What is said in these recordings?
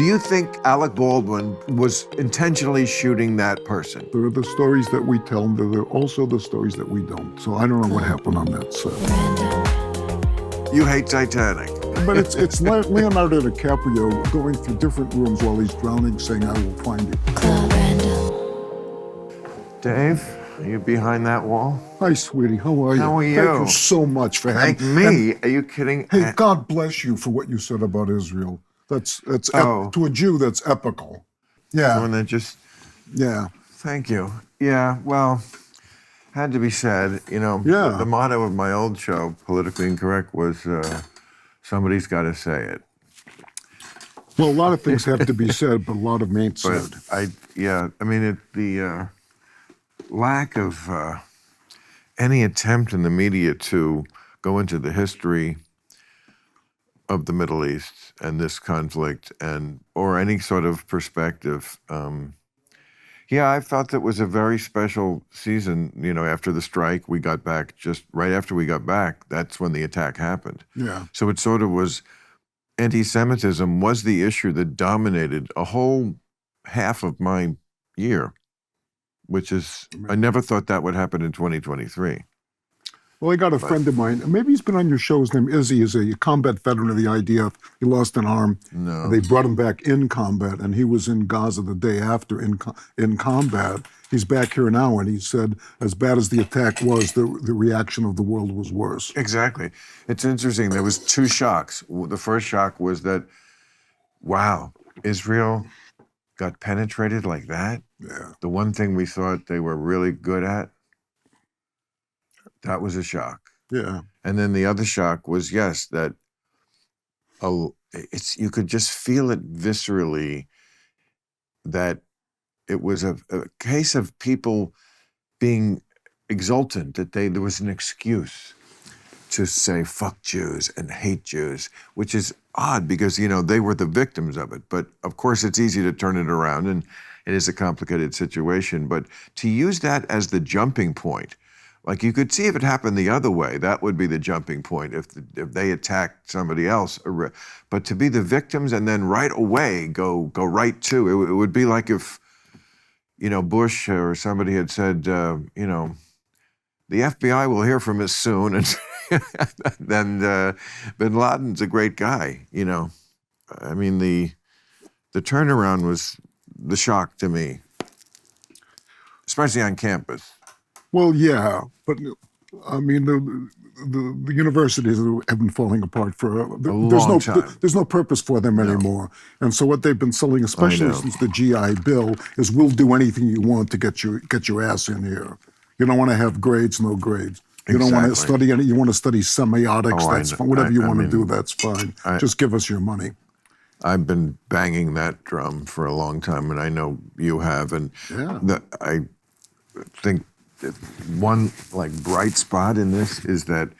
Do you think Alec Baldwin was intentionally shooting that person? There are the stories that we tell, and there are also the stories that we don't. So I don't know what happened on that set. You hate Titanic. But it's Leonardo DiCaprio going through different rooms while he's drowning, saying, "I will find you." Dave, are you behind that wall? Hi, sweetie. How are you? How are you? Thank you so much for having me? Are you kidding? Hey, God bless you for what you said about Israel. That's Oh. to a Jew, that's epical. Yeah. One that just... Yeah. Thank you. Yeah, well, had to be said. You know, Yeah. the motto of my old show, Politically Incorrect, was somebody's got to say it. Well, a lot of things have to be said, but a lot of them ain't But said. the lack of any attempt in the media to go into the history of the Middle East and this conflict, or any sort of perspective. Yeah, I felt it was a very special season. You know, after the strike, we got back, just right after we got back, that's when the attack happened. Yeah. So it sort of was, anti-Semitism was the issue that dominated a whole half of my year, which is, I never thought that would happen in 2023. Well, I got a friend of mine, maybe he's been on your show. His name Izzy, is a combat veteran of the IDF. He lost an arm. No. They brought him back in combat, and he was in Gaza the day after in combat. He's back here now, and he said, as bad as the attack was, the reaction of the world was worse. Exactly. It's interesting. There was two shocks. The first shock was that, wow, Israel got penetrated like that? Yeah. The one thing we thought they were really good at? That was a shock. Yeah. And then the other shock was, yes, that you could just feel it viscerally, that it was a case of people being exultant, that there was an excuse to say fuck Jews and hate Jews, which is odd because, you know, they were the victims of it. But of course, it's easy to turn it around, and it is a complicated situation. But to use that as the jumping point, like you could see if it happened the other way, that would be the jumping point if they attacked somebody else. But to be the victims and then right away go right to, it would be like if, you know, Bush or somebody had said, you know, the FBI will hear from us soon, and then Bin Laden's a great guy, you know. I mean, the turnaround was the shock to me, especially on campus. Well, yeah, but I mean, the universities have been falling apart for long time. There's no purpose for them anymore. And so what they've been selling, especially since the GI Bill, is we'll do anything you want to get your ass in here. You don't want to have grades, no grades. You don't want to study any. You want to study semiotics. That's fine. Whatever you want to do, that's fine. Just give us your money. I've been banging that drum for a long time, and I know you have. And I think one bright spot in this is that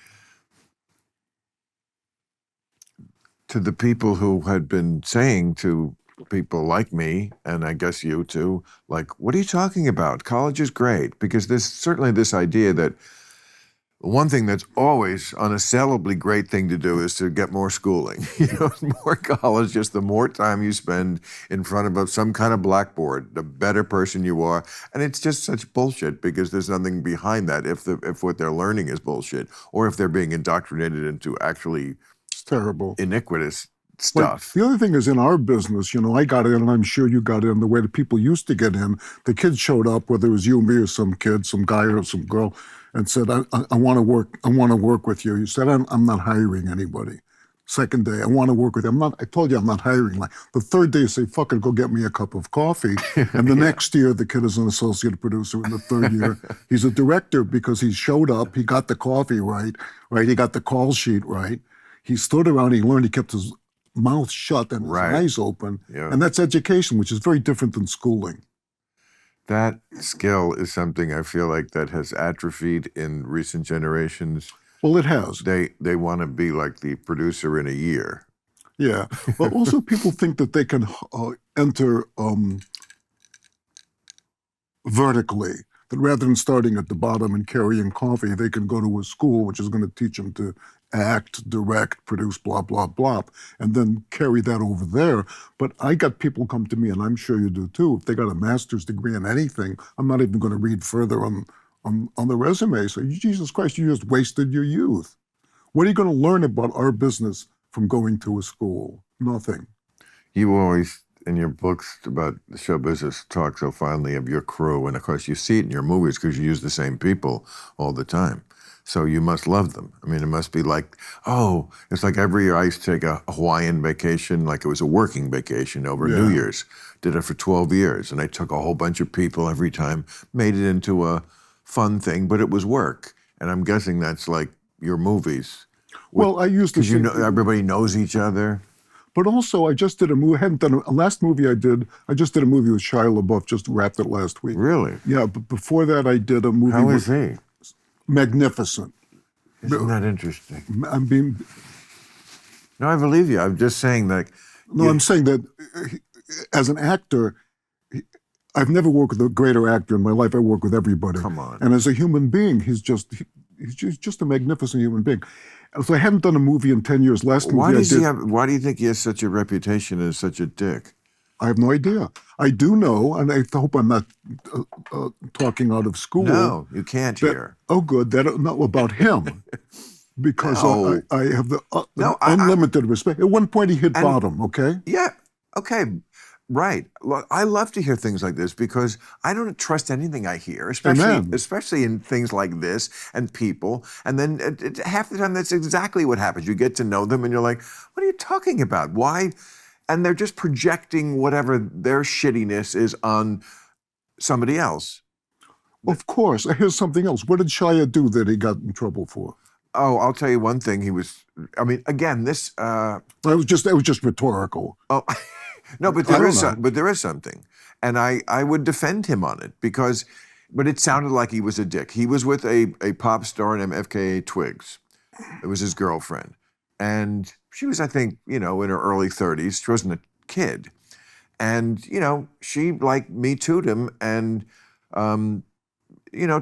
to the people who had been saying to people like me, and I guess you too, like, what are you talking about? College is great. Because there's certainly this idea that one thing that's always unassailably great thing to do is to get more schooling. You know, more college, just the more time you spend in front of some kind of blackboard, the better person you are. And it's just such bullshit because there's nothing behind that if what they're learning is bullshit, or if they're being indoctrinated into actually terrible, iniquitous stuff. But the other thing is, in our business, you know, I got in, and I'm sure you got in the way that people used to get in. The kids showed up, whether it was you, me, or some kid, some guy or some girl, and said, I want to work. I want to work with you. You said, I'm not hiring anybody. Second day, I want to work with you. I told you I'm not hiring. Like the third day, you say, fuck it, go get me a cup of coffee. And the next year, the kid is an associate producer. In the third year, he's a director because he showed up. He got the coffee right. He got the call sheet right. He stood around. He learned. He kept his mouth shut and his eyes open. Yeah. And that's education, which is very different than schooling. That skill is something I feel like that has atrophied in recent generations. Well, it has. They want to be like the producer in a year. Yeah. But also people think that they can enter vertically, that rather than starting at the bottom and carrying coffee, they can go to a school which is going to teach them to act, direct, produce, blah, blah, blah, and then carry that over there. But I got people come to me, and I'm sure you do too. If they got a master's degree in anything, I'm not even going to read further on the resume. So, Jesus Christ, you just wasted your youth. What are you going to learn about our business from going to a school? Nothing. You always, in your books about the show business, talk so fondly of your crew. And of course, you see it in your movies because you use the same people all the time. So you must love them. I mean, it must be like, oh, it's like every year I used to take a Hawaiian vacation, like it was a working vacation over New Year's. Did it for 12 years. And I took a whole bunch of people every time, made it into a fun thing, but it was work. And I'm guessing that's like your movies. Well, I used to, because everybody knows each other. But also, I just did a movie. I hadn't done a last movie I did. I just did a movie with Shia LaBeouf. Just wrapped it last week. Really? Yeah. But before that, I did a movie. How is he? Magnificent. Isn't that interesting? I'm being. No, I believe you. I'm just saying that. No, I'm saying that as an actor, I've never worked with a greater actor in my life. I work with everybody. Come on. And as a human being, he's just a magnificent human being. So I hadn't done a movie in 10 years. Last movie I did. Why do you think he has such a reputation as such a dick? I have no idea. I do know, and I hope I'm not talking out of school. No, you can't hear. Oh, good. That not about him, because No. I have the unlimited respect. At one point, he hit bottom. Okay. Yeah. Okay. Right. Look, I love to hear things like this because I don't trust anything I hear, especially in things like this and people. And then half the time, that's exactly what happens. You get to know them, and you're like, "What are you talking about? Why?" And they're just projecting whatever their shittiness is on somebody else. Of course. Here's something else. What did Shia do that he got in trouble for? Oh, I'll tell you one thing. He was. I mean, again, this. It was just rhetorical. Oh. No, but there is something, and I would defend him on it but it sounded like he was a dick. He was with a pop star named FKA Twigs. It was his girlfriend, and she was, I think, in her early 30s. She wasn't a kid, and she like Me Too'd him and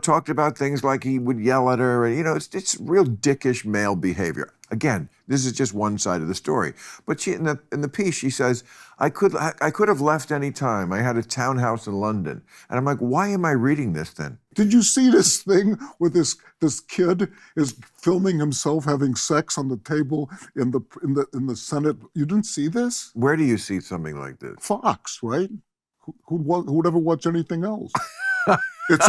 talked about things like he would yell at her, and it's real dickish male behavior. Again, this is just one side of the story. But she in the piece she says, I could have left any time. I had a townhouse in London. And I'm like, why am I reading this then? Did you see this thing where this kid is filming himself having sex on the table in the Senate? You didn't see this? Where do you see something like this? Fox, right? Who'd ever watch anything else? It's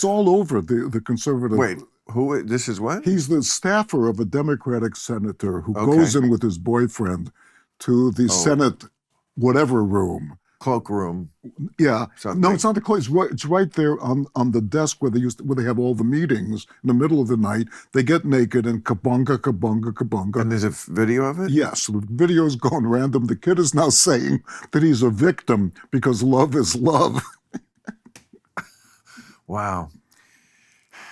all over the conservative. Wait, who? This is what? He's the staffer of a Democratic senator who goes in with his boyfriend to the Senate whatever room. Cloak room. Yeah. Something. No, it's not the cloak. It's right there on the desk where they have all the meetings in the middle of the night. They get naked and kabunga, kabunga, kabunga. And there's a video of it? Yes. The video's going random. The kid is now saying that he's a victim because love is love. Wow.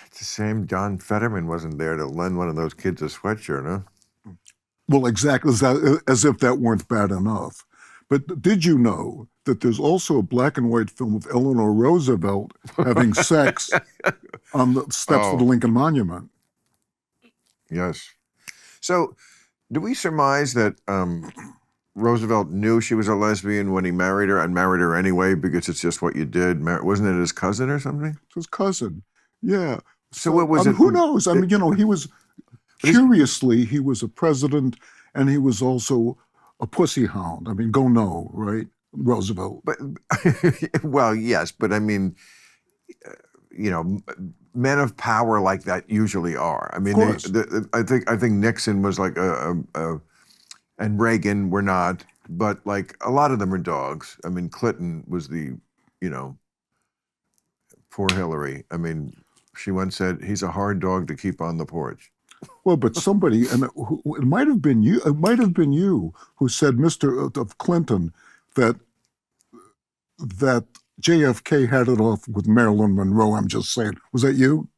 It's a shame John Fetterman wasn't there to lend one of those kids a sweatshirt, huh? Well, exactly, as if that weren't bad enough. But did you know that there's also a black and white film of Eleanor Roosevelt having sex on the steps of the Lincoln Monument? Yes. So, do we surmise that Roosevelt knew she was a lesbian when he married her and married her anyway because it's just what you did? Wasn't it his cousin or something? It was cousin, yeah. So what was it? Who knows? I mean, he was, curiously, he was a president and he was also a pussy hound. I mean, go no, right? Roosevelt. But, well, yes, but I mean, men of power like that usually are. I mean, I think Nixon was like and Reagan were not, but like a lot of them are dogs. I mean, Clinton was poor Hillary. I mean, she once said, he's a hard dog to keep on the porch. Well, but somebody, and it might have been you who said, Mr. of Clinton, that JFK had it off with Marilyn Monroe. I'm just saying. Was that you?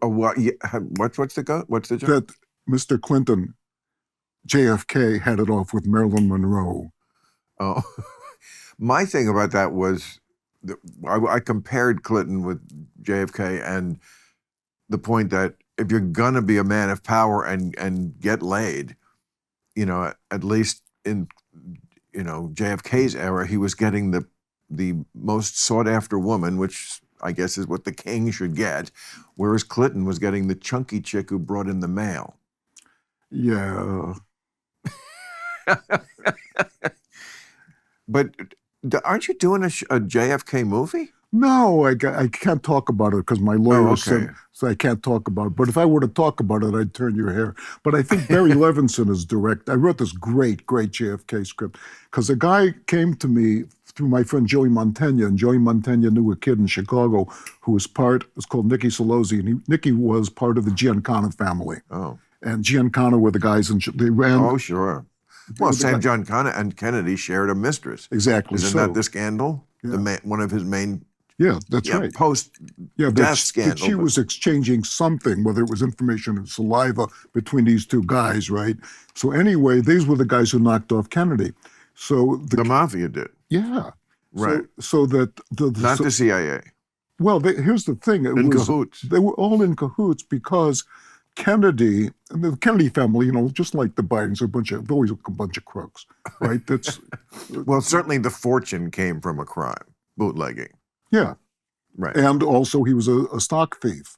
What? Yeah, what's the joke? That Mr. Clinton, JFK had it off with Marilyn Monroe. Oh, my thing about that was I compared Clinton with JFK and the point that if you're gonna be a man of power and get laid, at least in JFK's era, he was getting the most sought after woman, which I guess is what the king should get, whereas Clinton was getting the chunky chick who brought in the mail. Yeah. But aren't you doing a JFK movie? No, I can't talk about it because my lawyer said so I can't talk about it. But if I were to talk about it, I'd turn your hair. But I think Barry Levinson is direct. I wrote this great JFK script because a guy came to me through my friend Joey Montaigne, and Joey Montaigne knew a kid in Chicago who was called Nicky Solozzi, and Nicky was part of the Giancana family. Oh. And Giancana were the guys, and they ran. Oh, sure. Well, Sam Giancana and Kennedy shared a mistress. Exactly. Isn't that the scandal? Yeah. One of his main. Yeah, that's right. Post-death scandal. That she was exchanging something, whether it was information or saliva, between these two guys, right? So anyway, these were the guys who knocked off Kennedy. So the mafia did. Yeah. Right. So that not the CIA. Well, here's the thing. Cahoots. They were all in cahoots because Kennedy and the Kennedy family, just like the Bidens, they're always a bunch of crooks, right? That's well, certainly the fortune came from a crime, bootlegging. Yeah, right. And also he was a stock thief.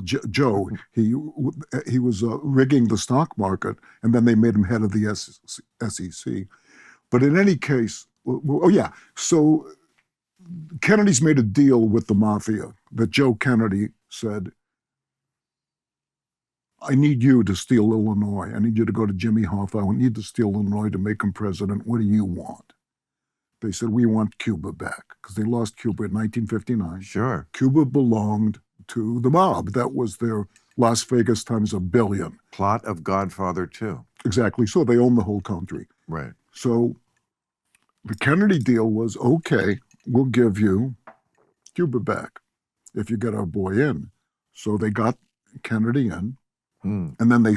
Joe, he was rigging the stock market, and then they made him head of the SEC. But in any case, so Kennedy's made a deal with the mafia that Joe Kennedy said, I need you to steal Illinois. I need you to go to Jimmy Hoffa. I need to steal Illinois to make him president. What do you want? They said, we want Cuba back, because they lost Cuba in 1959. Sure. Cuba belonged to the mob. That was their Las Vegas times $1 billion. Plot of Godfather 2. Exactly. So they own the whole country. Right. So the Kennedy deal was, okay, we'll give you Cuba back if you get our boy in. So they got Kennedy in. And then they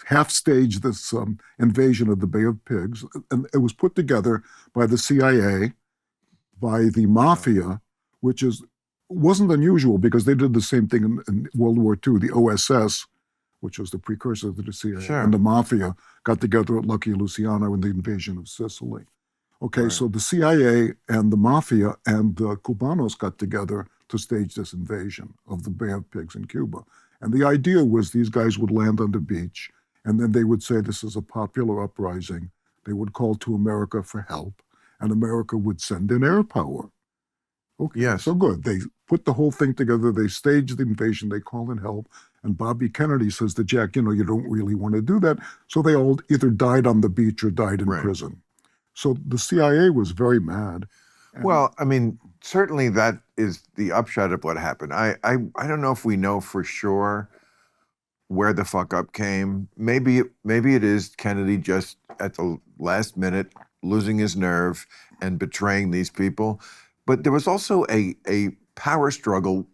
half-staged this invasion of the Bay of Pigs. And it was put together by the CIA, by the mafia, which wasn't unusual because they did the same thing in World War II. The OSS, which was the precursor to the CIA, and the mafia got together at Lucky Luciano in the invasion of Sicily. Okay, so the CIA and the mafia and the Cubanos got together to stage this invasion of the Bay of Pigs in Cuba. And the idea was these guys would land on the beach, and then they would say this is a popular uprising. They would call to America for help, and America would send in air power. Okay, yes. So good. They put the whole thing together. They staged the invasion. They call in help. And Bobby Kennedy says to Jack, you don't really want to do that. So they all either died on the beach or died in prison. So the CIA was very mad. Well, I mean, certainly that is the upshot of what happened. I don't know if we know for sure where the fuck up came. Maybe it is Kennedy just at the last minute losing his nerve and betraying these people. But there was also a power struggle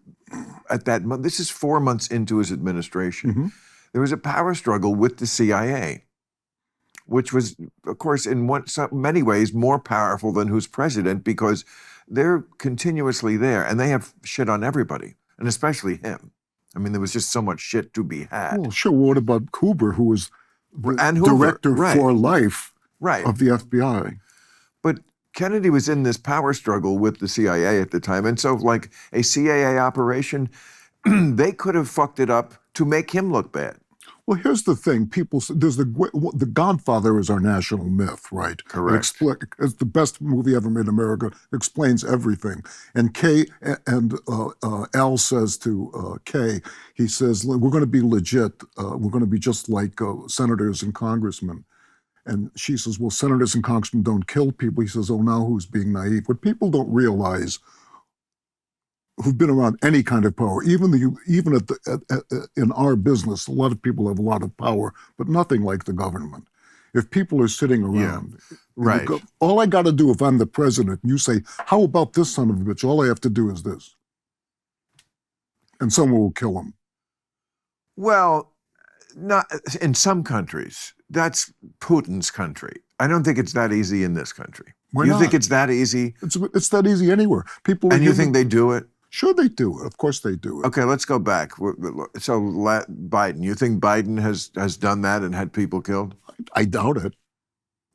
at that month. This is 4 months into his administration. Mm-hmm. There was a power struggle with the CIA, which was, of course, in many ways more powerful than who's president because they're continuously there and they have shit on everybody, and especially him. I mean, there was just so much shit to be had. Well, sure. What about Hoover, who was director for life of the FBI? But Kennedy was in this power struggle with the CIA at the time. And so like a CIA operation, they could have fucked it up to make him look bad. Well, here's the thing. There's the Godfather is our national myth, right? Correct. It's the best movie ever made in America. It explains everything. And Al says to Kay, he says, we're going to be legit. We're going to be just like senators and congressmen. And she says, well, senators and congressmen don't kill people. He says, oh, now who's being naive? What people don't realize, who've been around any kind of power, even in our business, a lot of people have a lot of power, but nothing like the government. If people are sitting around, all I got to do if I'm the president, and you say, how about this son of a bitch? All I have to do is this. And someone will kill him. Well, not in some countries. That's Putin's country. I don't think it's that easy in this country. Why you not? think it's that easy? It's that easy anywhere. You think they do it? Sure, they do it. Of course, they do it. Okay, let's go back. So Biden, you think Biden has done that and had people killed? I doubt it.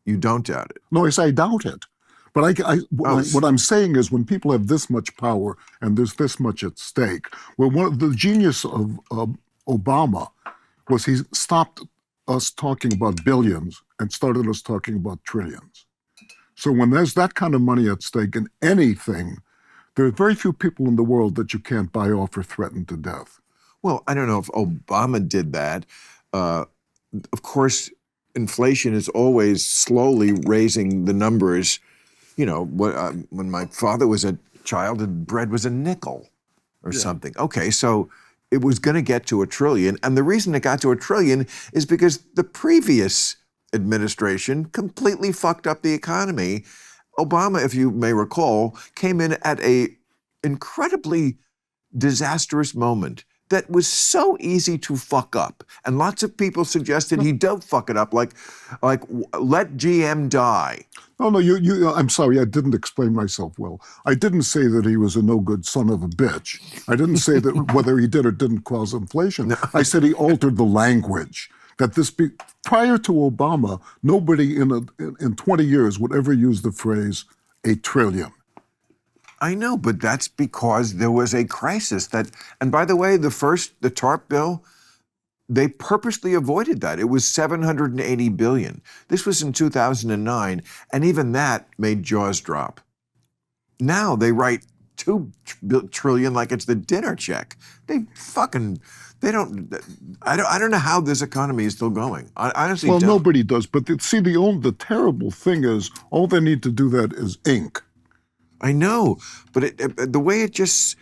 You don't doubt it. No, I say I doubt it. But Oh, what I'm saying is when people have this much power and there's this much at stake, well, one of the genius of Obama was he stopped us talking about billions and started us talking about trillions. So when there's that kind of money at stake in anything, there are very few people in the world that you can't buy off or threaten to death. Well, I don't know if Obama did that. Of course, inflation is always slowly raising the numbers. You know, when my father was a child, and bread was a nickel or something. Okay, so it was going to get to $1 trillion. And the reason it got to $1 trillion is because the previous administration completely fucked up the economy. Obama, if you may recall, came in at a incredibly disastrous moment that was so easy to fuck up. And lots of people suggested he don't fuck it up, like let GM die. No, I'm sorry, I didn't explain myself well. I didn't say that he was a no-good son of a bitch. I didn't say that whether he did or didn't cause inflation. No. I said he altered the language. That prior to Obama, nobody in 20 years would ever use the phrase $1 trillion. I know, but that's because there was a crisis and by the way, the TARP bill, they purposely avoided that. It was $780 billion. This was in 2009, and even that made jaws drop. Now they write $2 trillion like it's the dinner check. I don't know how this economy is still going. I honestly don't. Well, nobody does, but the terrible thing is, all they need to do that is ink. I know, but the way it just,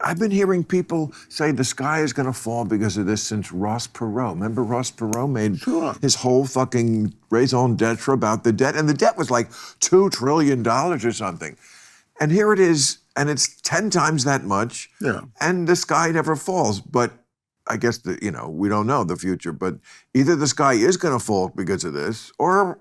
I've been hearing people say the sky is going to fall because of this since Ross Perot. Remember Ross Perot made his whole fucking raison d'etre about the debt, and the debt was like $2 trillion or something. And here it is, and it's 10 times that much, and the sky never falls. But I guess we don't know the future, but either the sky is going to fall because of this, or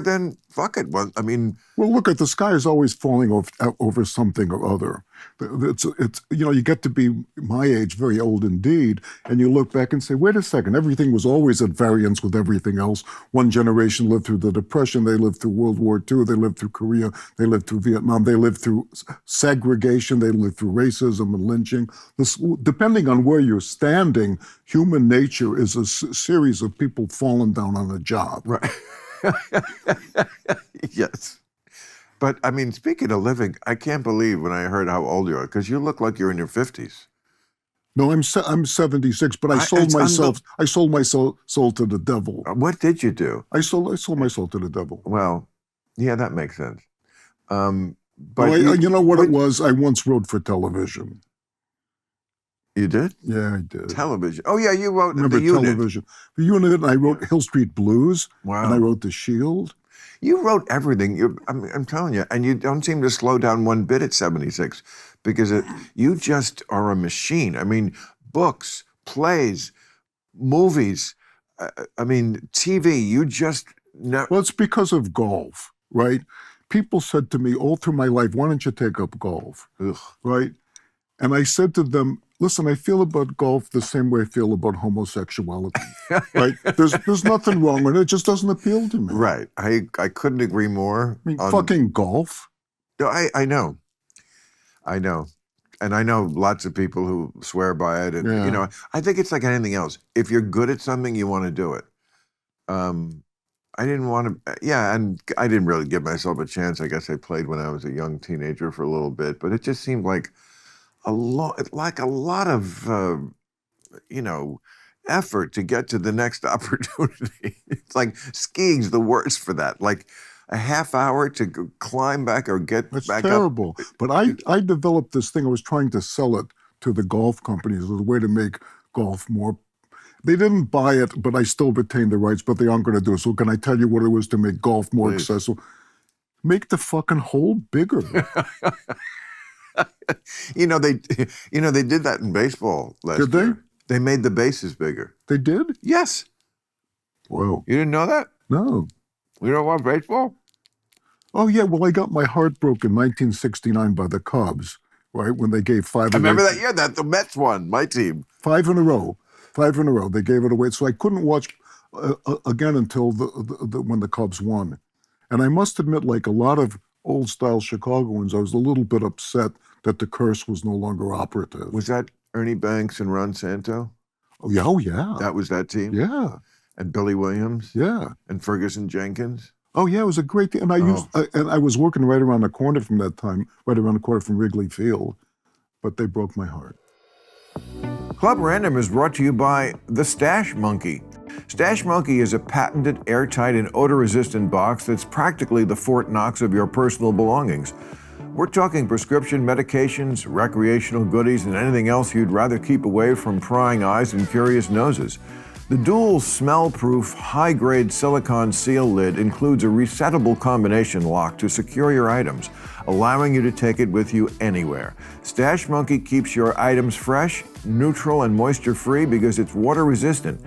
then fuck it. Well, I mean, look at the sky is always falling over something or other. It's you get to be my age, very old indeed, and you look back and say, wait a second, everything was always at variance with everything else. One generation lived through the Depression, they lived through World War II, they lived through Korea, they lived through Vietnam, they lived through segregation, they lived through racism and lynching. Depending on where you're standing, human nature is a series of people falling down on a job. Right. Yes. But I mean, speaking of living, I can't believe when I heard how old you are, because you look like you're in your 50s. No, I'm 76, but I sold my soul to the devil. What did you do? I sold my soul to the devil. Well, yeah, that makes sense. But you know what it was? I once wrote for television. You did? Yeah, I did. Television. Oh, yeah, you wrote The Unit. Television. The Unit, and I wrote Hill Street Blues. Wow. And I wrote The Shield. You wrote everything. I'm telling you, and you don't seem to slow down one bit at 76, because you just are a machine. I mean, books, plays, movies, TV, you just never... Well, it's because of golf, right? People said to me all through my life, why don't you take up golf, right? And I said to them, listen, I feel about golf the same way I feel about homosexuality, right? There's nothing wrong with it. It just doesn't appeal to me. Right. I couldn't agree more. I mean, fucking golf. No, I know. And I know lots of people who swear by it. And, I think it's like anything else. If you're good at something, you want to do it. I didn't want to, and I didn't really give myself a chance. I guess I played when I was a young teenager for a little bit, but it just seemed like a lot of, effort to get to the next opportunity. It's like skiing's the worst for that. Like a half hour to climb back or get back up. That's terrible. But I developed this thing. I was trying to sell it to the golf companies as a way to make golf more. They didn't buy it, but I still retain the rights, but they aren't going to do it. So can I tell you what it was to make golf more accessible? Make the fucking hole bigger. They did that in baseball last year. Did they? They made the bases bigger. They did? Yes. Whoa. You didn't know that? No. You don't want baseball? Oh, yeah. Well, I got my heart broken in 1969 by the Cubs right? When they gave five I away. remember that year that the Mets won, my team. 5 in a row. 5 in a row. They gave it away. So I couldn't watch again until when the Cubs won. And I must admit, like a lot of old-style Chicagoans, I was a little bit upset that the curse was no longer operative. Was that Ernie Banks and Ron Santo? Oh, yeah. That was that team? Yeah. And Billy Williams? Yeah. And Ferguson Jenkins? Oh, yeah, it was a great thing. And I was working right around the corner from that time, right around the corner from Wrigley Field, but they broke my heart. Club Random is brought to you by the Stash Monkey. Stash Monkey is a patented, airtight, and odor-resistant box that's practically the Fort Knox of your personal belongings. We're talking prescription medications, recreational goodies, and anything else you'd rather keep away from prying eyes and curious noses. The dual smell-proof, high-grade silicone seal lid includes a resettable combination lock to secure your items, allowing you to take it with you anywhere. Stash Monkey keeps your items fresh, neutral, and moisture-free because it's water-resistant.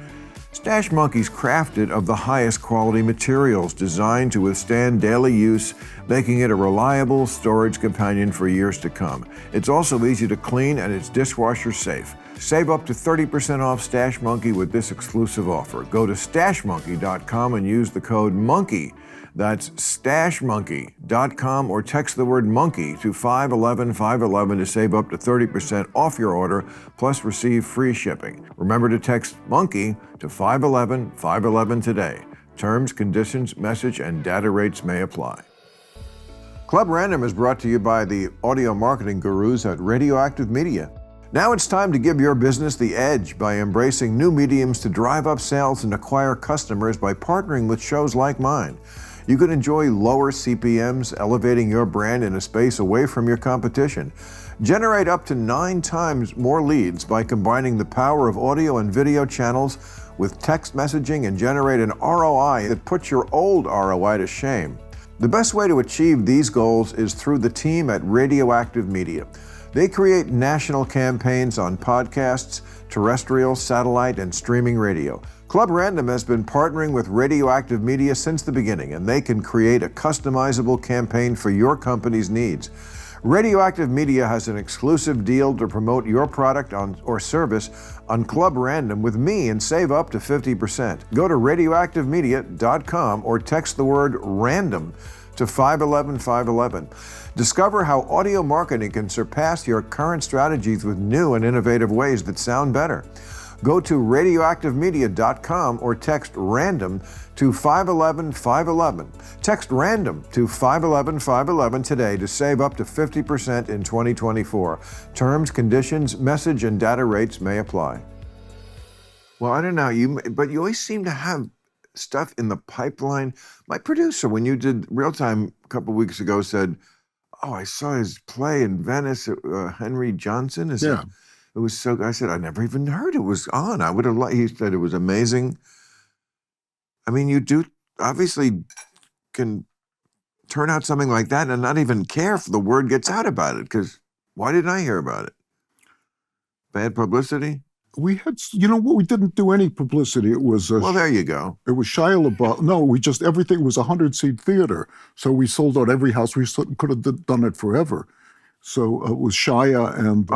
Stash Monkey's crafted of the highest quality materials designed to withstand daily use, making it a reliable storage companion for years to come. It's also easy to clean and it's dishwasher safe. Save up to 30% off Stash Monkey with this exclusive offer. Go to StashMonkey.com and use the code MONKEY. That's StashMonkey.com or text the word MONKEY to 511-511 to save up to 30% off your order, plus receive free shipping. Remember to text MONKEY to 511-511 today. Terms, conditions, message, and data rates may apply. Club Random is brought to you by the audio marketing gurus at Radioactive Media. Now it's time to give your business the edge by embracing new mediums to drive up sales and acquire customers by partnering with shows like mine. You can enjoy lower CPMs, elevating your brand in a space away from your competition. Generate up to 9 times more leads by combining the power of audio and video channels with text messaging and generate an ROI that puts your old ROI to shame. The best way to achieve these goals is through the team at Radioactive Media. They create national campaigns on podcasts, terrestrial, satellite, and streaming radio. Club Random has been partnering with Radioactive Media since the beginning, and they can create a customizable campaign for your company's needs. Radioactive Media has an exclusive deal to promote your product or service on Club Random with me and save up to 50%. Go to radioactivemedia.com or text the word RANDOM to 511-511. Discover how audio marketing can surpass your current strategies with new and innovative ways that sound better. Go to radioactivemedia.com or text RANDOM to 511-511. Text RANDOM to 511-511 today to save up to 50% in 2024. Terms, conditions, message, and data rates may apply. Well, I don't know, but you always seem to have stuff in the pipeline. My producer, when you did Real Time a couple weeks ago, said, "Oh, I saw his play in Venice, Henry Johnson." Yeah. It was so good. I said, I never even heard it was on. I would have liked, he said it was amazing. I mean, you do obviously can turn out something like that and not even care if the word gets out about it, because why didn't I hear about it? Bad publicity? We had, we didn't do any publicity. It was well, there you go. It was Shia LaBeouf. No, everything was a 100-seat theater, so we sold out every house. We could have done it forever. So it was Shia and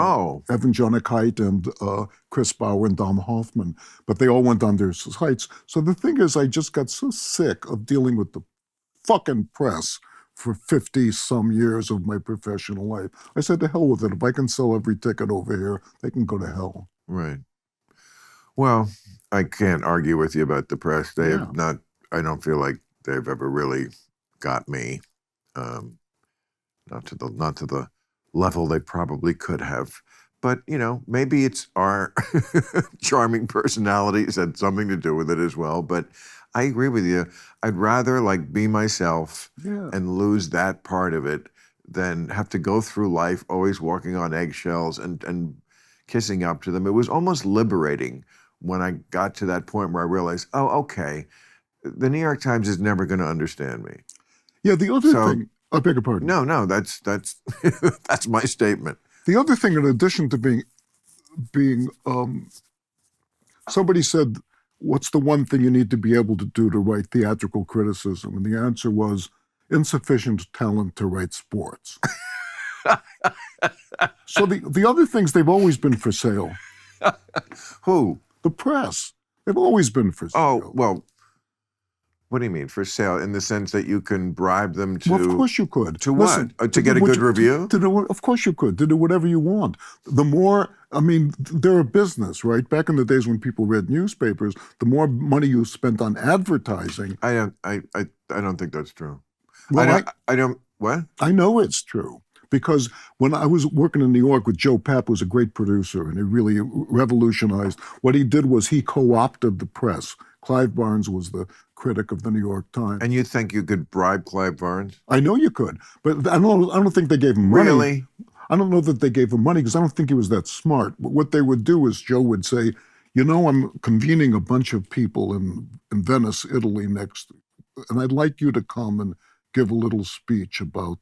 Evan Jonigkeit and Chris Bauer and Dom Hoffman, but they all went on their sites. So the thing is, I just got so sick of dealing with the fucking press for 50-some years of my professional life. I said, to hell with it. If I can sell every ticket over here, they can go to hell. Right. Well, I can't argue with you about the press. They have not, I don't feel like they've ever really got me. Not to the level they probably could have. But, maybe it's our charming personalities had something to do with it as well. But I agree with you. I'd rather be myself and lose that part of it than have to go through life always walking on eggshells and kissing up to them. It was almost liberating when I got to that point where I realized, oh, okay, the New York Times is never going to understand me. Yeah, the other thing, I beg your pardon. No, that's that's my statement. The other thing, in addition to being somebody said, what's the one thing you need to be able to do to write theatrical criticism? And the answer was insufficient talent to write sports. So the other things, they've always been for sale. Who? The press. They've always been for sale. Oh, well, what do you mean for sale? In the sense that you can bribe them to... Well, of course you could. To Listen, what? To get a good review? Of course you could. To do whatever you want. The more, I mean, they're a business, right? Back in the days when people read newspapers, the more money you spent on advertising. I don't think that's true. Well, I don't, what? I know it's true. Because when I was working in New York with Joe Papp, who was a great producer, and he really revolutionized. What he did was he co-opted the press. Clive Barnes was the critic of the New York Times. And you think you could bribe Clive Barnes? I know you could, but I don't think they gave him money. Really? I don't know that they gave him money because I don't think he was that smart. But what they would do is Joe would say, you know, I'm convening a bunch of people in Venice, Italy next, and I'd like you to come and give a little speech about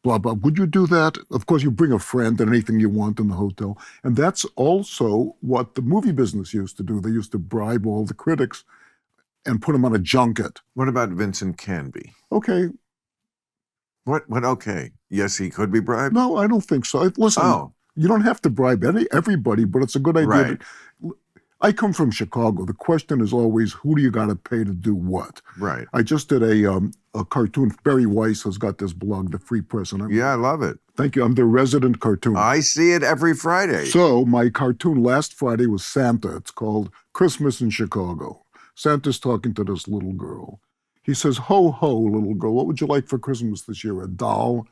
blah, blah. Would you do that? Of course, you bring a friend and anything you want in the hotel. And that's also what the movie business used to do. They used to bribe all the critics and put them on a junket. What about Vincent Canby? Okay. What, okay? Yes, he could be bribed? No, I don't think so. Listen, you don't have to bribe everybody, but it's a good idea. Right. I come from Chicago. The question is always, who do you got to pay to do what? Right. I just did a cartoon. Barry Weiss has got this blog, The Free Press. And yeah, I love it. Thank you. I'm their resident cartoon. I see it every Friday. So my cartoon last Friday was Santa. It's called Christmas in Chicago. Santa's talking to this little girl. He says, ho, ho, little girl, what would you like for Christmas this year? A doll?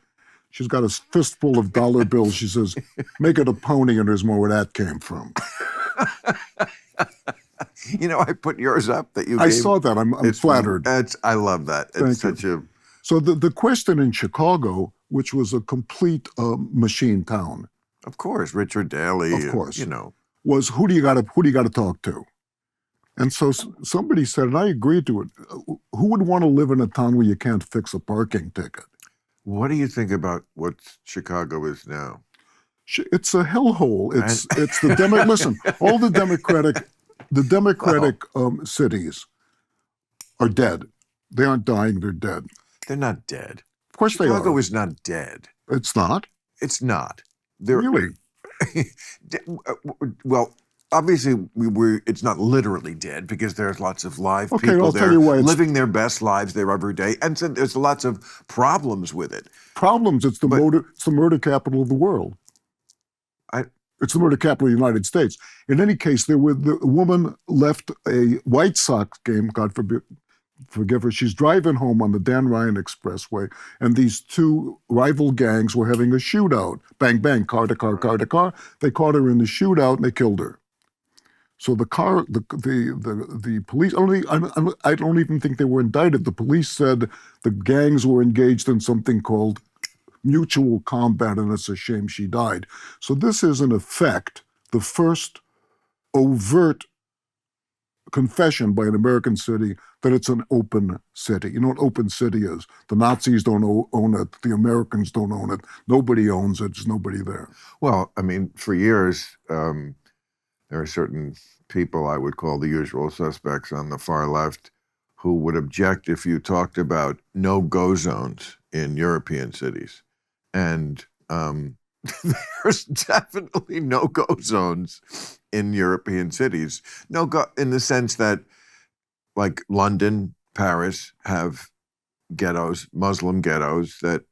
She's got a fistful of dollar bills. She says, make it a pony, and there's more where that came from. You know, I put yours up that you I gave. saw that. I'm flattered. I love that. It's Thank such you. a... So the question in Chicago, which was a complete machine town. Of course, Richard Daley. Of course. You know. Was who do you got to talk to? And so somebody said, and I agreed to it, who would want to live in a town where you can't fix a parking ticket? What do you think about what Chicago is now? It's a hellhole. It's the listen, all the Democratic cities are dead. They aren't dying, they're dead. They're not dead. Of course they are. Chicago is not dead. It's not? It's not. They're, really? Well, obviously, it's not literally dead because there's lots of live people I'll there tell you why living their best lives there every day, and so there's lots of problems with it. Problems? It's the murder capital of the world. It's the murder capital of the United States. In any case, the woman left a White Sox game. God forgive her. She's driving home on the Dan Ryan Expressway, and these two rival gangs were having a shootout. Bang, bang, car to car, car to car. They caught her in the shootout and they killed her. So the police, I don't even think they were indicted. The police said the gangs were engaged in something called mutual combat, and it's a shame she died. So this is, in effect, the first overt confession by an American city that it's an open city. You know what open city is? The Nazis don't own it. The Americans don't own it. Nobody owns it. There's nobody there. Well, I mean, for years, there are certain people I would call the usual suspects on the far left who would object if you talked about no-go zones in European cities. And there's definitely no-go zones in European cities. No-go in the sense that, like London, Paris have ghettos, Muslim ghettos that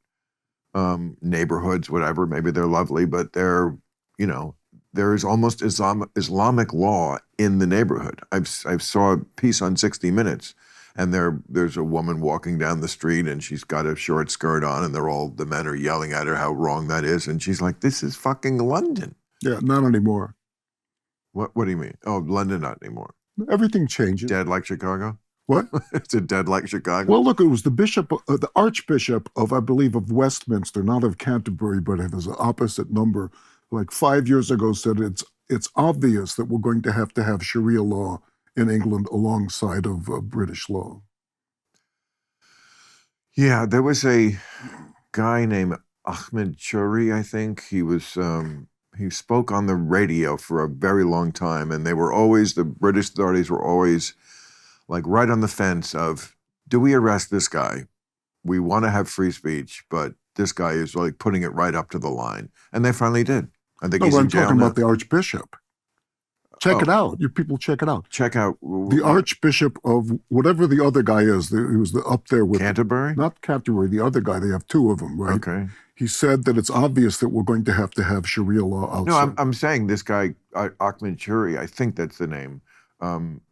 neighborhoods, whatever, maybe they're lovely, but they're, you know, there is almost Islamic law in the neighborhood. I saw a piece on 60 Minutes, and there's a woman walking down the street, and she's got a short skirt on, and the men are yelling at her how wrong that is, and she's like, "This is fucking London." Yeah, not anymore. What do you mean? Oh, London, not anymore. Everything changes. Dead like Chicago? What? It's a dead like Chicago? Well, look, it was the Archbishop of, I believe, of Westminster, not of Canterbury, but it was an opposite number, like 5 years ago said it's obvious that we're going to have Sharia law in England alongside of British law. Yeah, there was a guy named Ahmed Churi, I think. He spoke on the radio for a very long time, and the British authorities were always like right on the fence of, do we arrest this guy? We want to have free speech, but this guy is like putting it right up to the line. And they finally did. I think No, he's but in I'm jail talking now. about the Archbishop. Check it out. You people check it out. Check out The Archbishop of whatever the other guy is. He was up there with Canterbury? Not Canterbury, the other guy. They have two of them, right? Okay. He said that it's obvious that we're going to have Sharia law outside. No, I'm saying this guy, Ahmed Shuri, I think that's the name.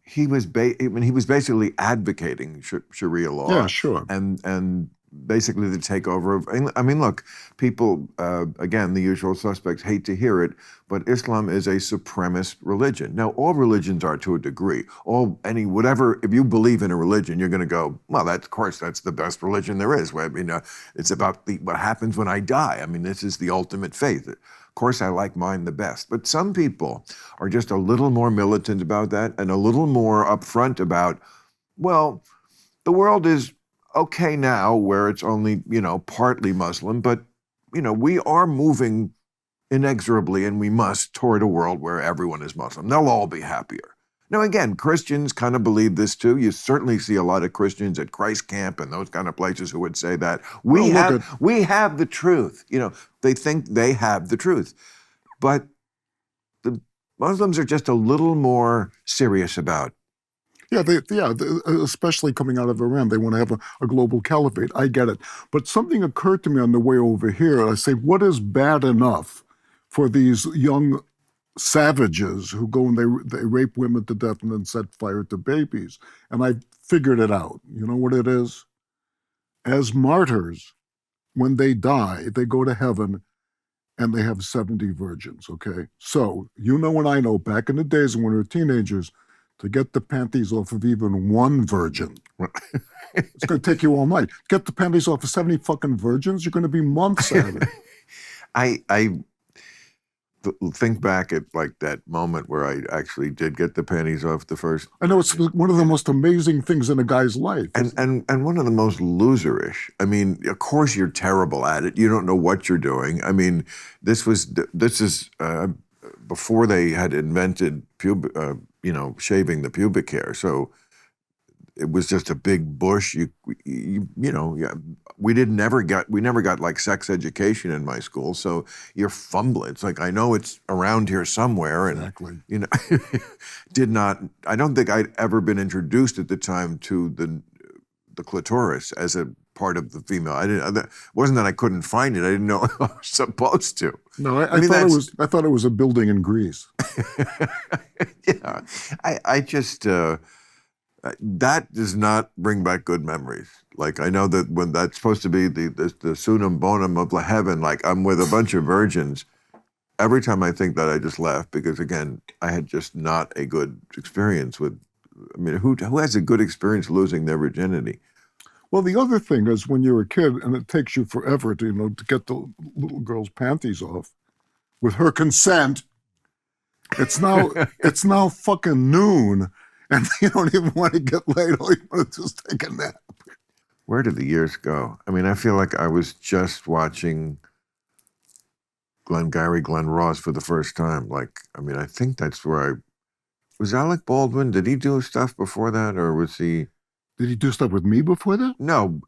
He was basically advocating Sharia law. Yeah, sure. And basically the takeover of. I mean, look, people again, the usual suspects hate to hear it, but Islam is a supremacist religion. Now, all religions are to a degree. Whatever. If you believe in a religion, you're going to go, well, of course, that's the best religion there is. I mean, it's about what happens when I die. I mean, this is the ultimate faith. Of course, I like mine the best. But some people are just a little more militant about that and a little more upfront about, well, the world is okay now where it's only, partly Muslim, but, we are moving inexorably, and we must, toward a world where everyone is Muslim. They'll all be happier. Now, again, Christians kind of believe this too. You certainly see a lot of Christians at Christ Camp and those kind of places who would say that. We have the truth. They think they have the truth. But the Muslims are just a little more serious about. Yeah, especially coming out of Iran. They want to have a global caliphate. I get it. But something occurred to me on the way over here. I say, what is bad enough for these young savages who go and they rape women to death and then set fire to babies? And I figured it out. You know what it is? As martyrs, when they die, they go to heaven and they have 70 virgins, okay? So, and I know, back in the days when we were teenagers, to get the panties off of even one virgin, it's going to take you all night. Get the panties off of 70 fucking virgins, you're going to be months at it. I think back at like that moment where I actually did get the panties off the first. I know, it's one of the most amazing things in a guy's life. And one of the most loserish. I mean, of course you're terrible at it. You don't know what you're doing. I mean, this is before they had invented shaving the pubic hair. So it was just a big bush. We never got like sex education in my school. So you're fumbling. It's like, I know it's around here somewhere. And, exactly. I don't think I'd ever been introduced at the time to the clitoris as a part of the female. It wasn't that I couldn't find it. I didn't know I was supposed to. No, I thought it was a building in Greece. Yeah, I just that does not bring back good memories. Like, I know that when that's supposed to be the sunum bonum of heaven, like I'm with a bunch of virgins. Every time I think that, I just laugh because, again, I had just not a good experience with. I mean, who has a good experience losing their virginity? Well, the other thing is when you're a kid and it takes you forever to get the little girl's panties off with her consent. It's now fucking noon, and you don't even want to get laid. All you want to do is take a nap. Where did the years go? I mean, I feel like I was just watching Glenn Ross for the first time. Like, I mean, I think that's where was Alec Baldwin. Did he do stuff before that, or was he? Did he do stuff with me before that? No,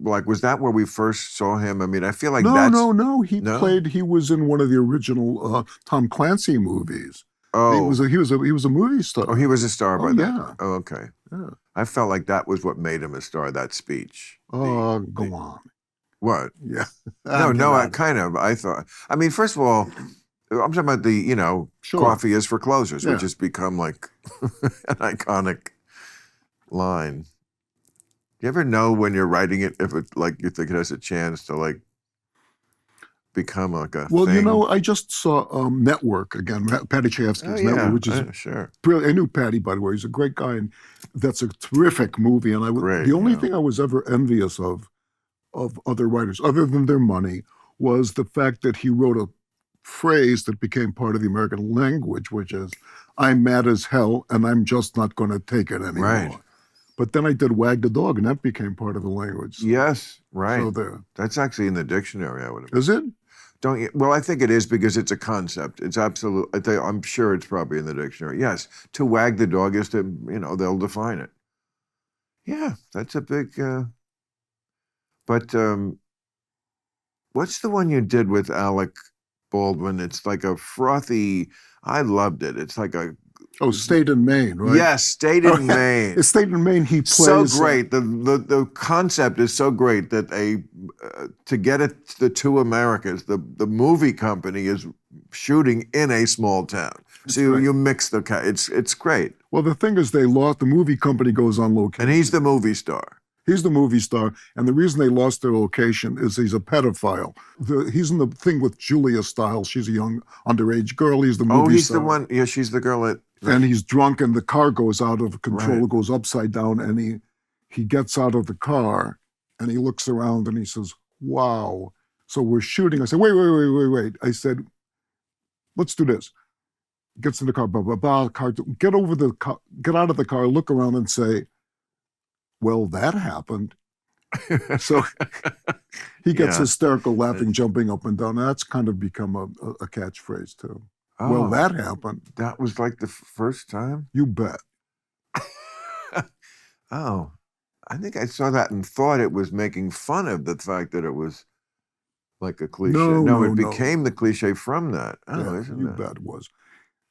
was that where we first saw him? I mean, I feel like no. He was in one of the original Tom Clancy movies. Oh, he was a movie star. Oh, he was a star by then. Yeah. Oh, okay. Yeah. I felt like that was what made him a star. That speech. Oh, go on. What? Yeah. I kind of. I thought. I mean, first of all, I'm talking about the Sure. Coffee is for closers, Yeah. which has become like an iconic line. Do you ever know when you're writing it if you think it has a chance to become like a thing? I just saw Network again, Patty Chayefsky's Network, which is sure. Brilliant. I knew Patty, by the way. He's a great guy, and that's a terrific movie. And the only thing I was ever envious of other writers, other than their money, was the fact that he wrote a phrase that became part of the American language, which is, "I'm mad as hell, and I'm just not going to take it anymore." Right. But then I did Wag the Dog, and that became part of the language. Yes, right. So there. That's actually in the dictionary, I would have. Is it? Don't you? Well, I think it is because it's a concept. It's absolute. I'm sure it's probably in the dictionary. Yes, to wag the dog is to, they'll define it. Yeah, that's a big. But What's the one you did with Alec Baldwin? It's like a frothy. I loved it. It's like a Oh, State in Maine, right? yes, State in Maine. State in Maine, he So plays. great. The concept is so great that to get it to the two Americas, the movie company is shooting in a small town. So you mix it's great. Well, the thing is, the movie company goes on location. And he's the movie star. He's the movie star, and the reason they lost their location is he's a pedophile. He's in the thing with Julia Stiles. She's a young underage girl. He's the movie star. Oh, he's the one. Yeah, she's the girl that. And he's drunk, and the car goes out of control. Right. It goes upside down, and he gets out of the car, and he looks around, and he says, "Wow." So we're shooting. I said, "Wait." I said, "Let's do this." Gets in the car, blah blah blah. Car, get out of the car, look around, and say, "Well, that happened." So he gets hysterical, laughing, jumping up and down. That's kind of become a catchphrase too. Oh, well, that happened. That was like the first time? You bet. Oh, I think I saw that and thought it was making fun of the fact that it was like a cliche. No, it became the cliche from that. Oh, yeah, isn't you it? bet it was.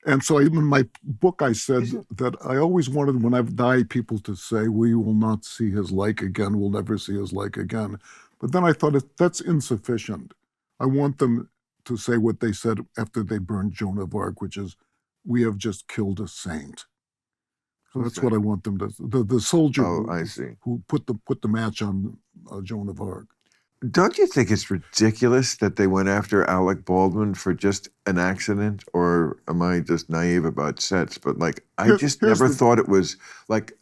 And so in my book, I said that I always wanted, when I've died, people to say, "We will not see his like again. We'll never see his like again." But then I thought that's insufficient. I want them to say what they said after they burned Joan of Arc, which is, "We have just killed a saint." So that's what I want them to. The soldier who put the match on Joan of Arc. Don't you think it's ridiculous that they went after Alec Baldwin for just an accident? Or am I just naive about sets? But like, I just never thought it was like,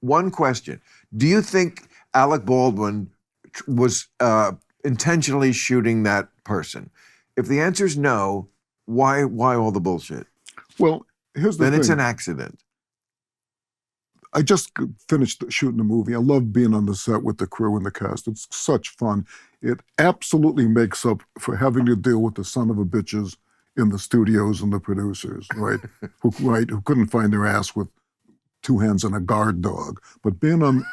one question. Do you think Alec Baldwin was intentionally shooting that person? If the answer is no, why all the bullshit? Well, here's the thing. Then it's an accident. I just finished shooting the movie. I love being on the set with the crew and the cast. It's such fun. It absolutely makes up for having to deal with the son of a bitches in the studios and the producers, right? who couldn't find their ass with two hands and a guard dog. But being on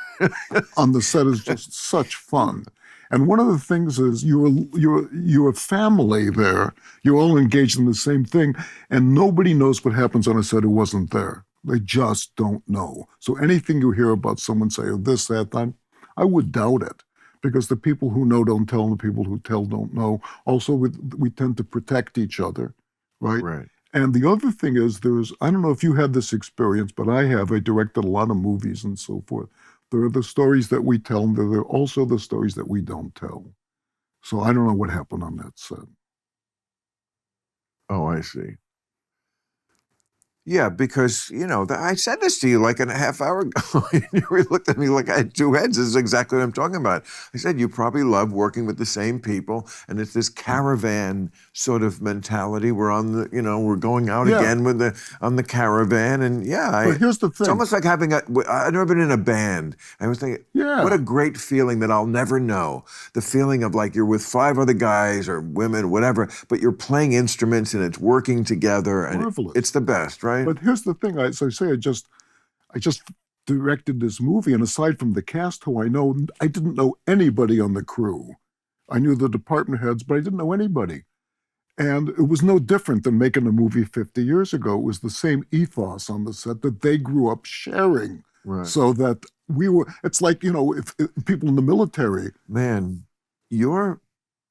the set is just such fun. And one of the things is you're a family there. You're all engaged in the same thing, and nobody knows what happens on a set who wasn't there. They just don't know. So anything you hear about someone say, "Oh, this, that," I would doubt it, because the people who know don't tell, and the people who tell don't know. Also, we tend to protect each other, right? Right. And the other thing is, I don't know if you had this experience, but I have. I directed a lot of movies and so forth. There are the stories that we tell, and there are also the stories that we don't tell. So I don't know what happened on that set. Oh, I see. Yeah, because, I said this to you like a half hour ago. You looked at me like I had two heads. This is exactly what I'm talking about. I said, you probably love working with the same people, and it's this caravan sort of mentality. We're on we're going out again on the caravan, and But here's the thing. It's almost like I've never been in a band. I was thinking, what a great feeling that I'll never know. The feeling of like you're with 5 other guys or women, whatever, but you're playing instruments and it's working together, and it's the best, right? But here's the thing. I just directed this movie, and aside from the cast who I know, I didn't know anybody on the crew. I knew the department heads, but I didn't know anybody. And it was no different than making a movie 50 years ago. It was the same ethos on the set that they grew up sharing. Right. So that it's like, if people in the military. Man, your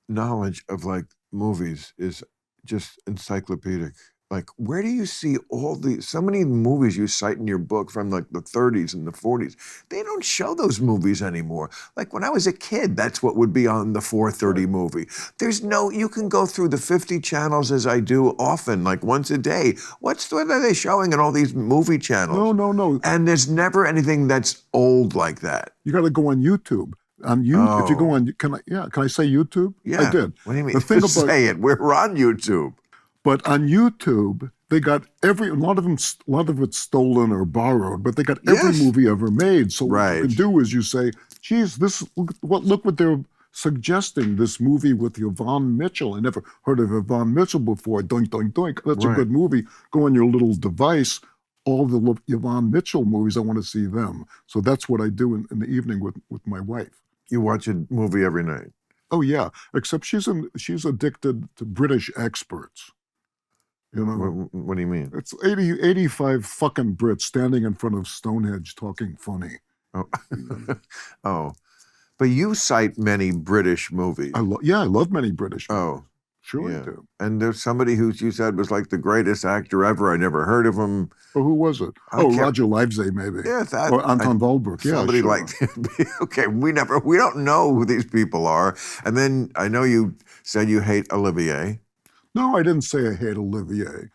knowledge of like movies is just encyclopedic. Like, where do you see so many movies you cite in your book from like the 30s and the 40s? They don't show those movies anymore. Like when I was a kid, that's what would be on the 4:30 movie. You can go through the 50 channels as I do often, like once a day. What are they showing in all these movie channels? No. And there's never anything that's old like that. You got to go on YouTube. If you go on, can I say YouTube? Yeah. I did. What do you mean? Say it. We're on YouTube. But on YouTube, they got a lot of it's stolen or borrowed, but they got every movie ever made. So what you can do is you say, "Geez, look what they're suggesting, this movie with Yvonne Mitchell. I never heard of Yvonne Mitchell before. Doink, doink, doink. That's a good movie. Go on your little device, all the Yvonne Mitchell movies, I want to see them." So that's what I do in the evening with my wife. You watch a movie every night? Oh yeah, except she's addicted to British experts. You know, What do you mean? it's 85 fucking Brits standing in front of Stonehenge talking funny. Oh, oh, but you cite many British movies. I love many British movies. Oh, Sure yeah. I do. And there's somebody who you said was like the greatest actor ever. I never heard of him. Oh, who was it? I Oh, can't- Roger Livesay, maybe. Yeah, that. Or Anton Walbrook. Yeah, Somebody sure. like okay, we don't know who these people are. And then I know you said you hate Olivier. No, I didn't say I hate Olivier.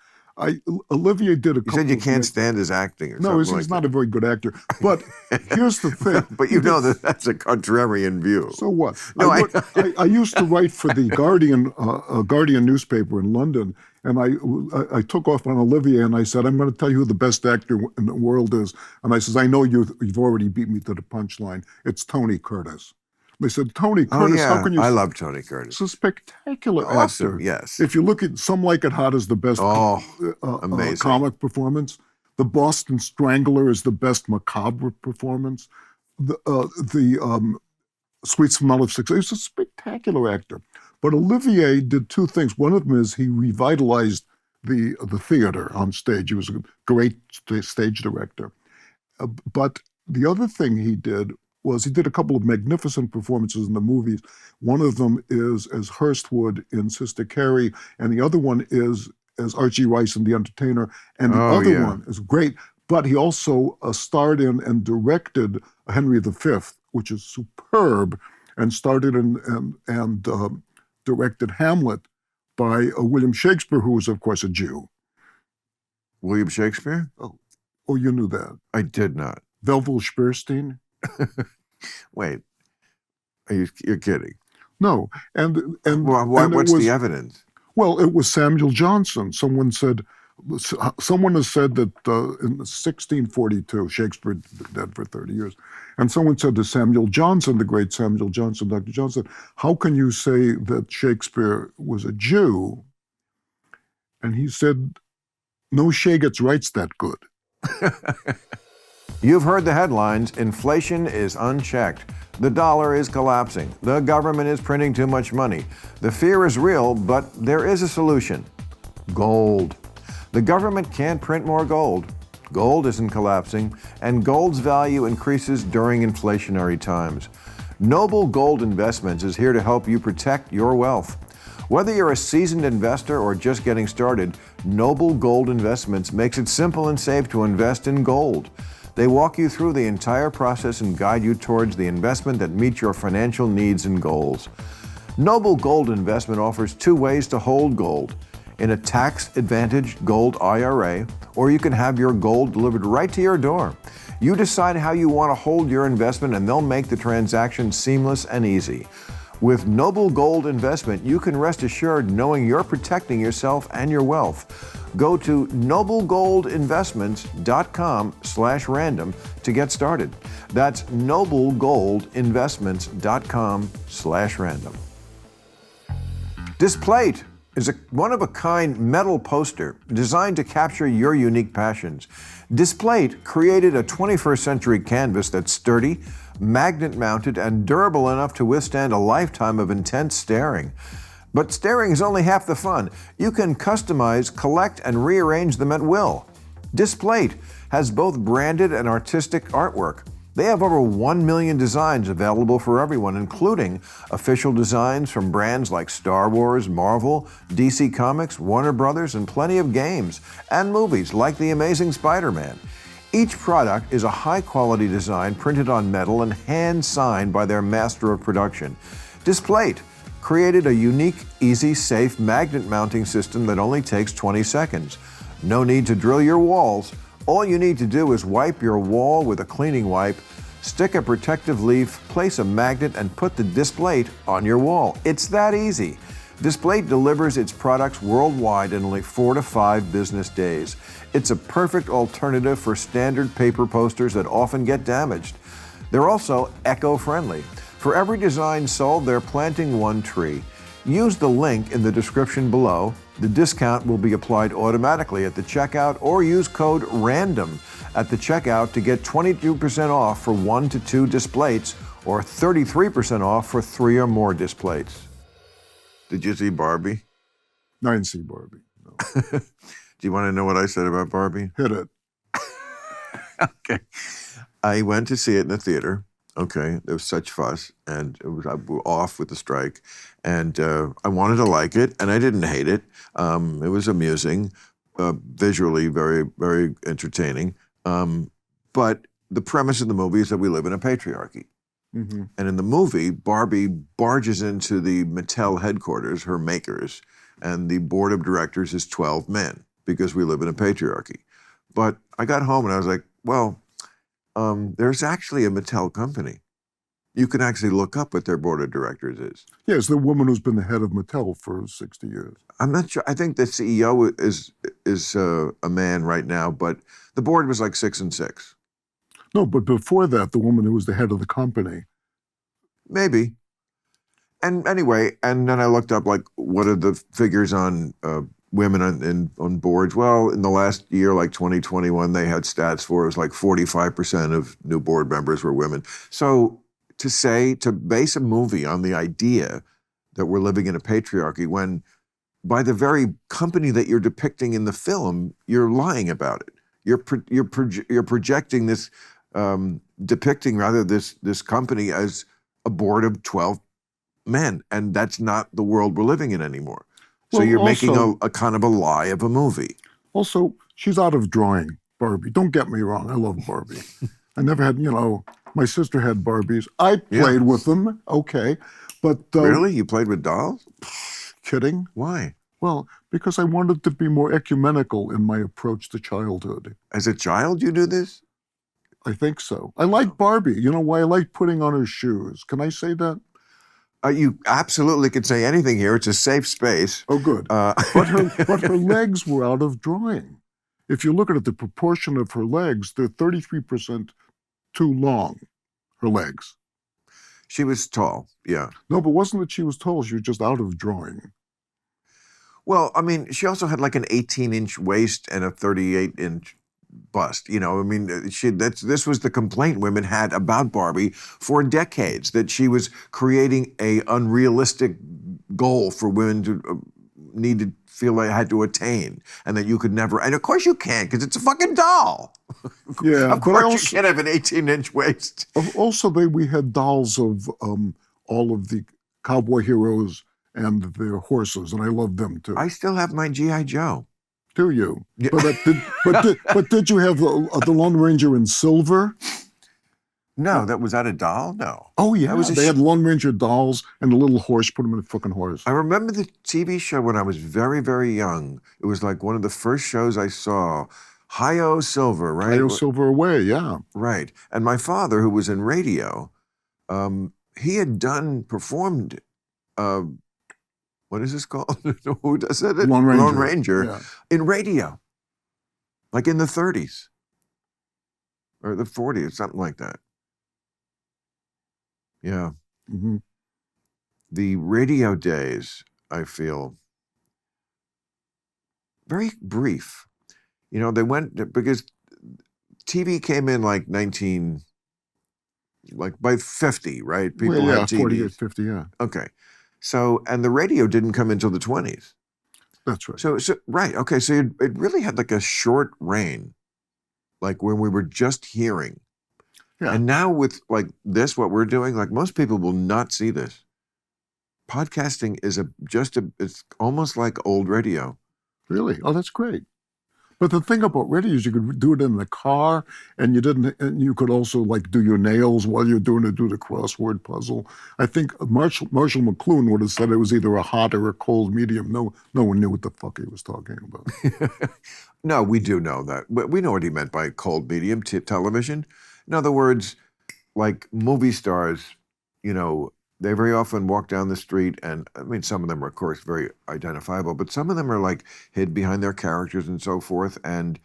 Olivier did a You couple said you of can't stand his acting or No, something he's like not a very good actor. But here's the thing. But you know that's a contrarian view. So what? No, I used to write for the Guardian newspaper in London, and I took off on Olivier, and I said, I'm going to tell you who the best actor in the world is. And I says, I know you've already beat me to the punchline. It's Tony Curtis. They said, Tony Curtis, yeah. how can you? I love Tony Curtis. It's a spectacular Awesome, actor. yes. If you look at Some Like It Hot is the best amazing. comic performance. The Boston Strangler is the best macabre performance. The Sweet Smell of Success. He's a spectacular actor. But Olivier did two things. One of them is he revitalized the theater on stage. He was a great stage director. But the other thing he did was he did a couple of magnificent performances in the movies. One of them is as Hurstwood in Sister Carrie, and the other one is as Archie Rice in The Entertainer. And the other one is great. But he also starred in and directed Henry V, which is superb, and started and directed Hamlet by William Shakespeare, who was, of course, a Jew. William Shakespeare? Oh, you knew that. I did not. Melville Sperstein? Wait, you're kidding? No, and what's the evidence? Well, it was Samuel Johnson. Someone has said that in 1642, Shakespeare dead for 30 years, and someone said to Samuel Johnson, the great Samuel Johnson, Dr. Johnson, how can you say that Shakespeare was a Jew? And he said, no Shay gets rights that good. You've heard the headlines. Inflation is unchecked. The dollar is collapsing. The government is printing too much money. The fear is real, but there is a solution. Gold. The government can't print more gold. Gold isn't collapsing, and gold's value increases during inflationary times. Noble Gold Investments is here to help you protect your wealth. Whether you're a seasoned investor or just getting started, Noble Gold Investments makes it simple and safe to invest in gold. They walk you through the entire process and guide you towards the investment that meets your financial needs and goals. Noble Gold Investment offers two ways to hold gold: in a tax-advantaged gold IRA, or you can have your gold delivered right to your door. You decide how you want to hold your investment, and they'll make the transaction seamless and easy. With Noble Gold Investment, you can rest assured knowing you're protecting yourself and your wealth. Go to noblegoldinvestments.com/random to get started. That's noblegoldinvestments.com/random. Displate is a one-of-a-kind metal poster designed to capture your unique passions. Displate created a 21st century canvas that's sturdy, magnet-mounted, and durable enough to withstand a lifetime of intense staring. But staring is only half the fun. You can customize, collect, and rearrange them at will. Displate has both branded and artistic artwork. They have over 1 million designs available for everyone, including official designs from brands like Star Wars, Marvel, DC Comics, Warner Brothers, and plenty of games and movies like The Amazing Spider-Man. Each product is a high-quality design printed on metal and hand-signed by their master of production. Displate created a unique, easy, safe magnet mounting system that only takes 20 seconds. No need to drill your walls. All you need to do is wipe your wall with a cleaning wipe, stick a protective leaf, place a magnet, and put the Displate on your wall. It's that easy. Displate delivers its products worldwide in only 4 to 5 business days. It's a perfect alternative for standard paper posters that often get damaged. They're also eco-friendly. For every design sold, they're planting one tree. Use the link in the description below. The discount will be applied automatically at the checkout, or use code RANDOM at the checkout to get 22% off for 1 to 2 Displates or 33% off for 3 or more displays. Did you see Barbie? I didn't see Barbie. No. Do you want to know what I said about Barbie? Hit it. Okay. I went to see it in the theater. Okay. There was such fuss, and it was off with the strike. And I wanted to like it, and I didn't hate it. It was amusing, visually very, very entertaining. But the premise of the movie is that we live in a patriarchy. Mm-hmm. And in the movie, Barbie barges into the Mattel headquarters, her makers, and the board of directors is 12 men because we live in a patriarchy. But I got home and I was like, well, there's actually a Mattel company. You can actually look up what their board of directors is. Yeah, it's the woman who's been the head of Mattel for 60 years. I'm not sure. I think the CEO is a man right now, but the board was like 6 and 6. No, but before that, the woman who was the head of the company. Maybe. And anyway, and then I looked up like what are the figures on women on boards. Well, in the last year, like 2021, they had stats for it was like 45% of new board members were women. So to base a movie on the idea that we're living in a patriarchy when by the very company that you're depicting in the film, you're lying about it. You're projecting this, depicting rather this company as a board of 12 men, and that's not the world we're living in anymore. So Well, you're making also- a kind of a lie of a movie. Also, she's out of drawing, Barbie. Don't get me wrong. I love Barbie. I never had, my sister had Barbies. I played with them, okay. But Really? You played with dolls? kidding? Why? Well, because I wanted to be more ecumenical in my approach to childhood. As a child, you do this? I think so. I like Barbie. You know why? I like putting on her shoes. Can I say that? You absolutely can say anything here. It's a safe space. Oh, good. But her legs were out of drawing. If you look at it, the proportion of her legs, they're 33% too long, her legs. She was tall, yeah. No, but wasn't that she was tall? She was just out of drawing. Well, I mean, she also had like an 18-inch waist and a 38-inch bust. This was the complaint women had about Barbie for decades, that she was creating a unrealistic goal for women to need to feel they had to attain, and that you could never. And of course you can't, because it's a fucking doll. Yeah, of course you can't have an 18-inch waist. Also, we had dolls of all of the cowboy heroes and their horses, and I loved them too. I still have my G.I. Joe. Do you? Yeah. But did you have the Lone Ranger in silver? No, was that a doll? No. Oh yeah, was they had Lone Ranger dolls and a little horse. Put them in a fucking horse. I remember the TV show when I was very, very young. It was like one of the first shows I saw. Hi-Yo Silver, right? Hi-Yo Silver away, yeah. Right. And my father, who was in radio, he had performed. What is this called? Who does it? Lone Ranger. Lone Ranger Yeah. in radio, like in the 30s or the 40s, something like that. Yeah. Mm-hmm. The radio days, I feel, very brief. They went because TV came in like by 50, right? People had TVs. 48, 50, yeah. Okay. So, and the radio didn't come until the 20s. That's right. So right. Okay. So it really had like a short reign, like when we were just hearing. Yeah. And now with like this, what we're doing, like most people will not see this. Podcasting is it's almost like old radio. Really? Oh, that's great. But the thing about radio is you could do it in the car, and you could also like do your nails while you're do the crossword puzzle. I think Marshall McLuhan would have said it was either a hot or a cold medium. No one knew what the fuck he was talking about. No, we do know that. But we know what he meant by cold medium television. In other words, like movie stars, they very often walk down the street, and I mean, some of them are, of course, very identifiable, but some of them are like hid behind their characters and so forth, and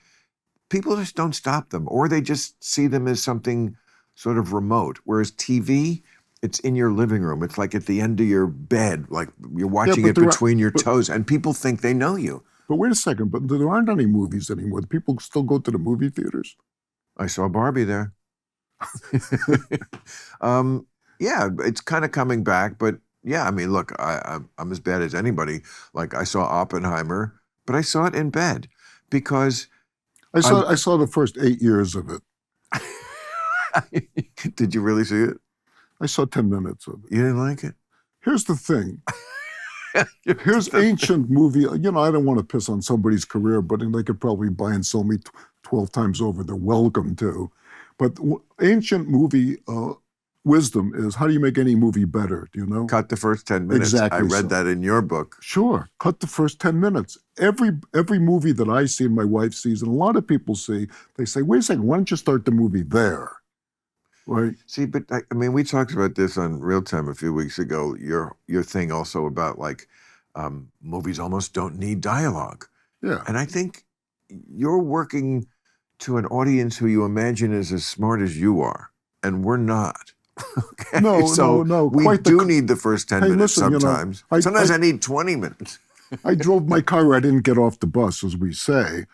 people just don't stop them, or they just see them as something sort of remote. Whereas TV, it's in your living room. It's like at the end of your bed, like you're watching it between your toes, and people think they know you. But wait a second, but there aren't any movies anymore. Do people still go to the movie theaters? I saw Barbie there. Yeah, it's kind of coming back, but yeah, I mean, look, I'm as bad as anybody. Like I saw Oppenheimer, but I saw it in bed because I'm. I saw the first 8 years of it. Did you really see it? I saw 10 minutes of it. You didn't like it? Here's the thing. Here's ancient movie. You know, I don't want to piss on somebody's career, but they could probably buy and sell me 12 times over. They're welcome to. But ancient movie wisdom is, how do you make any movie better? Do you know? Cut the first 10 minutes. Exactly I read so. that in your book. Sure, cut the first 10 minutes. Every movie that I see and my wife sees, and a lot of people see, they say, wait a second, why don't you start the movie there? Right? See, but I mean, we talked about this on Real Time a few weeks ago. Your thing also about like movies almost don't need dialogue. Yeah. And I think you're working to an audience who you imagine is as smart as you are, and we're not. Okay? No, So no. we Quite do need the first 10 Hey, minutes listen, you know, sometimes. I- Sometimes I- I need 20 minutes. I drove my car, I didn't get off the bus, as we say.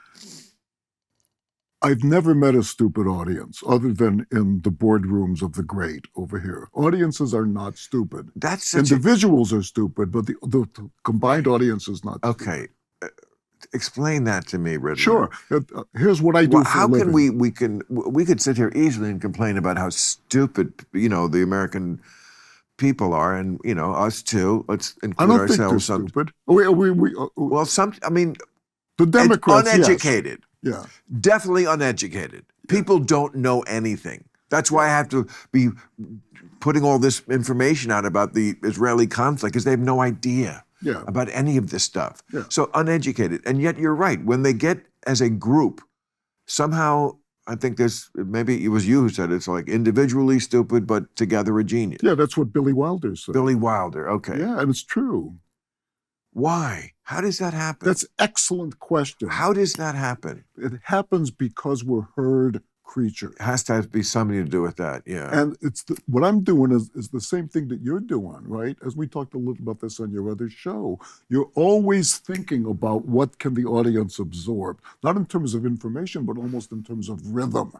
I've never met a stupid audience other than in the boardrooms of the great over here. Audiences are not stupid. That's such a... Individuals are stupid, but the combined audience is not stupid. Okay. Explain that to me, Ridley. Sure. Here's what I do Well, for how a living. can we could sit here easily and complain about how stupid, you know, the American people are, and you know, us too. Let's I include don't think they're ourselves. stupid. Well, I mean, The Democrats, uneducated. Yes. Yeah. Definitely uneducated. People don't know anything. That's why I have to be putting all this information out about the Israeli conflict, because they have no idea Yeah. about any of this stuff. Yeah. So uneducated. And yet you're right. When they get as a group, somehow I think maybe it was you who said it's like individually stupid, but together a genius. Yeah, that's what Billy Wilder said. Billy Wilder. Okay. Yeah, and it's true. Why? How does that happen? That's excellent question. How does that happen? It happens because we're herd creatures. It has to be something to do with that. Yeah. And what I'm doing is the same thing that you're doing, right? As we talked a little about this on your other show, you're always thinking about what can the audience absorb, not in terms of information, but almost in terms of rhythm.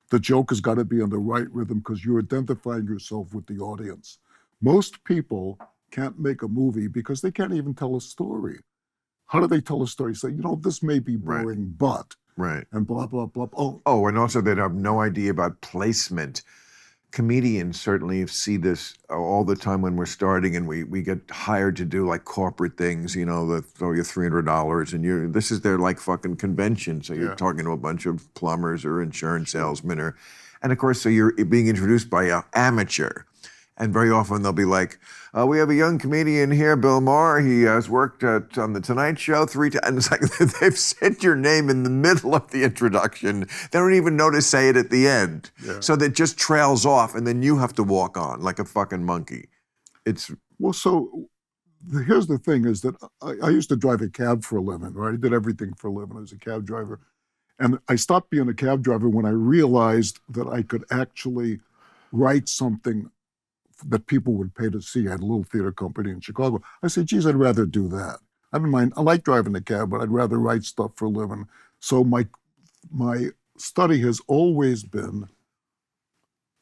The joke has got to be on the right rhythm because you're identifying yourself with the audience. Most people can't make a movie because they can't even tell a story. How do they tell a story? Say, you know, this may be boring, but, right. And blah, blah, blah. Oh, and also they have no idea about placement. Comedians certainly see this all the time when we're starting, and we get hired to do like corporate things, you know, that throw you $300, and this is their like fucking convention. So you're talking to a bunch of plumbers or insurance salesmen, and of course, so you're being introduced by an amateur. And very often they'll be like, we have a young comedian here, Bill Maher. He has worked on The Tonight Show 3 times. And it's like they've said your name in the middle of the introduction. They don't even know to say it at the end. Yeah. So that just trails off, and then you have to walk on like a fucking monkey. Well, so here's the thing is that I used to drive a cab for a living, right? I did everything for a living. I was a cab driver. And I stopped being a cab driver when I realized that I could actually write something that people would pay to see. I had a little theater company in Chicago. I said, geez, I'd rather do that. I don't mind. I like driving a cab, but I'd rather write stuff for a living. So my study has always been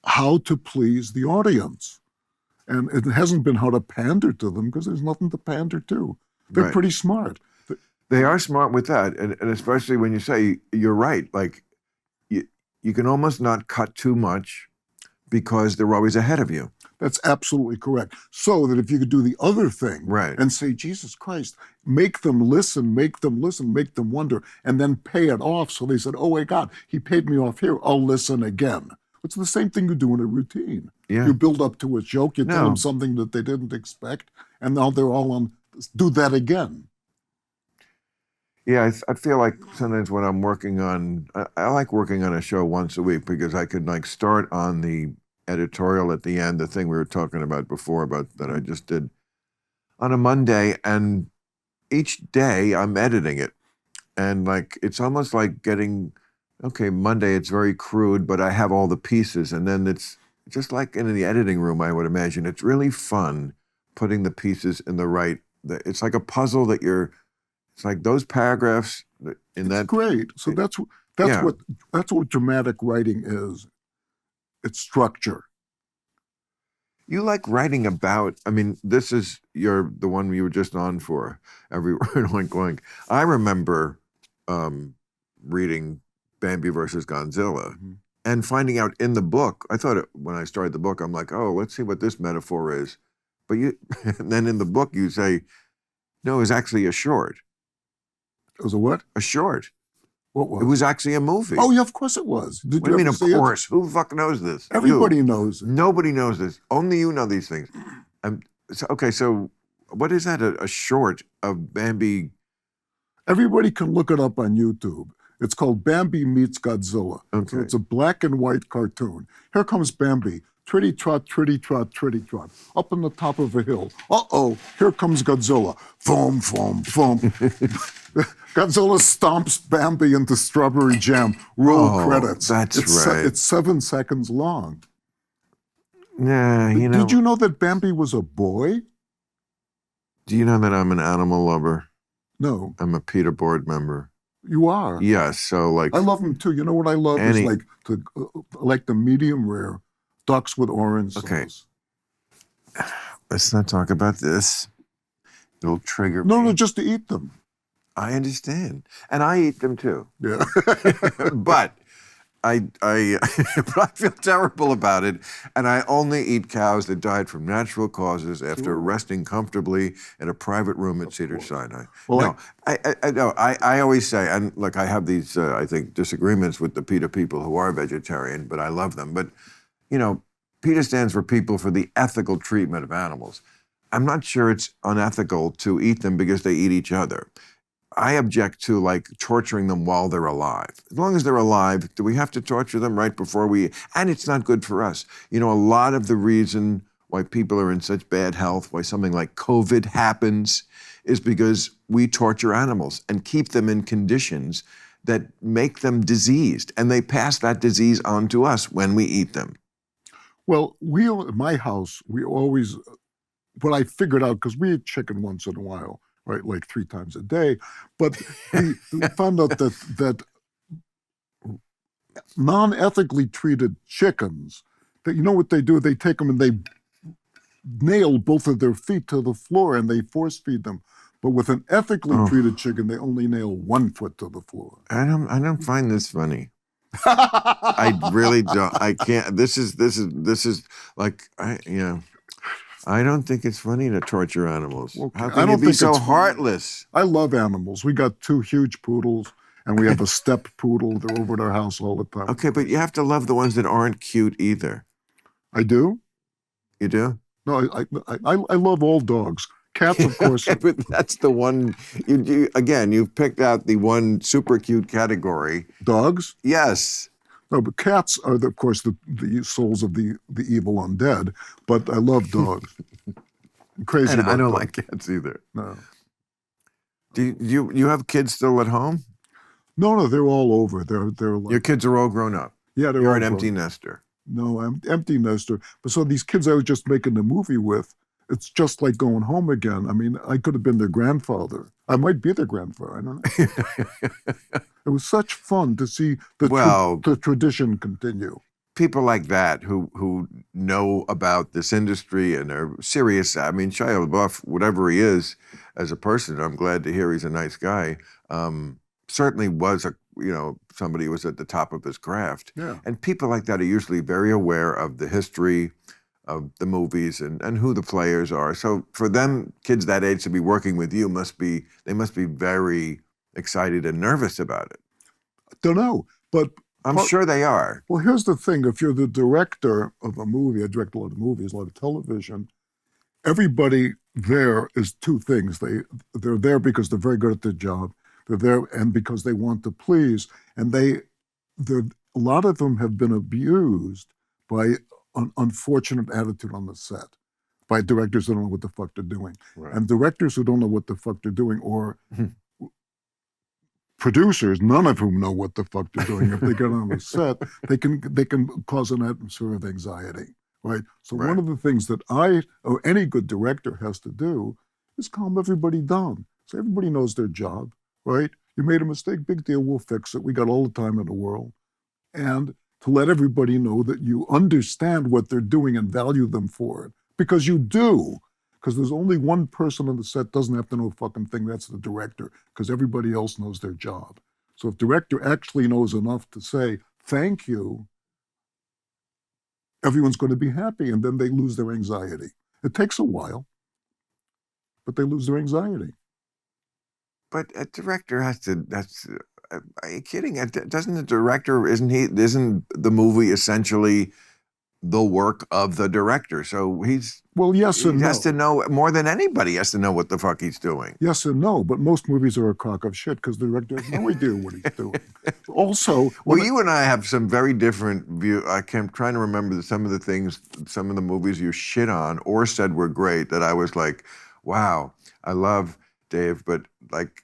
how to please the audience. And it hasn't been how to pander to them, because there's nothing to pander to. They're pretty smart. They are smart with that. And especially when you say, you're right, like you can almost not cut too much because they're always ahead of you. That's absolutely correct. So that if you could do the other thing and say, Jesus Christ, make them listen, make them wonder, and then pay it off. So they said, oh my God, he paid me off here. I'll listen again. It's the same thing you do in a routine. Yeah. You build up to a joke, you tell them something that they didn't expect, and now they're all on, do that again. Yeah, I feel like sometimes when I'm working on, I like working on a show once a week because I could like start on the editorial at the end, the thing we were talking about before about that I just did on a Monday, and each day I'm editing it. And like, it's almost like getting, okay, Monday it's very crude, but I have all the pieces. And then it's just like in the editing room, I would imagine. It's really fun putting the pieces in the right, it's like a puzzle that it's like those paragraphs in that. Great. So that's what dramatic writing is. It's structure. You like writing about, I mean, you're the one you were just on for, every word oink oink. I remember reading Bambi versus Godzilla and finding out in the book, when I started the book, I'm like, oh, let's see what this metaphor is. But and then in the book you say, no, it was actually a short. It was a what? A short. What was? It was actually a movie. Oh, yeah, of course it was. Did What do you you mean, ever of see course? Who the fuck knows this? Everybody knows it. Nobody knows this. Only you know these things. So what is that? A short of Bambi? Everybody can look it up on YouTube. It's called Bambi Meets Godzilla. Okay. So it's a black and white cartoon. Here comes Bambi. Tritty trot, tritty trot, tritty trot. Up on the top of a hill. Uh-oh, here comes Godzilla. Foam, foam, foam. Godzilla stomps Bambi into strawberry jam. Roll credits. That's right. It's 7 seconds long. Yeah, you know. Did you know that Bambi was a boy? Do you know that I'm an animal lover? No. I'm a PETA board member. You are? Yes, so like. I love them too. You know what I love is like the medium rare ducks with orange sauce. Let's not talk about this. It'll trigger me. No, just to eat them. I understand. And I eat them too. Yeah. But but I feel terrible about it. And I only eat cows that died from natural causes after resting comfortably in a private room at Cedars-Sinai. Well, I always say, and look, I have these, I think, disagreements with the PETA people who are vegetarian, but I love them. But, you know, PETA stands for People for the Ethical Treatment of Animals. I'm not sure it's unethical to eat them because they eat each other. I object to like torturing them while they're alive. As long as they're alive, do we have to torture them right before we? And it's not good for us. You know, a lot of the reason why people are in such bad health, why something like COVID happens, is because we torture animals and keep them in conditions that make them diseased. And they pass that disease on to us when we eat them. Well, at my house, we always, what I figured out, because we eat chicken once in a while, right, like 3 times a day, but we found out that non-ethically treated chickens, that you know what they do? They take them and they nail both of their feet to the floor and they force feed them. But with an ethically treated chicken, they only nail 1 foot to the floor. I don't find this funny. I really don't. I can't. This is like I don't think it's funny to torture animals. Okay. How can you be so heartless? I love animals. We got 2 huge poodles, and we have a step poodle. They're over at our house all the time. Okay, but you have to love the ones that aren't cute either. I do? You do? No, I love all dogs. Cats, of course. Okay, but that's the one. You've picked out the one super cute category. Dogs? Yes. No, but cats are, of course, the souls of the evil undead. But I love dogs. I'm crazy about I don't dogs. like cats either. No. Do you have kids still at home? No, they're all over. They're like, Your kids are all grown up. Yeah, they're You're all an grown empty up. nester. No, I'm empty nester. But so these kids I was just making the movie with, it's just like going home again. I mean, I could have been their grandfather. I might be their grandfather. I don't know. It was such fun to see the tradition continue. People like that who know about this industry and are serious. I mean, Shia laBeouf, whatever he is as a person, I'm glad to hear he's a nice guy. Certainly was somebody who was at the top of his craft. Yeah. And people like that are usually very aware of the history of the movies and who the players are. So for them, kids that age to be working with you must be very excited and nervous about it. Don't know, but I'm sure they are. Well, here's the thing. If you're the director of a movie, I direct a lot of movies, a lot of television, everybody there is 2 things. They're there because they're very good at their job. They're there and because they want to please. And a lot of them have been abused by an unfortunate attitude on the set, by directors who don't know what the fuck they're doing. Right. And directors who don't know what the fuck they're doing, or producers, none of whom know what the fuck they're doing. If they get on the set, they can cause an atmosphere of anxiety, right? So one of the things that I or any good director has to do is calm everybody down. So everybody knows their job, right? You made a mistake, big deal, we'll fix it. We got all the time in the world. And to let everybody know that you understand what they're doing and value them for it. Because you do. Because there's only one person on the set doesn't have to know a fucking thing. That's the director. Because everybody else knows their job. So if director actually knows enough to say, thank you, everyone's going to be happy. And then they lose their anxiety. It takes a while, but they lose their anxiety. But a director has to, are you kidding? Doesn't the director, isn't the movie essentially the work of the director? So well, yes and he no. has to know more than anybody has to know what the fuck he's doing. Yes and no, but most movies are a crock of shit because the director has no idea what he's doing. Also, well, you and I have some very different view. I'm trying to remember some of the things, some of the movies you shit on or said were great that I was like, wow, I love Dave, but like,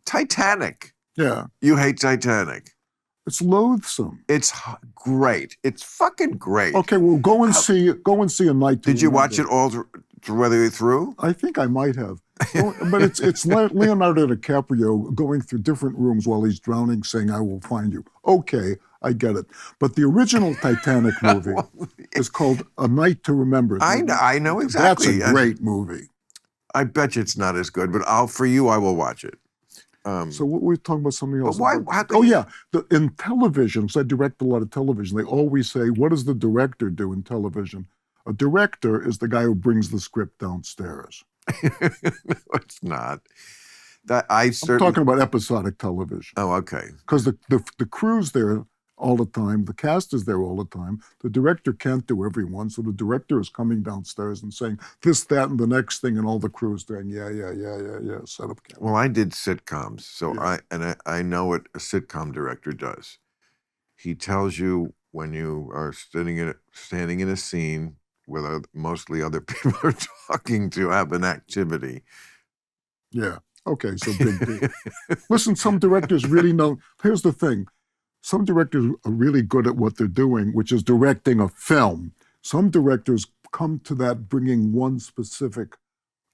Titanic. Yeah. You hate Titanic. It's loathsome. It's great. It's fucking great. Okay, well, go and see A Night to Did you Remember. watch it all the way through? I think I might have. But it's Leonardo DiCaprio going through different rooms while he's drowning, saying, "I will find you." Okay, I get it. But the original Titanic movie is called A Night to Remember. I know exactly. That's a great movie. I bet you it's not as good, but for you, I will watch it. So what we're talking about something else. But why? Yeah, in television, because I direct a lot of television, they always say, "What does the director do in television?" A director is the guy who brings the script downstairs. No, it's not. I'm talking about episodic television. Oh, okay. Because the crew's there all the time, the cast is there all the time. The director can't do everyone, so the director is coming downstairs and saying this, that, and the next thing, and all the crew's doing, yeah, set up camera. Well, I did sitcoms, so I know what a sitcom director does. He tells you when you are standing in a scene where mostly other people are talking to have an activity. Yeah. Okay, so big deal. Listen, some directors really know. Here's the thing. Some directors are really good at what they're doing, which is directing a film. Some directors come to that bringing one specific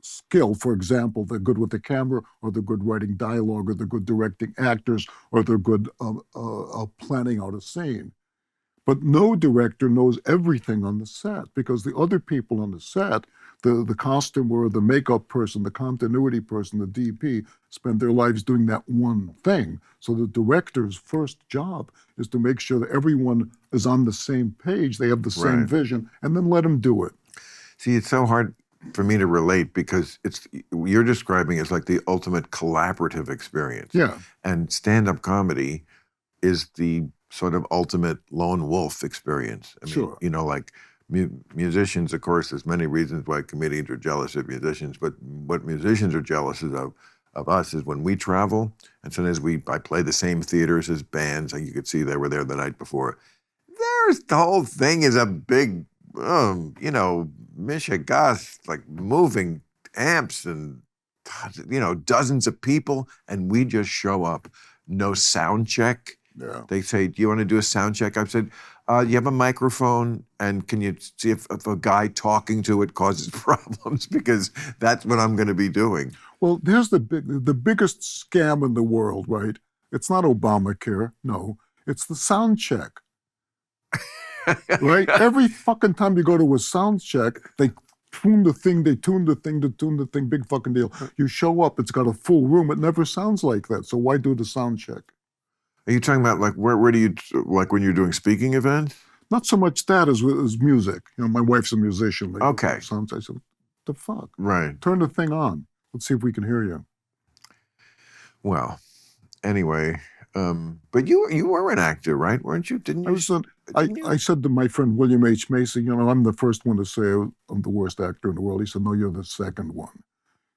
skill. For example, they're good with the camera, or they're good writing dialogue, or they're good directing actors, or they're good planning out a scene. But no director knows everything on the set, because the other people on the set, the costumer, the makeup person, the continuity person, the DP, spend their lives doing that one thing. So the director's first job is to make sure that everyone is on the same page, they have the same vision, and then let them do it. See, it's so hard for me to relate because you're describing it's like the ultimate collaborative experience. Yeah. And stand-up comedy is the sort of ultimate lone wolf experience. I mean, sure. You know, like musicians, of course, there's many reasons why comedians are jealous of musicians, but what musicians are jealous of us is when we travel, and sometimes I play the same theaters as bands, like you could see they were there the night before. The whole thing is a big, mishegas, like moving amps and, dozens of people, and we just show up. No sound check. Yeah. They say, do you want to do a sound check? I've said, you have a microphone, and can you see if a guy talking to it causes problems? Because that's what I'm going to be doing. Well, here's the biggest scam in the world, right? It's not Obamacare, no. It's the sound check, right? Every fucking time you go to a sound check, they tune the thing, big fucking deal. You show up, it's got a full room. It never sounds like that. So why do the sound check? Are you talking about like where do you, like when you're doing speaking events? Not so much that as music. My wife's a musician. Okay. Sounds. I said, what the fuck? Right. Turn the thing on. Let's see if we can hear you. Well, anyway, but you were an actor, right? Weren't you? Didn't you? I said to my friend William H. Macy, I'm the first one to say I'm the worst actor in the world. He said, no, you're the second one.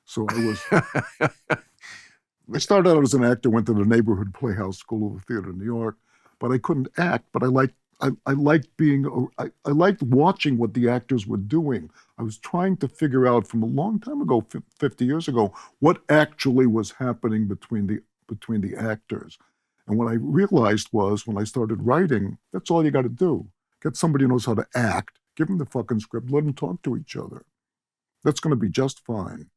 So I was. I started out as an actor, went to the neighborhood Playhouse School of Theater in New York, but I couldn't act. But I liked watching what the actors were doing. I was trying to figure out from a long time ago, 50 years ago, what actually was happening between the actors. And what I realized was when I started writing, that's all you got to do. Get somebody who knows how to act, give them the fucking script, let them talk to each other. That's going to be just fine.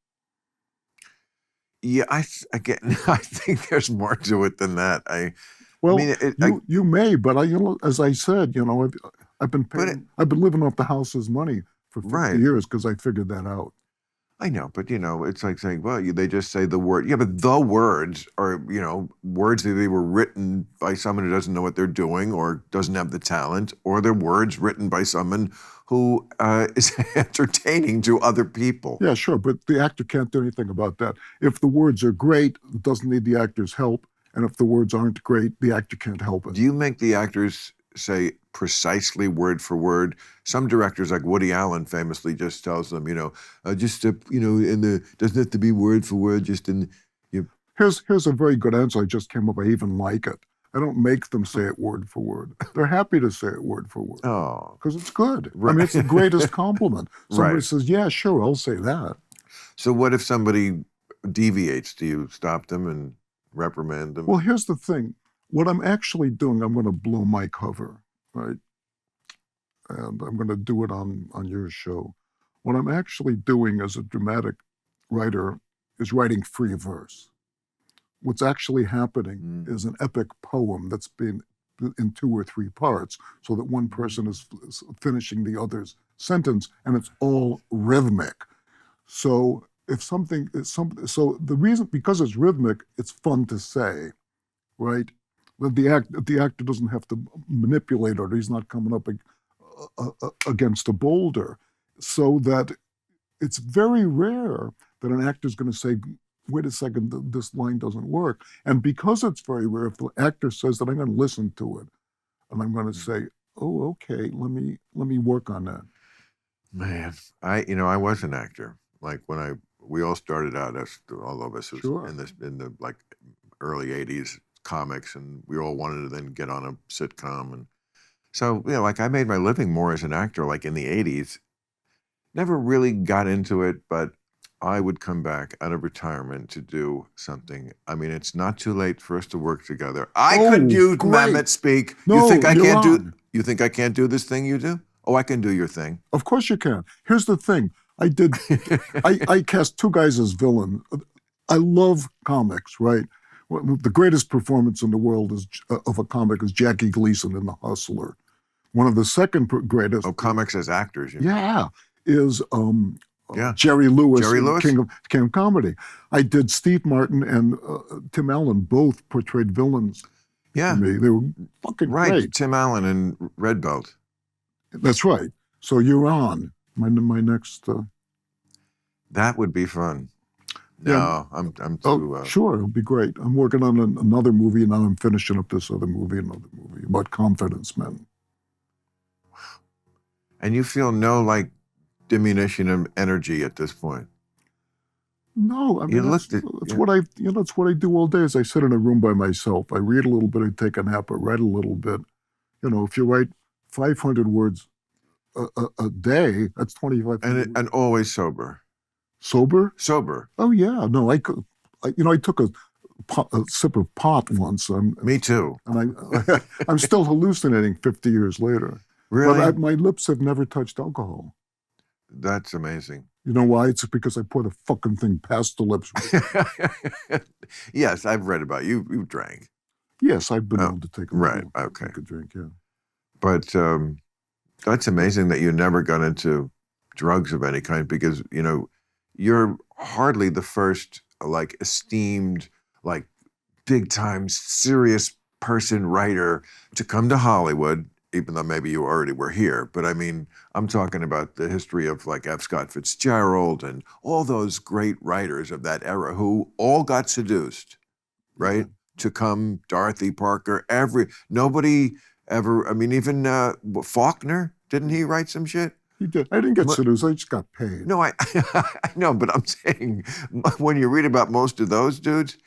Yeah, I think there's more to it than that. You may, but as I said, I've been living off the house's money for 50 Right. years because I figured that out. I know, but it's like saying, well, they just say the word. Yeah, but the words are, words that they were written by someone who doesn't know what they're doing or doesn't have the talent, or they're words written by someone who is entertaining to other people. Yeah, sure, but the actor can't do anything about that. If the words are great, it doesn't need the actor's help, and if the words aren't great, the actor can't help it. Do you make the actors say precisely word for word? Some directors, like Woody Allen, famously just tells them, doesn't have to be word for word, just in. Here's a very good answer. I just came up. I even like it. I don't make them say it word for word. They're happy to say it word for word. Oh, because it's good. Right. I mean, it's the greatest compliment. Somebody Right. says, "Yeah, sure, I'll say that." So what if somebody deviates? Do you stop them and reprimand them? Well, here's the thing. What I'm actually doing, I'm going to blow my cover, right? And I'm going to do it on your show. What I'm actually doing as a dramatic writer is writing free verse. What's actually happening is an epic poem that's been in 2 or 3 parts, so that one person is finishing the other's sentence, and it's all rhythmic. So if something is so the reason, because it's rhythmic, it's fun to say, right? But the actor doesn't have to manipulate it, or he's not coming up against a boulder. So that it's very rare that an actor's going to say, wait a second, this line doesn't work. And because it's very rare, if the actor says that, I'm going to listen to it, and I'm going to say, oh, okay, let me work on that. Man, I was an actor. Like when we all started out, as all of us, Sure. in the like early '80s comics, and we all wanted to then get on a sitcom, and so like I made my living more as an actor, like in the '80s. Never really got into it, but I would come back out of retirement to do something. I mean, it's not too late for us to work together. I could do great. Mamet speak. No, you think I you're can't do? on. You think I can't do this thing you do? Oh, I can do your thing. Of course you can. Here's the thing. I cast 2 guys as villain. I love comics, right? The greatest performance in the world of a comic is Jackie Gleason in The Hustler. One of the second greatest. Oh, comics as actors. Yeah, is Yeah. Jerry Lewis, Jerry in Lewis? King of Comedy. I did Steve Martin and Tim Allen, both portrayed villains Yeah. to me. They were fucking Right. great. Tim Allen and Red Belt. That's right. So you're on my next. That would be fun. No, Yeah. I'm too. Oh, sure, it'll be great. I'm working on another movie, and now I'm finishing up this another movie about confidence men. And you feel no like diminution of energy at this point. No, I mean, looked that's at- what it's what I do all day. Is I sit in a room by myself. I read a little bit, I take a nap, I write a little bit. If you write 500 words a day, that's 25. And always sober. Sober? Sober. Oh yeah, no, I took a sip of pot once. Me too. And I'm still hallucinating 50 years later. Really? But my lips have never touched alcohol. That's amazing. You know why? It's because I pour the fucking thing past the lips. Yes, I've read about you. You drank. Yes, I've been able to take a drink, yeah. But that's amazing that you never got into drugs of any kind, because you're hardly the first like esteemed, like big time serious person writer to come to Hollywood, even though maybe you already were here. But I mean, I'm talking about the history of like F. Scott Fitzgerald and all those great writers of that era who all got seduced, right? To come, Dorothy Parker, nobody ever, I mean, even Faulkner, didn't he write some shit? He did. I didn't get seduced, I just got paid. No, I know, but I'm saying when you read about most of those dudes,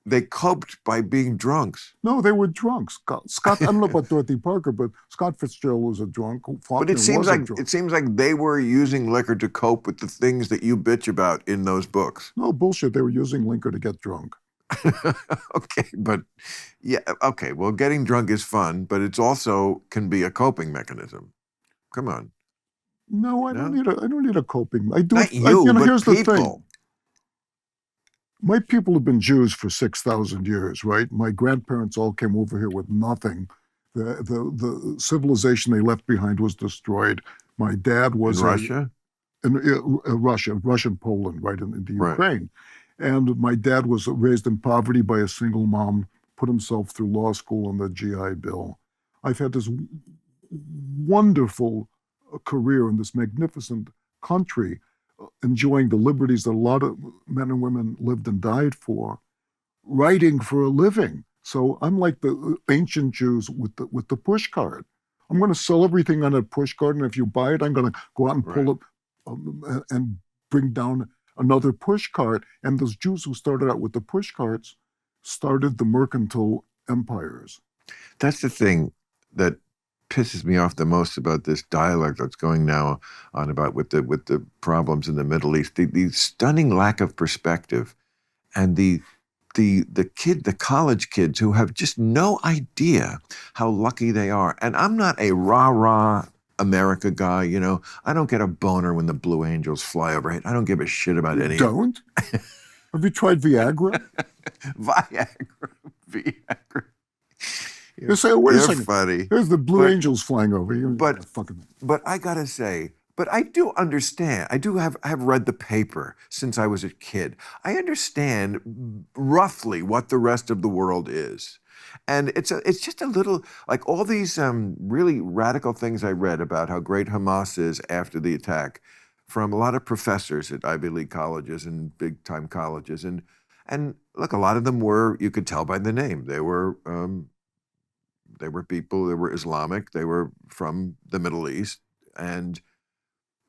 they coped by being drunks. No, they were drunks. Scott, I don't know about Dorothy Parker, but Scott Fitzgerald was a drunk. Faulkner But it seems was like they were using liquor to cope with the things that you bitch about in those books. No, bullshit. They were using liquor to get drunk. Okay, but yeah, okay. Well, getting drunk is fun, but it's also can be a coping mechanism. Come on. No, I don't need a coping. I do. Not you, but here's people. The thing. My people have been Jews for 6,000 years, right? My grandparents all came over here with nothing. The civilization they left behind was destroyed. My dad was In Russia? in Russian Poland, right in the Right. Ukraine. And my dad was raised in poverty by a single mom, put himself through law school on the GI Bill. I've had this wonderful career in this magnificent country, enjoying the liberties that a lot of men and women lived and died for, writing for a living. So I'm like the ancient Jews with the push card. I'm going to sell everything on a push card, and if you buy it, I'm going to go out and pull it and bring down another push cart. And those Jews who started out with the push carts started the mercantile empires. That's the thing that pisses me off the most about this dialogue that's going now on about with the problems in the Middle East. The stunning lack of perspective, and the college kids who have just no idea how lucky they are. And I'm not a rah-rah America guy, you know. I don't get a boner when the Blue Angels fly overhead. I don't give a shit about any. Don't? Have you tried Viagra? Viagra. You say, oh, wait a You're second. funny. Here's the Blue Angels flying over you. But I gotta say, but I do understand. I do have read the paper since I was a kid. I understand roughly what the rest of the world is. And it's just a little, like all these really radical things I read about how great Hamas is after the attack from a lot of professors at Ivy League colleges and big time colleges. And look, a lot of them were, you could tell by the name, they were people, they were Islamic, they were from the Middle East. And,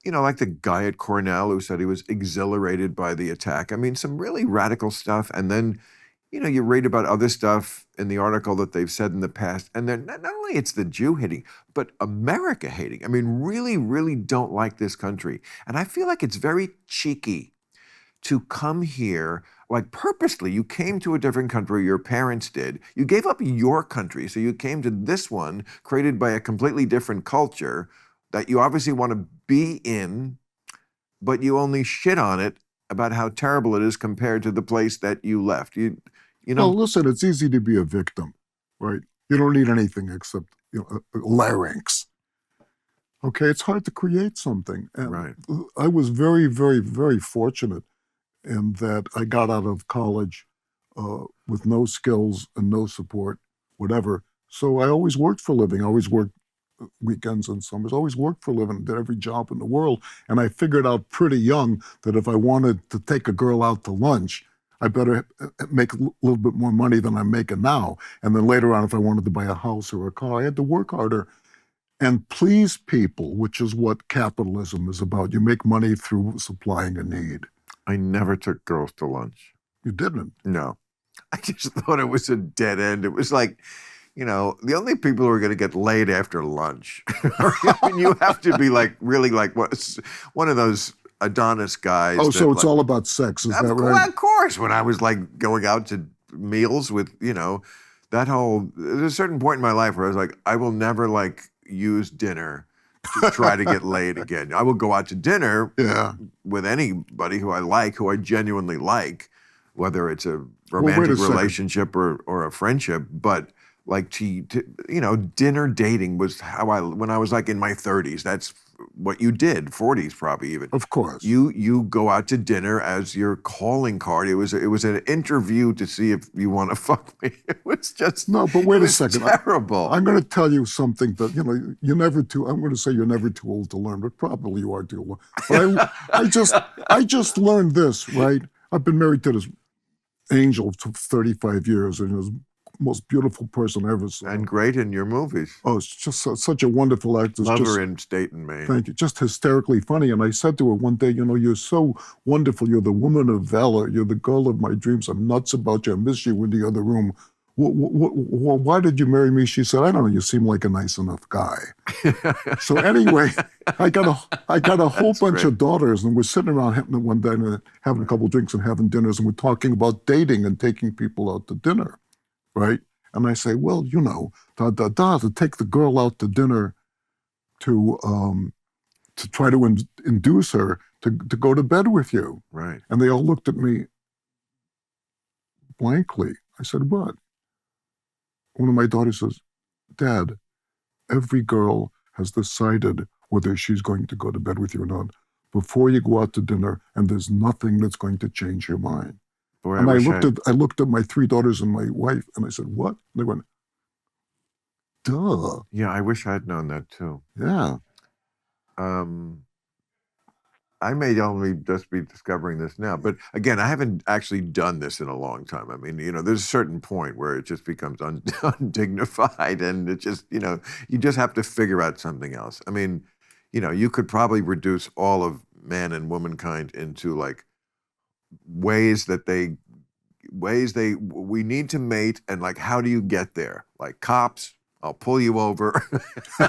you know, like the guy at Cornell who said he was exhilarated by the attack. I mean, some really radical stuff. And then, you know, you read about other stuff in the article that they've said in the past. And then not only it's the Jew hating, but America hating. I mean, really, really don't like this country. And I feel like it's very cheeky to come here, like purposely, you came to a different country, your parents did. You gave up your country, so you came to this one, created by a completely different culture that you obviously want to be in, but you only shit on it about how terrible it is compared to the place that you left. You know. Well, listen, it's easy to be a victim, right? You don't need anything except a larynx. Okay, it's hard to create something. And Right. I was very, very, very fortunate in that I got out of college with no skills and no support, whatever. So I always worked for a living. I always worked weekends and summers, always worked for a living, did every job in the world. And I figured out pretty young that if I wanted to take a girl out to lunch, I better make a little bit more money than I'm making now. And then later on, if I wanted to buy a house or a car, I had to work harder and please people, which is what capitalism is about. You make money through supplying a need. I never took girls to lunch. You didn't? No. I just thought it was a dead end. It was like, you know, the only people who are going to get laid after lunch. I mean, you have to be like really like one of those Adonis guys. Oh, so it's all about sex, is that right? Of course. When I was like going out to meals with, you know, there's a certain point in my life where I was like, I will never like use dinner to try to get laid again. I will go out to dinner with anybody who I genuinely like, whether it's a romantic relationship or a friendship. But like to you know, dinner dating was how when I was like in my 30s. That's what you did, 40s probably even. Of course. You go out to dinner as your calling card. It was an interview to see if you want to fuck me. It was just no. But wait a second. Terrible. I'm going to tell you something that I'm going to say you're never too old to learn, but probably you are too old. But I just learned this, right? I've been married to this angel for 35 years, and it was the most beautiful person I ever saw. And great in your movies. Oh, it's just such a wonderful actress. Love her in State and Maine. Thank you. Just hysterically funny. And I said to her one day, you know, you're so wonderful. You're the woman of valor. You're the girl of my dreams. I'm nuts about you. I miss you in the other room. Why did you marry me? She said, I don't know. You seem like a nice enough guy. So anyway, I got a whole bunch of daughters, and we're sitting around one day and having a couple of drinks and having dinners, and we're talking about dating and taking people out to dinner, right? And I say, well, you know, to take the girl out to dinner to try to induce her to go to bed with you. Right. And they all looked at me blankly. I said, what? One of my daughters says, Dad, every girl has decided whether she's going to go to bed with you or not, before you go out to dinner, and there's nothing that's going to change your mind. Boy, And I I looked at my 3 daughters and my wife, and I said, what? They went, duh. yeah, I wish I'd known that too. Yeah. Um, I may only just be discovering this now, but again, I haven't actually done this in a long time. I mean, there's a certain point where it just becomes undignified, and it just, you just have to figure out something else. I mean, you could probably reduce all of man and womankind into like ways we need to mate, and like, how do you get there? Like cops, I'll pull you over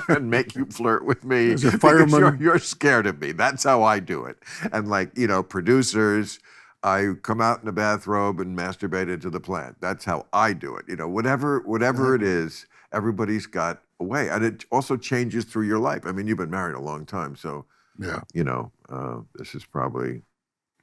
and make you flirt with me As a because fireman. you're scared of me. That's how I do it. And like, producers, I come out in a bathrobe and masturbate into the plant. That's how I do it. Whatever it is, everybody's got a way. And it also changes through your life. I mean, you've been married a long time, so, Yeah. this is probably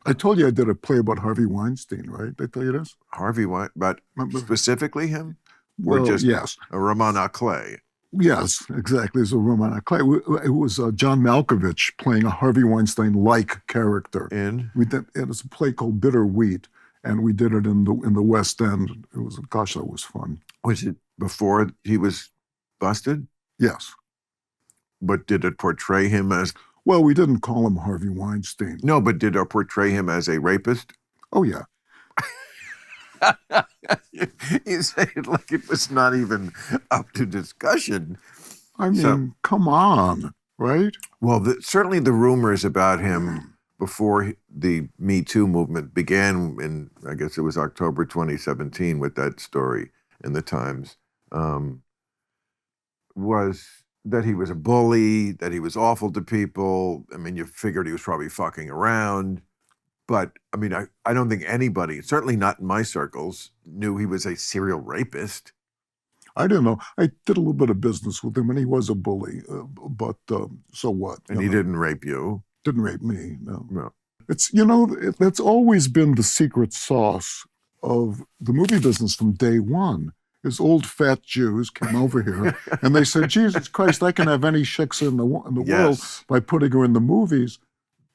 I told you I did a play about Harvey Weinstein, right? Did I tell you this? Harvey Weinstein, but specifically him? Or Well, just yes. a Roman Clay? Yes, exactly. It's a Roman Clay. It was John Malkovich playing a Harvey Weinstein-like character. It was a play called Bitter Wheat, and we did it in the West End. It was, gosh, that was fun. Was it before he was busted? Yes. But did it portray him as... Well, we didn't call him Harvey Weinstein. No, but did it portray him as a rapist? Oh, yeah. You say it like it was not even up to discussion. I mean, come on, right? Well, certainly the rumors about him before the Me Too movement began in, I guess it was October 2017 with that story in the Times, was that he was a bully, that he was awful to people. I mean, you figured he was probably fucking around. But, I mean, I don't think anybody, certainly not in my circles, knew he was a serial rapist. I didn't know. I did a little bit of business with him, and he was a bully. But so what? And he didn't rape you? Didn't rape me, no. No. It's, that's always been the secret sauce of the movie business from day one. Is old fat Jews came over here, and they said, Jesus Christ, I can have any chicks in the world by putting her in the movies.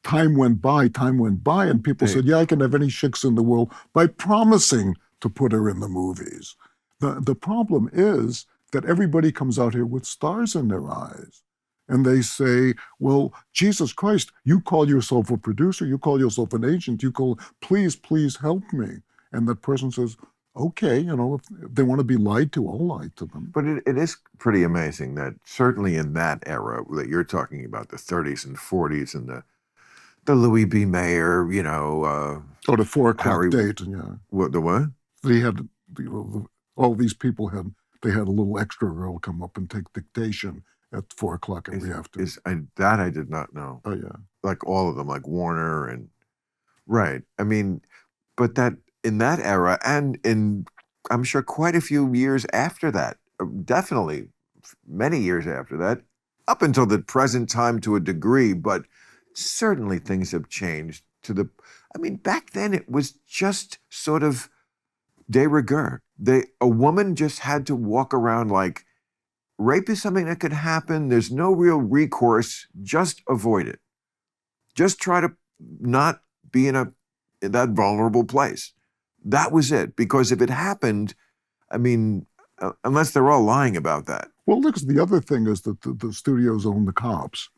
Time went by, and people said, yeah, I can have any chicks in the world by promising to put her in the movies. The problem is that everybody comes out here with stars in their eyes. And they say, well, Jesus Christ, you call yourself a producer, you call yourself an agent, please help me. And that person says, okay, if they want to be lied to, I'll lie to them. But it is pretty amazing that certainly in that era that you're talking about, the 30s and 40s and the Louis B. Mayer, the 4 o'clock date, yeah. What, the what? They had, all these people had a little extra girl come up and take dictation at 4 o'clock every afternoon. That I did not know. Oh, yeah. Like all of them, like Warner and, right. I mean, but that in that era and in, I'm sure quite a few years after that, definitely many years after that, up until the present time to a degree, but certainly things have changed back then it was just sort of de rigueur. A woman just had to walk around like, rape is something that could happen. There's no real recourse. Just avoid it. Just try to not be in that vulnerable place. That was it. Because if it happened, unless they're all lying about that. Well, look, the other thing is that the studios own the cops,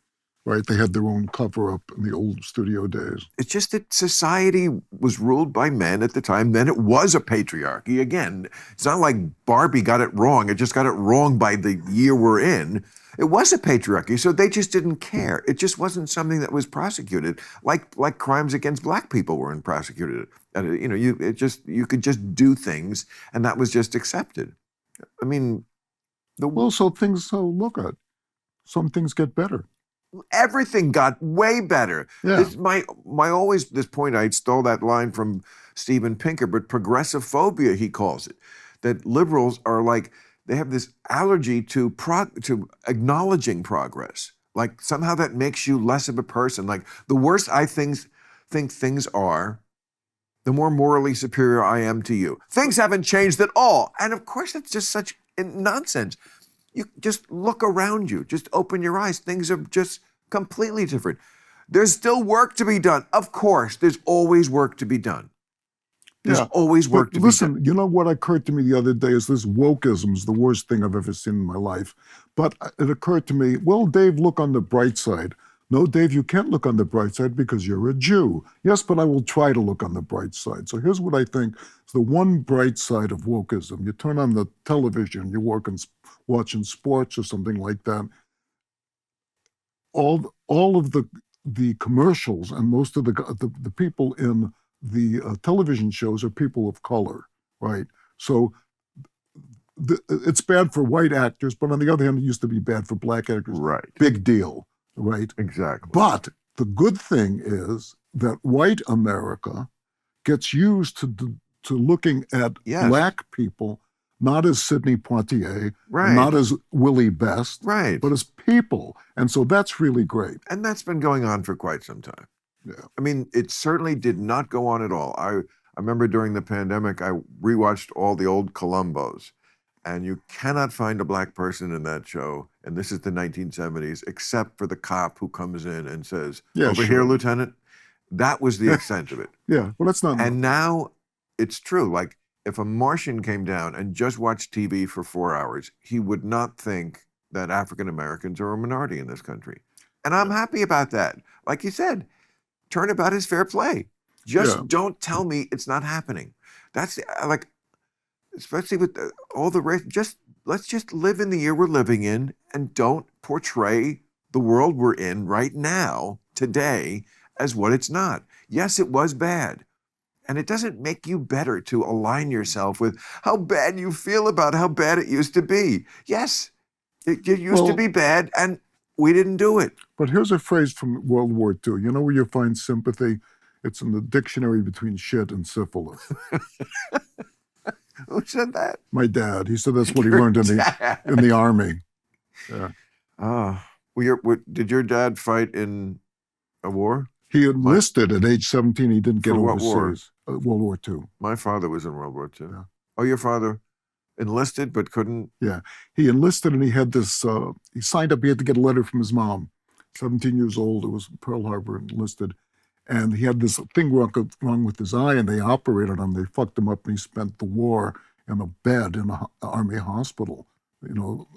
right? They had their own cover-up in the old studio days. It's just that society was ruled by men at the time. Then it was a patriarchy. Again, it's not like Barbie got it wrong. It just got it wrong by the year we're in. It was a patriarchy, so they just didn't care. It just wasn't something that was prosecuted, like crimes against black people weren't prosecuted. You could just do things, and that was just accepted. Look at some things get better. Everything got way better. Yeah. This point, I stole that line from Steven Pinker, but progressive phobia, he calls it, that liberals are like, they have this allergy to acknowledging progress. Like somehow that makes you less of a person. Like the worse I think things are, the more morally superior I am to you. Things haven't changed at all. And of course, that's just such nonsense. You just look around you, just open your eyes. Things have just Completely different. There's still work to be done. Of course, there's always work to be done. There's always work But to be listen, done. you know what occurred to me the other day is this wokeism is the worst thing I've ever seen in my life. But it occurred to me, well, Dave, look on the bright side. No, Dave, you can't look on the bright side because you're a Jew. Yes, but I will try to look on the bright side. So here's what I think is the one bright side of wokeism. You turn on the television, you're watching sports or something like that. All of the commercials and most of the people in the television shows are people of color, right? So it's bad for white actors, but on the other hand, it used to be bad for black actors. Right. Big deal, right? Exactly. But the good thing is that white America gets used to looking at black people not as Sidney Poitier, Right. not as Willie Best, Right. but as people. And so that's really great. And that's been going on for quite some time. Yeah. I mean, it certainly did not go on at all. I remember during the pandemic, I rewatched all the old Columbos, and you cannot find a black person in that show, and this is the 1970s, except for the cop who comes in and says, "Over here, Lieutenant." That was the extent of it. Yeah, well, that's not. And now it's true. Like, if a Martian came down and just watched TV for 4 hours, he would not think that African Americans are a minority in this country. And I'm happy about that. Like you said, turnabout is fair play. Just don't tell me it's not happening. That's like, especially with all the race. Let's just live in the year we're living in and don't portray the world we're in right now, today, as what it's not. Yes, it was bad. And it doesn't make you better to align yourself with how bad you feel about how bad it used to be. Yes, it used to be bad, and we didn't do it. But here's a phrase from World War II. You know where you find sympathy? It's in the dictionary between shit and syphilis. Who said that? My dad. He said that's what he learned in the army. Yeah. Did your dad fight in a war? He enlisted at age 17. He didn't get overseas. What war? World War II. My father was in World War II. Yeah. Oh, your father enlisted but couldn't? Yeah. He enlisted and he had this, he signed up, he had to get a letter from his mom. 17 years old, it was Pearl Harbor, enlisted. And he had this thing wrong with his eye, and they operated on him. They fucked him up, and he spent the war in a bed in an army hospital, you know,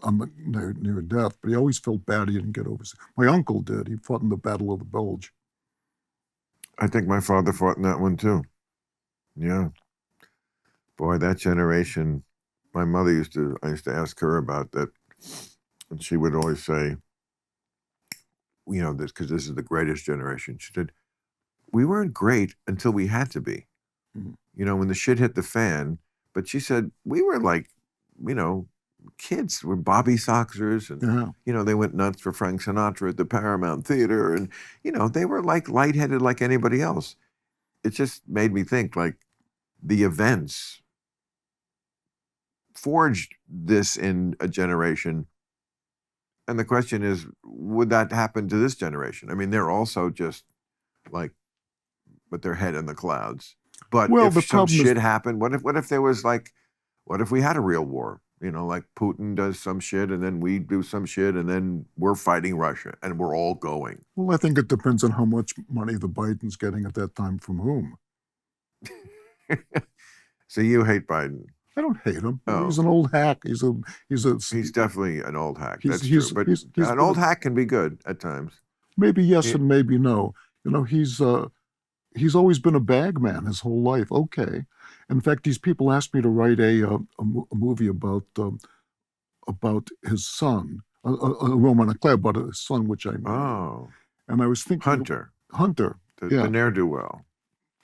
near death. But he always felt bad he didn't get overseas. My uncle did. He fought in the Battle of the Bulge. I think my father fought in that one too. Yeah. Boy, that generation, my mother I used to ask her about that, and she would always say, you know, because this is the greatest generation. She said, we weren't great until we had to be. Mm-hmm. You know, when the shit hit the fan. But she said, we were like, you know, kids. We're Bobby Soxers, and, you know, they went nuts for Frank Sinatra at the Paramount Theater. And, you know, they were like lightheaded like anybody else. It just made me think, like, the events forged this in a generation. And the question is, would that happen to this generation? I mean, they're also just like, with their head in the clouds. But if some shit happened, what if there was like, what if we had a real war? You know, like Putin does some shit and then we do some shit and then we're fighting Russia and we're all going. Well, I think it depends on how much money the Biden's getting at that time from whom. So you hate Biden? I don't hate him. Oh. He's an old hack. He's definitely an old hack. That's true. But an old hack can be good at times. Maybe yes and maybe no. You know, he's always been a bag man his whole life. Okay. In fact, these people asked me to write a movie about his son, a roman-à-clef about his son, which I know. Oh. And I was thinking... Hunter. The ne'er-do-well.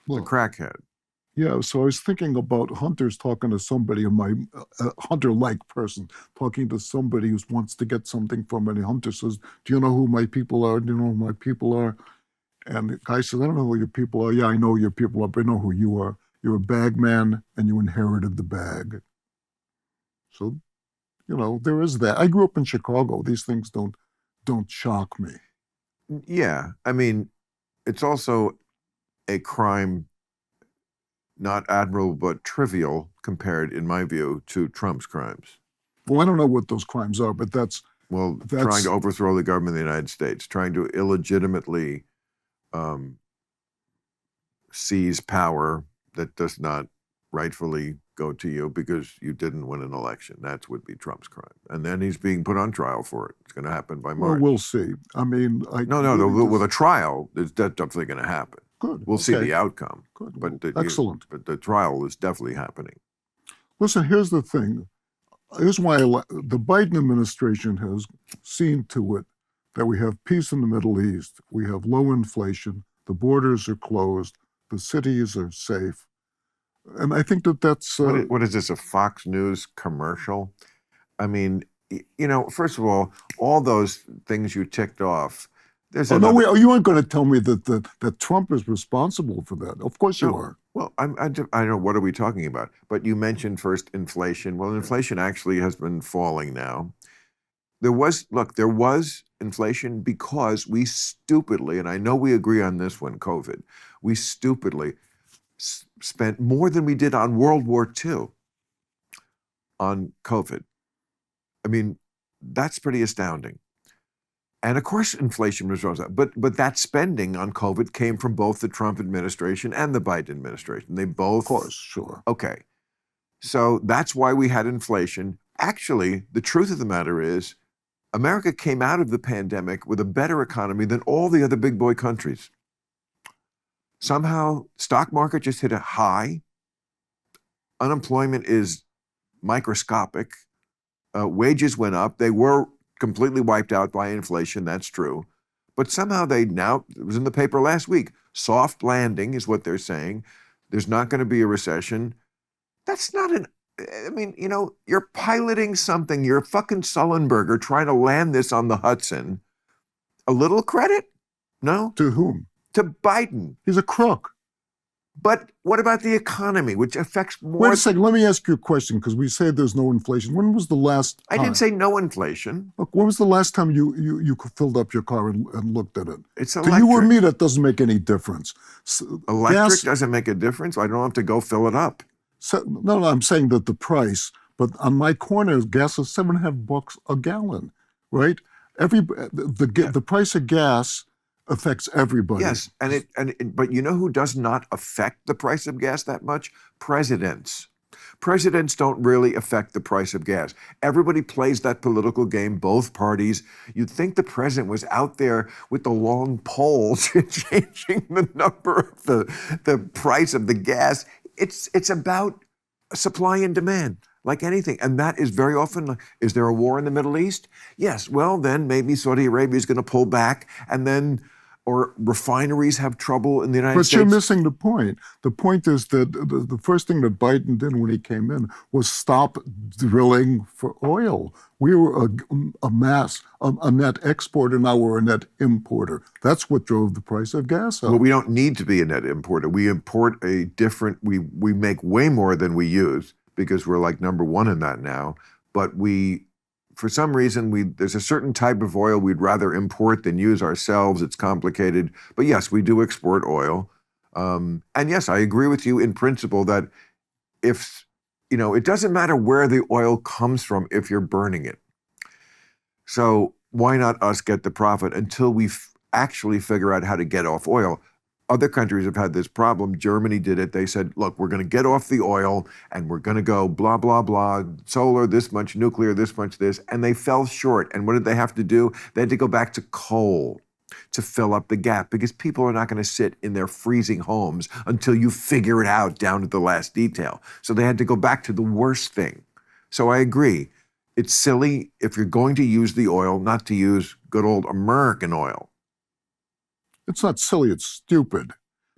The crackhead. Yeah, so I was thinking about Hunter's talking to somebody, Hunter-like person, talking to somebody who wants to get something from it. And Hunter says, do you know who my people are? Do you know who my people are? And the guy says, I don't know who your people are. Yeah, I know who your people are, but I know who you are. You're a bag man, and you inherited the bag. So, you know, there is that. I grew up in Chicago. These things don't shock me. Yeah, I mean, it's also a crime, not admirable, but trivial compared, in my view, to Trump's crimes. Well, I don't know what those crimes are, but that's Well, trying That's to overthrow the government of the United States, trying to illegitimately seize power that does not rightfully go to you because you didn't win an election. That would be Trump's crime. And then he's being put on trial for it. It's going to happen by well, March. we'll see. I mean, With a trial, that's definitely going to happen. Good. We'll see Okay. the outcome. Good. But Excellent. but the trial is definitely happening. Listen, here's the thing. Here's why the Biden administration has seen to it that we have peace in the Middle East, we have low inflation, the borders are closed, the cities are safe. And I think that's... What is this, a Fox News commercial? I mean, first of all those things you ticked off, there's no, wait, you aren't going to tell me that Trump is responsible for that. Of course you are. Well, I don't know, what are we talking about? But you mentioned first inflation. Well, inflation actually has been falling now. There was inflation because we stupidly, and I know we agree on this one, COVID, we stupidly spent more than we did on World War II on COVID. I mean, that's pretty astounding. And of course, inflation was up. But that spending on COVID came from both the Trump administration and the Biden administration. They both. Of course, sure. Okay. So that's why we had inflation. Actually, the truth of the matter is, America came out of the pandemic with a better economy than all the other big boy countries. Somehow, stock market just hit a high. Unemployment is microscopic. Wages went up. They were completely wiped out by inflation, that's true. But somehow it was in the paper last week, soft landing is what they're saying. There's not going to be a recession. That's not you're piloting something. You're fucking Sullenberger trying to land this on the Hudson. A little credit? No? To whom? To Biden. He's a crook. But what about the economy, which affects more? Wait a second, let me ask you a question, because we say there's no inflation. When was the last time? I didn't say no inflation. Look, when was the last time you filled up your car and looked at it? It's To electric. you or me, that doesn't make any difference. Electric doesn't make a difference. I don't have to go fill it up. No, I'm saying that the price, but on my corner, gas is $7.50 a gallon, right? The price of gas affects everybody. Yes, but you know who does not affect the price of gas that much? Presidents. Presidents don't really affect the price of gas. Everybody plays that political game, both parties. You'd think the president was out there with the long poles changing the number of the price of the gas. It's about supply and demand, like anything. And that is very often, is there a war in the Middle East? Yes, well, then maybe Saudi Arabia is going to pull back, and then or refineries have trouble in the United States. But you're missing the point. The point is that the first thing that Biden did when he came in was stop drilling for oil. We were a net exporter, now we're a net importer. That's what drove the price of gas up. Well, we don't need to be a net importer. We import we make way more than we use because we're like number one in that now. But for some reason, there's a certain type of oil we'd rather import than use ourselves. It's complicated. But yes, we do export oil. And yes, I agree with you in principle that it doesn't matter where the oil comes from if you're burning it. So why not us get the profit until we actually figure out how to get off oil? Other countries have had this problem. Germany did it. They said, look, we're going to get off the oil and we're going to go blah, blah, blah, solar, this much, nuclear, this much, this. And they fell short. And what did they have to do? They had to go back to coal to fill up the gap because people are not going to sit in their freezing homes until you figure it out down to the last detail. So they had to go back to the worst thing. So I agree. It's silly if you're going to use the oil, not to use good old American oil. It's not silly, it's stupid.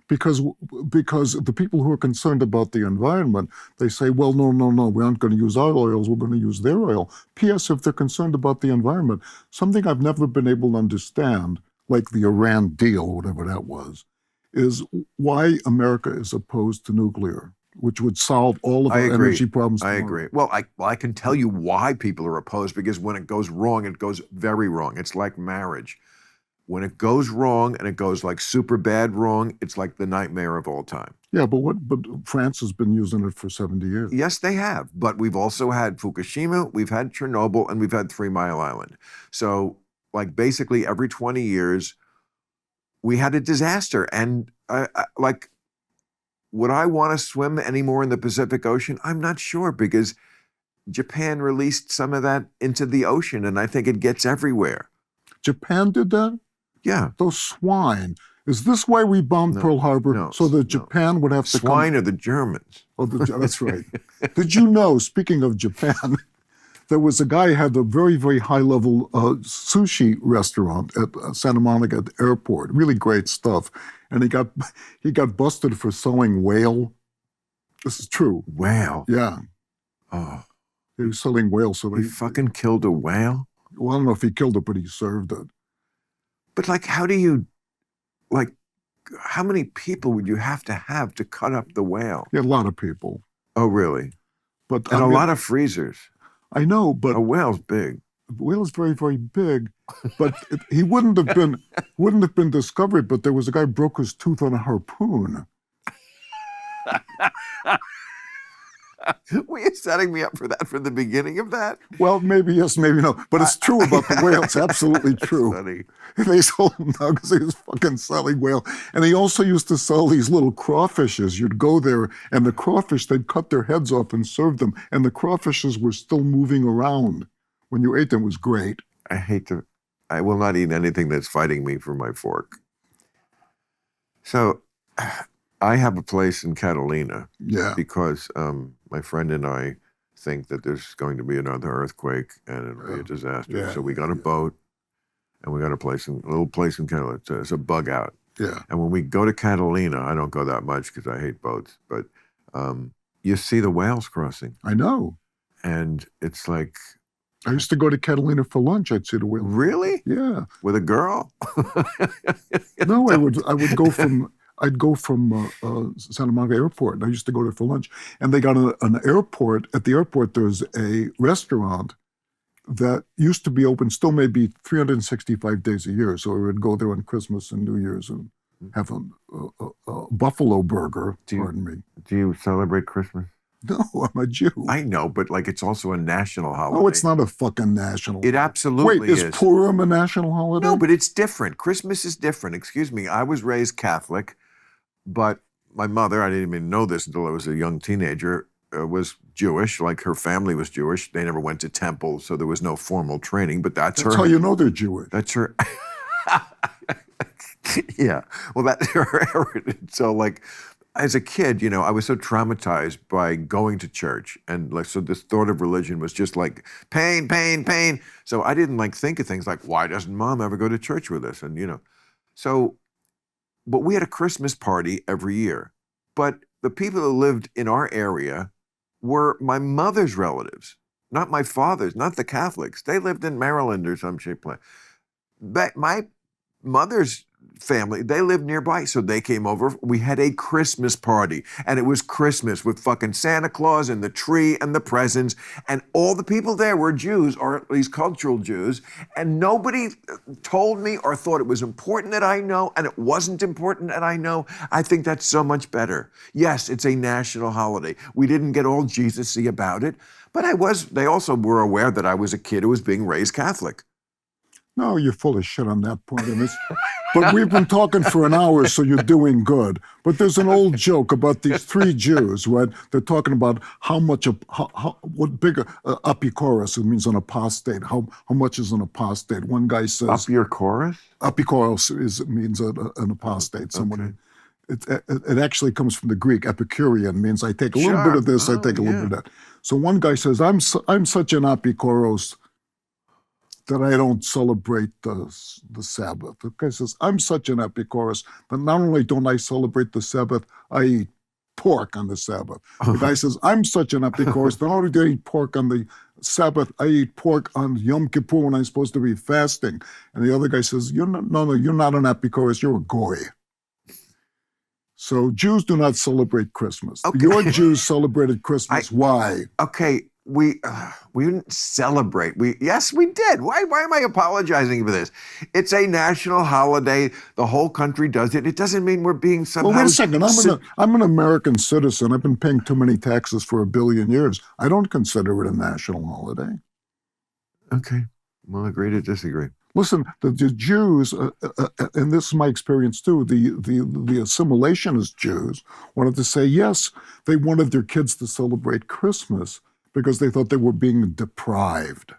Because the people who are concerned about the environment, they say, well, no, we aren't going to use our oils, we're going to use their oil. P.S., if they're concerned about the environment, something I've never been able to understand, like the Iran deal, whatever that was, is why America is opposed to nuclear, which would solve all of our energy problems. I agree. Well, I can tell you why people are opposed, because when it goes wrong, it goes very wrong. It's like marriage. when it goes wrong and it goes like super bad wrong, it's like the nightmare of all time. Yeah, but France has been using it for 70 years. Yes, they have. But we've also had Fukushima, we've had Chernobyl, and we've had 3 Mile Island. So like basically every 20 years, we had a disaster. And like, would I want to swim anymore in the Pacific Ocean? I'm not sure, because Japan released some of that into the ocean, and I think it gets everywhere. Japan did that? Yeah. Those swine. Is this why we bombed Pearl Harbor? No, so that Japan would have to Swine are the Germans. Oh, that's right. Did you know, speaking of Japan, there was a guy who had a very, very high-level sushi restaurant at Santa Monica Airport. Really great stuff. And he got busted for selling whale. This is true. Whale? Yeah. Oh. He was selling whale. So he fucking killed a whale? Well, I don't know if he killed it, but he served it. But like, how do you, like, how many people would you have to cut up the whale? Yeah, a lot of people. Oh, really? But and a lot of freezers. I know, but a whale's big. A whale is very, very big, but he wouldn't have been discovered. But there was a guy who broke his tooth on a harpoon. Were you setting me up for that from the beginning of that? Well, maybe yes, maybe no. But it's true about the whale. It's absolutely true. Funny. They sold him now because he was fucking selling whale. And he also used to sell these little crawfishes. You'd go there, and the crawfish, they'd cut their heads off and serve them. And the crawfishes were still moving around. When you ate them, it was great. I will not eat anything that's fighting me for my fork. So I have a place in Catalina. Yeah. Because my friend and I think that there's going to be another earthquake and it'll be a disaster. Yeah. So we got a boat and we got a little place in Catalina. It's a bug out. Yeah. And when we go to Catalina, I don't go that much because I hate boats, but you see the whales crossing. I know. And it's like, I used to go to Catalina for lunch. I'd see the whale. Really? Yeah. With a girl? No, I'd go from Santa Monica Airport, and I used to go there for lunch. And they got an airport. At the airport, there's a restaurant that used to be open, still maybe 365 days a year. So we would go there on Christmas and New Year's and have a buffalo burger. Pardon me. Do you celebrate Christmas? No, I'm a Jew. I know, but like it's also a national holiday. Oh, it's not a fucking national. It absolutely is. Wait, is Purim a national holiday? No, but it's different. Christmas is different. Excuse me. I was raised Catholic, but my mother, I didn't even know this until I was a young teenager, was Jewish. Like her family was Jewish. They never went to temple, so there was no formal training, but that's her. How you know they're Jewish. That's her. Yeah. Well, that's her heritage. So like, as a kid, I was so traumatized by going to church. And like, so this thought of religion was just like pain, pain, pain. So I didn't like think of things like, why doesn't mom ever go to church with us? And, so, but we had a Christmas party every year. But the people who lived in our area were my mother's relatives, not my father's, not the Catholics. They lived in Maryland or some shit. But my mother's family, they lived nearby, so they came over. We had a Christmas party, and it was Christmas with fucking Santa Claus and the tree and the presents, and all the people there were Jews, or at least cultural Jews, and nobody told me or thought it was important that I know, and it wasn't important that I know. I think that's so much better. Yes, it's a national holiday. We didn't get all Jesus-y about it, but they also were aware that I was a kid who was being raised Catholic. No, you're full of shit on that point. But we've been talking for an hour, so you're doing good. But there's an old joke about these 3 Jews, right? They're talking about what bigger apikoros, it means an apostate. How much is an apostate? One guy says Apikoros? Apikoros means an apostate. Someone. Okay. It actually comes from the Greek. Epicurean means I take a little bit of this, I take a little bit of that. So one guy says, I'm such an apikoros that I don't celebrate the Sabbath. The guy says, I'm such an epikoros that not only don't I celebrate the Sabbath, I eat pork on the Sabbath. The guy says, I'm such an epikoros that not only do I eat pork on the Sabbath, I eat pork on Yom Kippur when I'm supposed to be fasting. And the other guy says, you're not an epikoros, you're a goy. So Jews do not celebrate Christmas. Okay. Your Jews celebrated Christmas. Why? Okay, we didn't celebrate. Yes, we did. Why am I apologizing for this? It's a national holiday. The whole country does it. It doesn't mean we're being somehow. Well, wait a second. I'm an American citizen. I've been paying too many taxes for 1 billion years. I don't consider it a national holiday. Okay, we'll agree to disagree. Listen, the Jews, and this is my experience too, the assimilationist Jews wanted to say, yes, they wanted their kids to celebrate Christmas because they thought they were being deprived,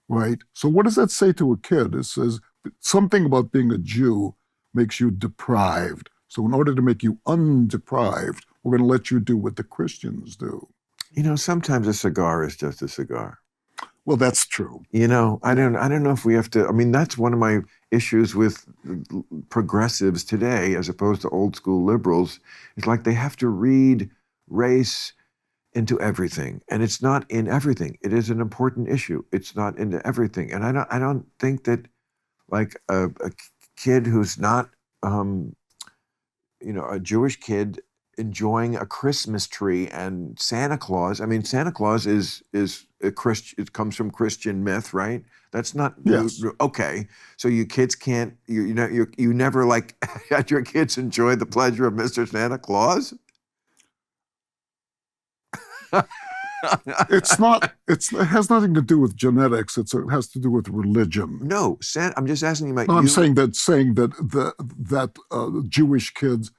right? So what does that say to a kid? It says something about being a Jew makes you deprived. So in order to make you undeprived, we're going to let you do what the Christians do. You know, sometimes a cigar is just a cigar. Well, that's true. You know, I don't know if we have to. I mean, that's one of my issues with progressives today, as opposed to old school liberals. It's like they have to read race into everything, and it's not in everything. It is an important issue. It's not into everything, and I don't think that like a kid who's not, you know, a Jewish kid enjoying a Christmas tree and Santa Claus. I mean, Santa Claus is a Christian. It comes from Christian myth, right? That's not okay. So you kids can't. You never like had your kids enjoy the pleasure of Mr. Santa Claus. It's not. It has nothing to do with genetics. It has to do with religion. No, I'm just asking you. No, I'm saying that Jewish kids.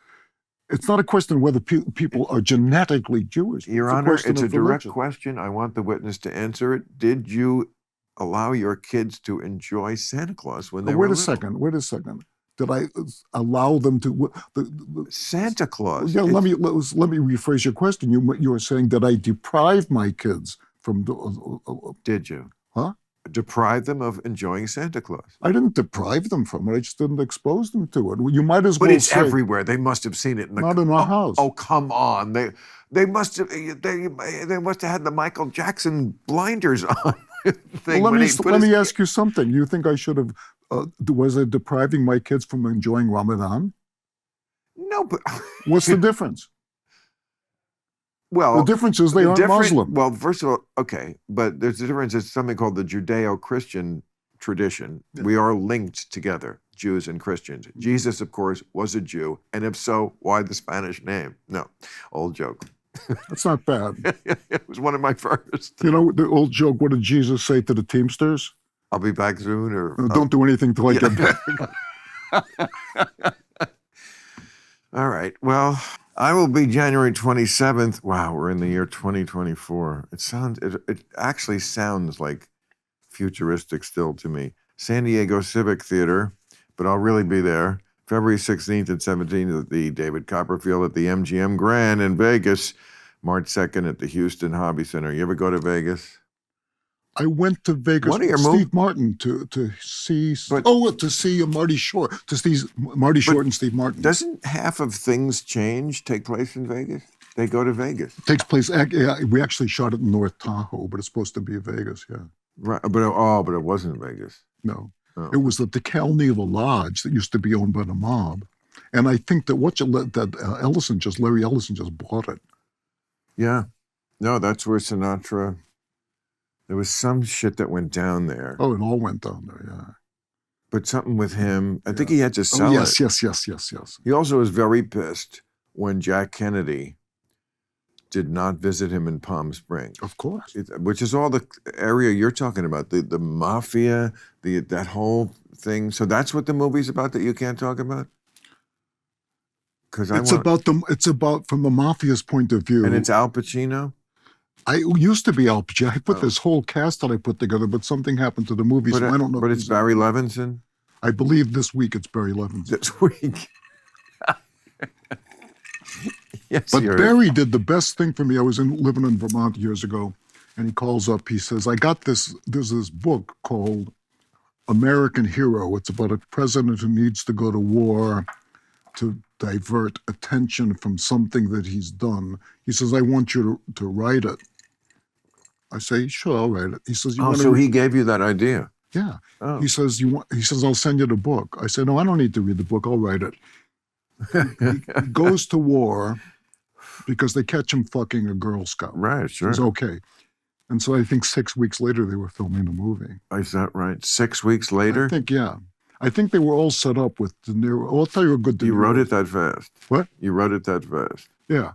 It's not a question of whether people are genetically Jewish. Your Honor, it's a direct question. I want the witness to answer it. Did you allow your kids to enjoy Santa Claus when they were little? Wait a second. Did I allow them to? Santa Claus. Yeah, let me rephrase your question. You were saying that I deprived my kids from. Did you? Huh? Deprive them of enjoying Santa Claus? I didn't deprive them from it. I just didn't expose them to it. You might as well. But it's everywhere. They must have seen it. Not in our house. Oh, come on! They must have had the Michael Jackson blinders on. Well, let me ask you something. You think I should have? Was I depriving my kids from enjoying Ramadan? No, but what's the difference? Well, the difference is they aren't Muslim. Well, first of all, okay, but there's a difference. It's something called the Judeo-Christian tradition. Yeah. We are linked together, Jews and Christians. Jesus, of course, was a Jew, and if so, why the Spanish name? No, old joke. That's not bad. It was one of my first. You know the old joke. What did Jesus say to the Teamsters? I'll be back soon, or don't do anything till I get back. All right. Well, I will be January 27th. Wow, we're in the year 2024. It actually sounds like futuristic still to me. San Diego Civic Theater, but I'll really be there. February 16th and 17th at the David Copperfield at the MGM Grand in Vegas. March 2nd at the Houston Hobby Center. You ever go to Vegas? I went to Vegas with Steve Martin to see Marty Short, and Steve Martin. Doesn't half of things take place in Vegas? They go to Vegas. It takes place. We actually shot it in North Tahoe, but it's supposed to be Vegas. Yeah. Right, but it wasn't Vegas. No, it was at the Cal Neva Lodge that used to be owned by the mob, and I think that Larry Ellison just bought it. Yeah, no, that's where Sinatra. There was some shit that went down there. Oh, it all went down there, yeah. But something with him, I think he had to sell it. Yes. He also was very pissed when Jack Kennedy did not visit him in Palm Springs. Of course. Which is all the area you're talking about, the mafia, that whole thing. So that's what the movie's about that you can't talk about? It's about from the mafia's point of view. And it's Al Pacino? I used to be Al Pacino. I put this whole cast that I put together, but something happened to the movie, so I don't know. But it's Barry Levinson? I believe this week it's Barry Levinson. This week? Yes, but Barry did the best thing for me. I was living in Vermont years ago, and he calls up. He says, I got this. There's this book called American Hero. It's about a president who needs to go to war to divert attention from something that he's done. He says, I want you to write it. I say, sure, I'll write it. He says, he gave you that idea? Yeah. Oh. He says, I'll send you the book. I say, no, I don't need to read the book. I'll write it. He goes to war because they catch him fucking a Girl Scout. Right, sure. He says, okay. And so I think 6 weeks later they were filming the movie. Is that right? 6 weeks I later? think, yeah. I think they were all set up with De Niro. I'll tell you a good De Niro. You wrote it that fast. What? You wrote it that fast. Yeah.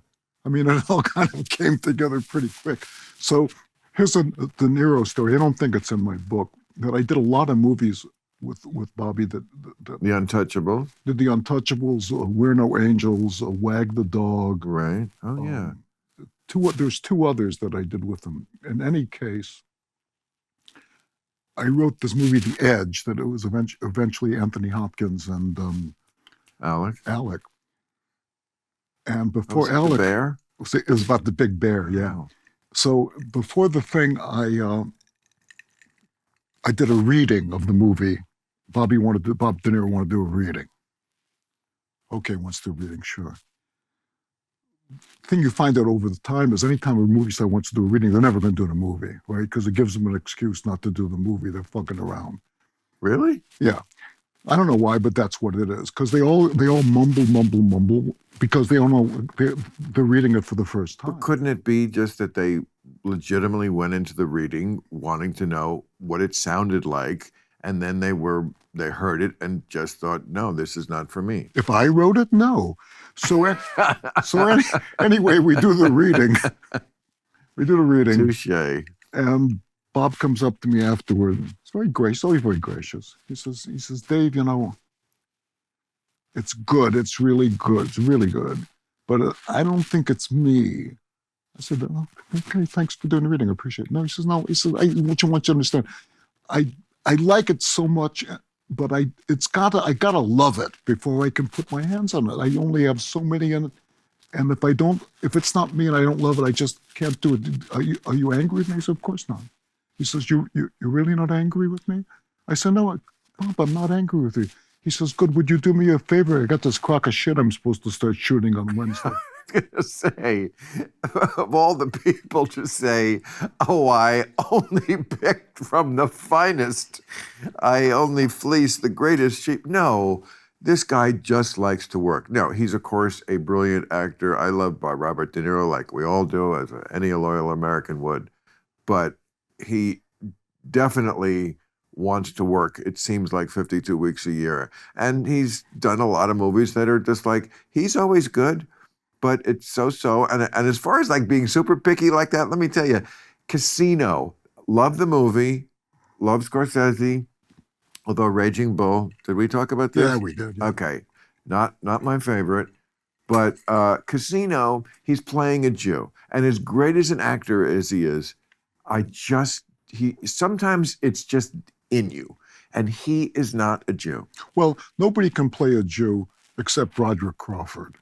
I mean, it all kind of came together pretty quick. So here's a De Niro story. I don't think it's in my book, that I did a lot of movies with Bobby that The Untouchable. did The Untouchables, We're No Angels, Wag the Dog. Right. Oh, yeah. There's two others that I did with him. In any case, I wrote this movie, The Edge, that it was eventually Anthony Hopkins and Alec. And before The Alec, bear? it was about the big bear, yeah. Wow. So before the thing, I did a reading of the movie. Bob De Niro wanted to do a reading. Okay, wants to do a reading, sure. The thing you find out over the time is anytime a movie star wants to do a reading, they're never going to do the movie, right? Because it gives them an excuse not to do the movie. They're fucking around. Really? Yeah. I don't know why, but that's what it is. Because they all mumble, because they don't know, they're reading it for the first time. But couldn't it be just that they legitimately went into the reading wanting to know what it sounded like, and then they heard it and just thought, no, this is not for me? If I wrote it, no. So anyway, we do the reading. Touche. And Bob comes up to me afterward. He's very gracious, always very gracious. He says, Dave, it's good. It's really good. It's really good. But I don't think it's me. I said, oh, okay, thanks for doing the reading. I appreciate it. No, he says, no. He says, I want you to understand. I like it so much, but I gotta love it before I can put my hands on it. I only have so many in it. And if it's not me and I don't love it, I just can't do it. Are you angry with me? I said, of course not. He says, you're really not angry with me? I said, no, Bob, I'm not angry with you. He says, good, would you do me a favor? I got this crock of shit I'm supposed to start shooting on Wednesday. I was going to say, of all the people to say, oh, I only picked from the finest, I only fleeced the greatest sheep. No, this guy just likes to work. No, he's, of course, a brilliant actor. I love Robert De Niro, like we all do, as any loyal American would. But he definitely wants to work, it seems like 52 weeks a year. And he's done a lot of movies that are just like, he's always good, but it's so-so. And as far as like being super picky like that, let me tell you, Casino, love the movie, love Scorsese, although Raging Bull, did we talk about this? Yeah, we did. Yeah. Okay, not my favorite, but Casino, he's playing a Jew. And as great as an actor as he is, sometimes it's just in you, and he is not a Jew. Well, nobody can play a Jew except Roderick Crawford.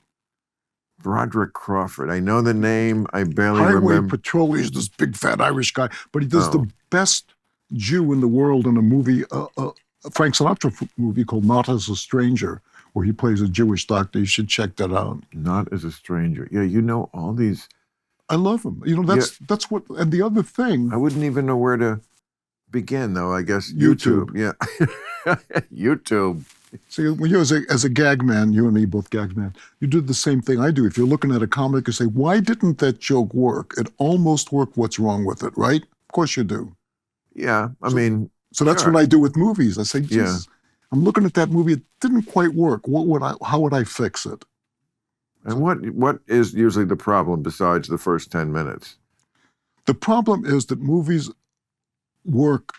Roderick Crawford. I know the name. I barely Highway remember. Patrol, he's this big fat Irish guy, but he does the best Jew in the world in a movie, a Frank Sinatra movie called Not as a Stranger, where he plays a Jewish doctor. You should check that out. Not as a Stranger. Yeah, you know all these. I love him. That's what, and the other thing. I wouldn't even know where to begin, though. I guess YouTube. Yeah. YouTube. See, when you as a gag man, you and me both gag man, you do the same thing I do. If you're looking at a comic and say, why didn't that joke work? It almost worked. What's wrong with it, right? Of course you do. Yeah, I mean. So that's what I do with movies. I say, Jesus, I'm looking at that movie. It didn't quite work. How would I fix it? And what is usually the problem besides the first 10 minutes? The problem is that movies work.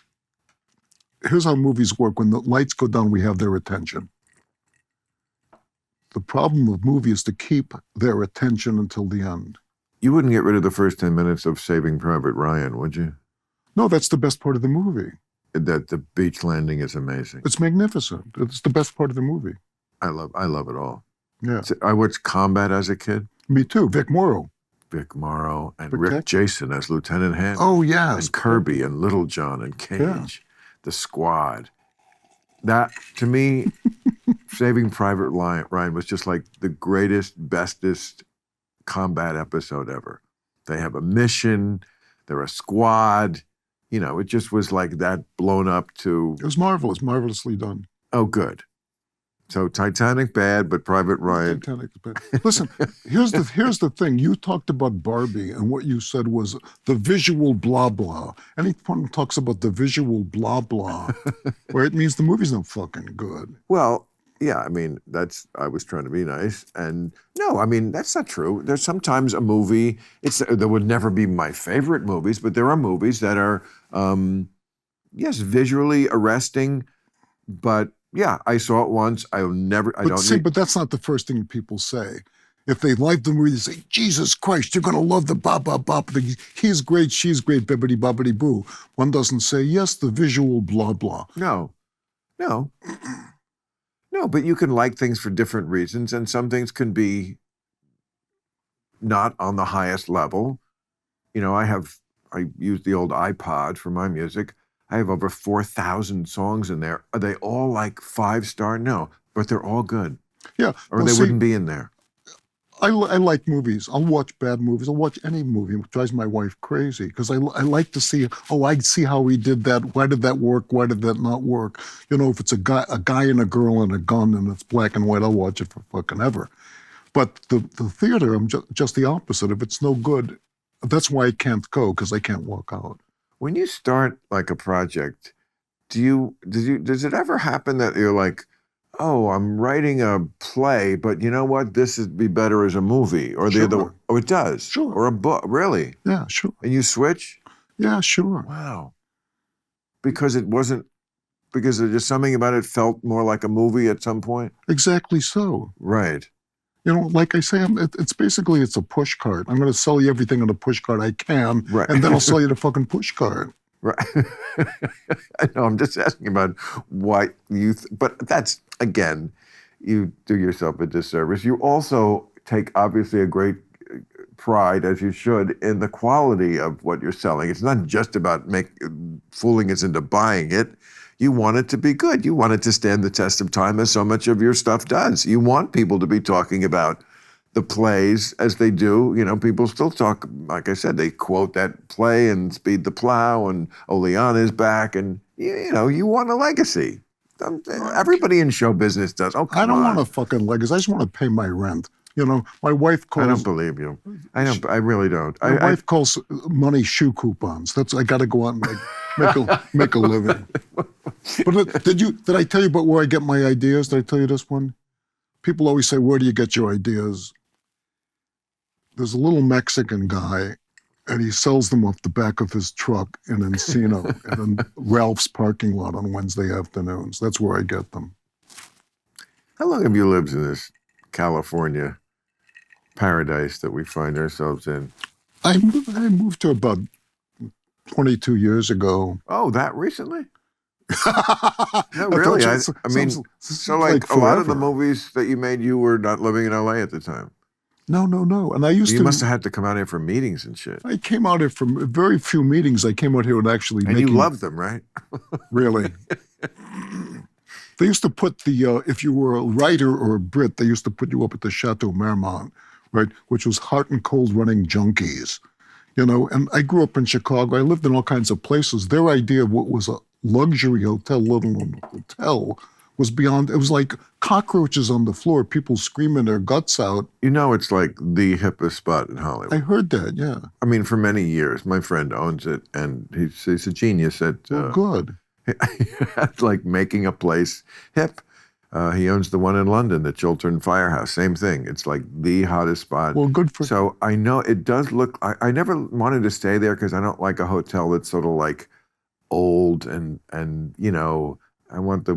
Here's how movies work. When the lights go down, we have their attention. The problem with movies is to keep their attention until the end. You wouldn't get rid of the first 10 minutes of Saving Private Ryan, would you? No, that's the best part of the movie. That the beach landing is amazing. It's magnificent. It's the best part of the movie. I love it all. Yeah. I watched Combat as a kid. Me too. Vic Morrow and Rick Jason as Lieutenant Han. Oh, yeah. And Kirby and Little John and Cage. The Squad. That, to me, Saving Private Ryan was just like the greatest, bestest combat episode ever. They have a mission. They're a squad. You know, it just was like that blown up to... It was marvelous, marvelously done. Oh, good. So Titanic bad, but Private Ryan. Titanic is bad. Listen, here's the thing. You talked about Barbie, and what you said was the visual blah blah. Anyone talks about the visual blah blah, where it means the movie's not fucking good. Well, yeah, I mean, I was trying to be nice. And no, I mean, that's not true. There's sometimes a movie, there would never be my favorite movies, but there are movies that are, yes, visually arresting, but yeah, I saw it once. I don't See, need. but that's not the first thing people say. If they like the movie, they say, Jesus Christ, you're going to love the bop, bop, bop. He's great, she's great, bibbity, bobbity, boo. One doesn't say, yes, the visual blah, blah. No, no. No, but you can like things for different reasons, and some things can be not on the highest level. You know, I use the old iPod for my music. I have over 4,000 songs in there. Are they all like 5-star? No, but they're all good. Yeah. Or they wouldn't be in there. I like movies. I'll watch bad movies. I'll watch any movie. It drives my wife crazy because I like to see, I see how he did that. Why did that work? Why did that not work? You know, if it's a guy and a girl and a gun and it's black and white, I'll watch it for fucking ever. But the theater, I'm just the opposite. If it's no good, that's why I can't go, because I can't walk out. When you start like a project, does it ever happen that you're like, oh, I'm writing a play, but you know what? This would be better as a movie, or the other. Oh, it does. Sure. Or a book, really? Yeah, sure. And you switch? Yeah, sure. Wow. Because there's just something about it felt more like a movie at some point. Exactly so. Right. You know, like I say, it's basically a push cart. I'm going to sell you everything on a push cart I can, right. And then I'll sell you the fucking push cart. Right. I know. I'm just asking about why but that's, again, you do yourself a disservice. You also take obviously a great pride, as you should, in the quality of what you're selling. It's not just about fooling us into buying it. You want it to be good. You want it to stand the test of time, as so much of your stuff does. You want people to be talking about the plays as they do. You know, people still talk, like I said, they quote that play and Speed the Plow and Oleana's back, and you know, you want a legacy. Everybody in show business does. Oh, come I don't on. want a fucking legacy. I just want to pay my rent. You know, my wife calls. I don't believe you. I really don't. My wife calls money shoe coupons. I got to go out and make a living. But did I tell you about where I get my ideas? Did I tell you this one? People always say, where do you get your ideas? There's a little Mexican guy, and he sells them off the back of his truck in Encino and in Ralph's parking lot on Wednesday afternoons. That's where I get them. How long have you lived in this California paradise that we find ourselves in? I moved to about 22 years ago. Oh, that recently? No, I really? I mean, so like a lot of the movies that you made, you were not living in LA at the time. No. And I used to. You must have had to come out here for meetings and shit. I came out here for very few meetings. I came out here and actually. And you loved them, right? Really. They used to put if you were a writer or a Brit, they used to put you up at the Chateau Marmont, right, which was hot and cold running junkies. You know, and I grew up in Chicago. I lived in all kinds of places. Their idea of what was a luxury hotel, let alone a hotel, was beyond. It was like cockroaches on the floor, people screaming their guts out. You know, it's like the hippest spot in Hollywood. I heard that, yeah. I mean, for many years, my friend owns it, and he's a genius at. Good. At like making a place hip. He owns the one in London, the Chiltern Firehouse. Same thing. It's like the hottest spot. Well, good for. So I know it does look. I never wanted to stay there because I don't like a hotel that's sort of like old and you know, I want to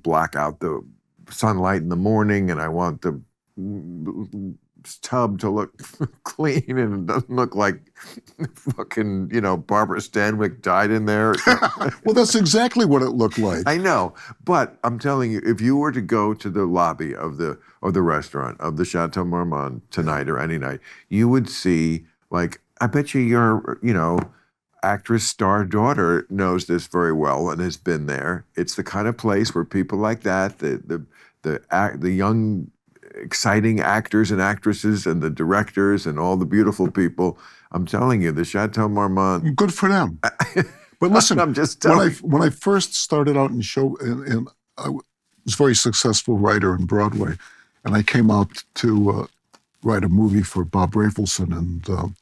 block out the sunlight in the morning, and I want the tub to look clean, and it doesn't look like fucking, you know, Barbara Stanwyck died in there. Well, that's exactly what it looked like. I know, but I'm telling you, if you were to go to the lobby of the restaurant of the Chateau Marmont tonight or any night, you would see, like, I bet your, you know, actress star daughter knows this very well and has been there. It's the kind of place where people like that, the young, exciting actors and actresses and the directors and all the beautiful people. I'm telling you, the Chateau Marmont. Good for them. But listen, I'm just telling when I first started out in show, and was a very successful writer on Broadway. And I came out to write a movie for Bob Rafelson and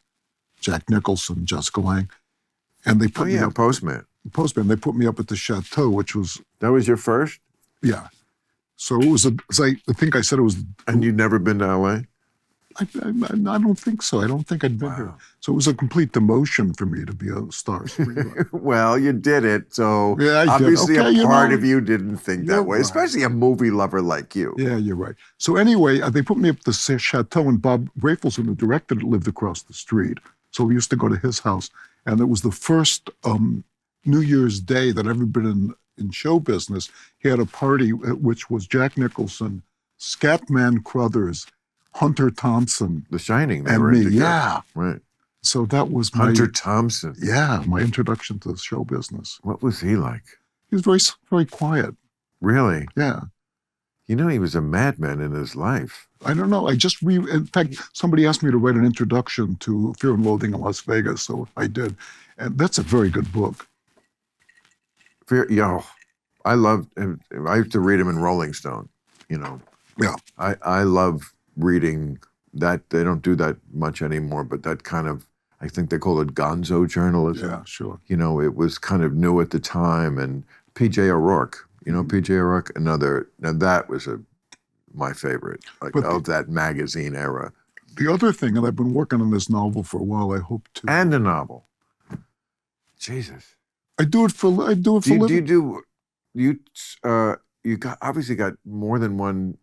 Jack Nicholson, Jessica Lange. And they put me up. Postman. Postman. They put me up at the Chateau, which was. That was your first? Yeah. So it was I think I said it was. And you'd never been to L.A.? I don't think so. I don't think I'd been here. So it was a complete demotion for me to be a star screenwriter. Well, you did it. So yeah, obviously a part of you didn't think that way, right. especially a movie lover like you. Yeah, you're right. So anyway, they put me up at the Chateau, and Bob Rafelson, the director, lived across the street. So we used to go to his house. And it was the first New Year's Day that I've ever been in show business. He had a party, which was Jack Nicholson, Scatman Crothers, Hunter Thompson. The Shining. And me, yeah. Right. So that was Hunter Thompson. Yeah, my introduction to the show business. What was he like? He was very, very quiet. Really? Yeah. You know, he was a madman in his life. I don't know. In fact, somebody asked me to write an introduction to Fear and Loathing in Las Vegas, so I did. And that's a very good book. I used to read him in Rolling Stone, you know. Yeah. I love reading that. They don't do that much anymore, but that kind of, I think they call it gonzo journalism. Yeah, sure. You know, it was kind of new at the time. And P.J. O'Rourke, you know, P.J. O'Rourke, now that was my favorite, of that magazine era. The other thing, and I've been working on this novel for a while, I hope to. And a novel. Jesus. I do it for living. You obviously got more than one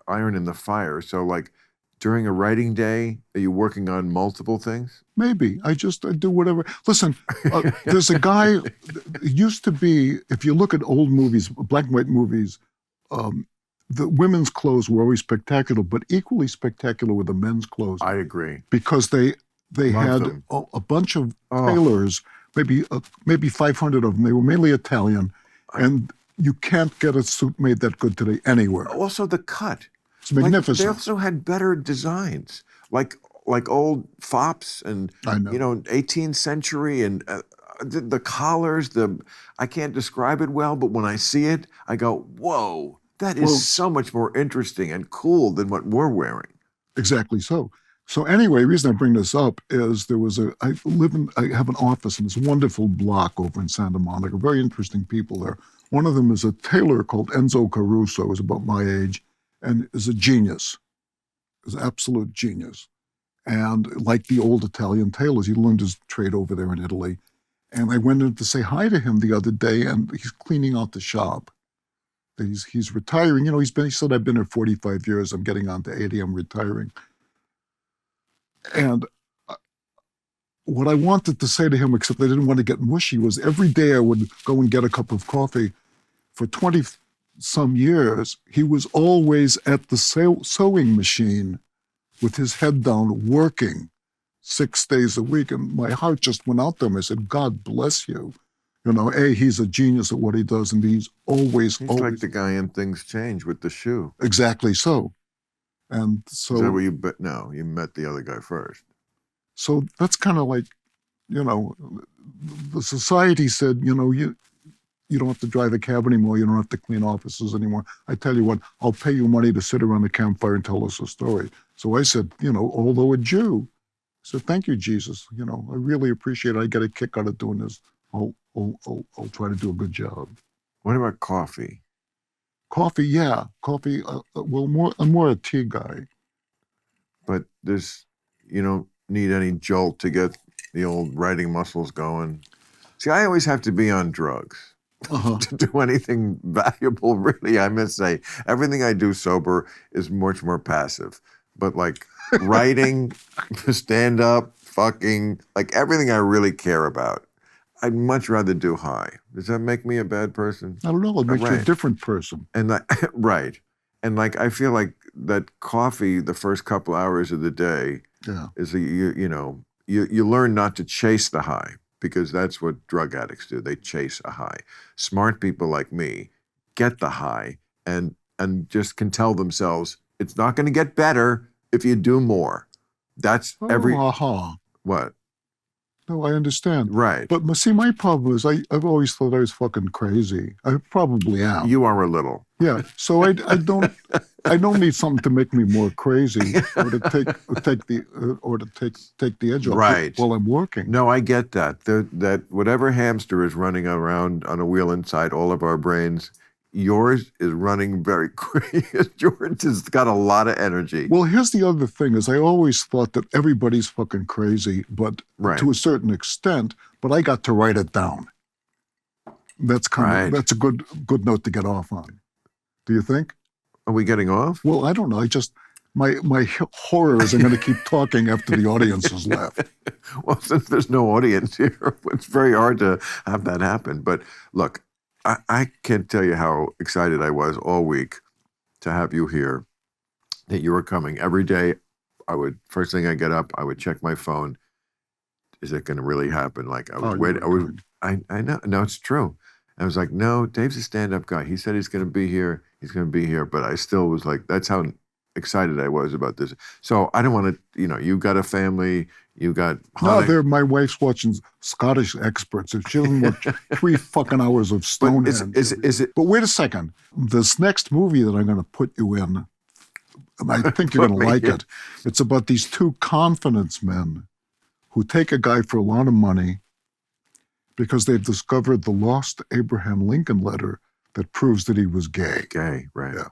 iron in the fire. So during a writing day, are you working on multiple things? Maybe. I do whatever. Listen, there's a guy, it used to be, if you look at old movies, black and white movies, the women's clothes were always spectacular, but equally spectacular were the men's clothes. I agree. Because they had a bunch of tailors, maybe 500 of them. They were mainly Italian, and you can't get a suit made that good today anywhere. Also, the cut. It's magnificent. They also had better designs, like old fops and, 18th century and the collars. I can't describe it well, but when I see it, I go, whoa, that is so much more interesting and cool than what we're wearing. Exactly so. So anyway, the reason I bring this up is I have an office in this wonderful block over in Santa Monica, very interesting people there. One of them is a tailor called Enzo Caruso, who's about my age, and is a genius, is an absolute genius. And like the old Italian tailors, he learned his trade over there in Italy. And I went in to say hi to him the other day, and he's cleaning out the shop. He's retiring. He said, I've been here 45 years. I'm getting on to 80. I'm retiring. And what I wanted to say to him, except I didn't want to get mushy, was every day I would go and get a cup of coffee. For 20-some years, he was always at the sewing machine with his head down working 6 days a week. And my heart just went out to him. I said, God bless you. He's a genius at what he does, and he's always like the guy in Things Change with the shoe. Exactly so. And so. Is that where you met the other guy first? So that's kind of like, the society said, you don't have to drive a cab anymore. You don't have to clean offices anymore. I tell you what, I'll pay you money to sit around the campfire and tell us a story. So I said, although a Jew, I said, thank you, Jesus. I really appreciate it. I get a kick out of doing this. I'll try to do a good job. What about coffee? Coffee, yeah. Coffee, I'm more a tea guy. But you don't need any jolt to get the old writing muscles going. See, I always have to be on drugs to do anything valuable, really. I must say, everything I do sober is much more passive. But writing, stand-up, fucking, everything I really care about, I'd much rather do high. Does that make me a bad person? I don't know. It makes you a different person. And right. And I feel like that coffee, the first couple hours of the day, is you learn not to chase the high, because that's what drug addicts do. They chase a high. Smart people like me get the high and just can tell themselves it's not going to get better if you do more. That's What? No, I understand. Right. But see, my problem is I've always thought I was fucking crazy. I probably am. You are a little. Yeah. So I don't need something to make me more crazy or to take the edge off Right. while I'm working. No, I get that. That whatever hamster is running around on a wheel inside all of our brains, yours is running very quick. Yours has got a lot of energy. Well, here's the other thing: is I always thought that everybody's fucking crazy, but Right. to a certain extent. But I got to write it down. That's Right. that's a good note to get off on. Do you think? Are we getting off? Well, I don't know. I just my horror is I'm going to keep talking after the audience has left. Well, since there's no audience here, it's very hard to have that happen. But look, I can't tell you how excited I was all week to have you here, that you were coming. Every day, first thing I get up, I would check my phone. Is it going to really happen? Like I was waiting. I know. No, it's true. I was like, no, Dave's a stand-up guy. He said he's going to be here. He's going to be here. But I still was like, that's how excited I was about this. So I don't want to, you got a family, you got No, my wife's watching Scottish experts. If she doesn't watch 3 fucking hours of Stonehenge. Is it? But wait a second. This next movie that I'm going to put you in, and I think you're going to like it. It's about these 2 confidence men who take a guy for a lot of money because they've discovered the lost Abraham Lincoln letter that proves that he was gay. Gay, right. Yeah.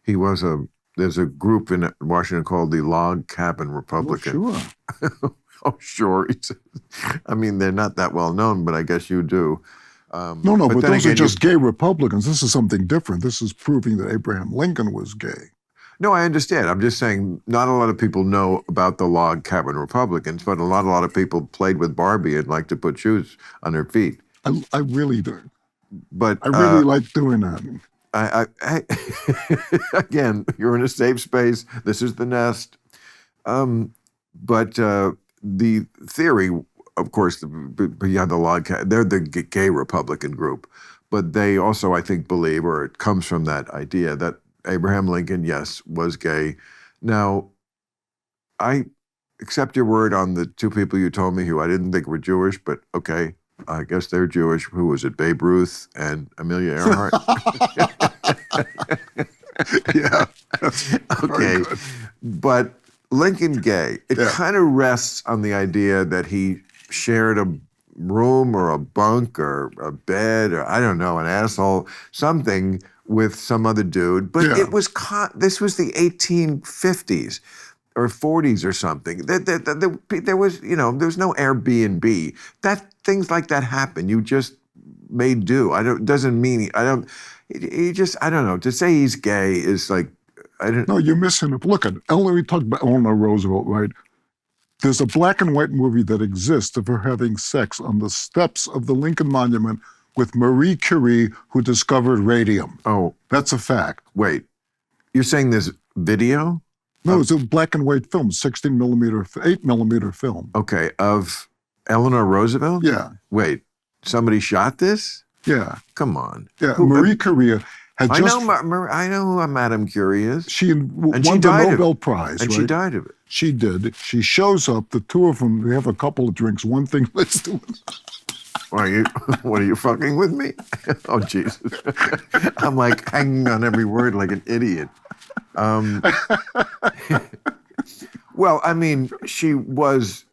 He was there's a group in Washington called the Log Cabin Republican. Well, sure. Oh, sure. I mean, they're not that well known, but I guess you do. No, but those are just gay Republicans. This is something different. This is proving that Abraham Lincoln was gay. No, I understand. I'm just saying not a lot of people know about the Log Cabin Republicans, but a lot of people played with Barbie and like to put shoes on their feet. I really do. But I really like doing that. I again, you're in a safe space. This is the nest. But the theory, of course, beyond the Log Cabin, they're the gay Republican group. But they also, I think, believe, or it comes from that idea, that Abraham Lincoln, yes, was gay. Now, I accept your word on the 2 people you told me who I didn't think were Jewish, but okay, I guess they're Jewish. Who was it? Babe Ruth and Amelia Earhart? Yeah. Okay. But Lincoln gay, it kind of rests on the idea that he shared a room or a bunk or a bed or, I don't know, an asshole, something with some other dude. But it was this was the 1850s or 40s or something. There was, there was no Airbnb. Things like that happen. You just made do. Doesn't mean, I don't know. To say he's gay is like, No, you're missing it. Look at we talked about Eleanor Roosevelt, right? There's a black and white movie that exists of her having sex on the steps of the Lincoln Monument with Marie Curie, who discovered radium. Oh. That's a fact. Wait, you're saying there's video? No, it's a black and white film, 8 millimeter film. Okay, of Eleanor Roosevelt? Yeah. Wait, somebody shot this? Yeah. Come on. Yeah, Marie Curie had just... I know who Madame Curie is. She won the Nobel Prize, and right? she died of it. She did. She shows up, the 2 of them, they have a couple of drinks, one thing let's do. What are you fucking with me? Oh, Jesus. I'm like hanging on every word like an idiot. Well, I mean, she was,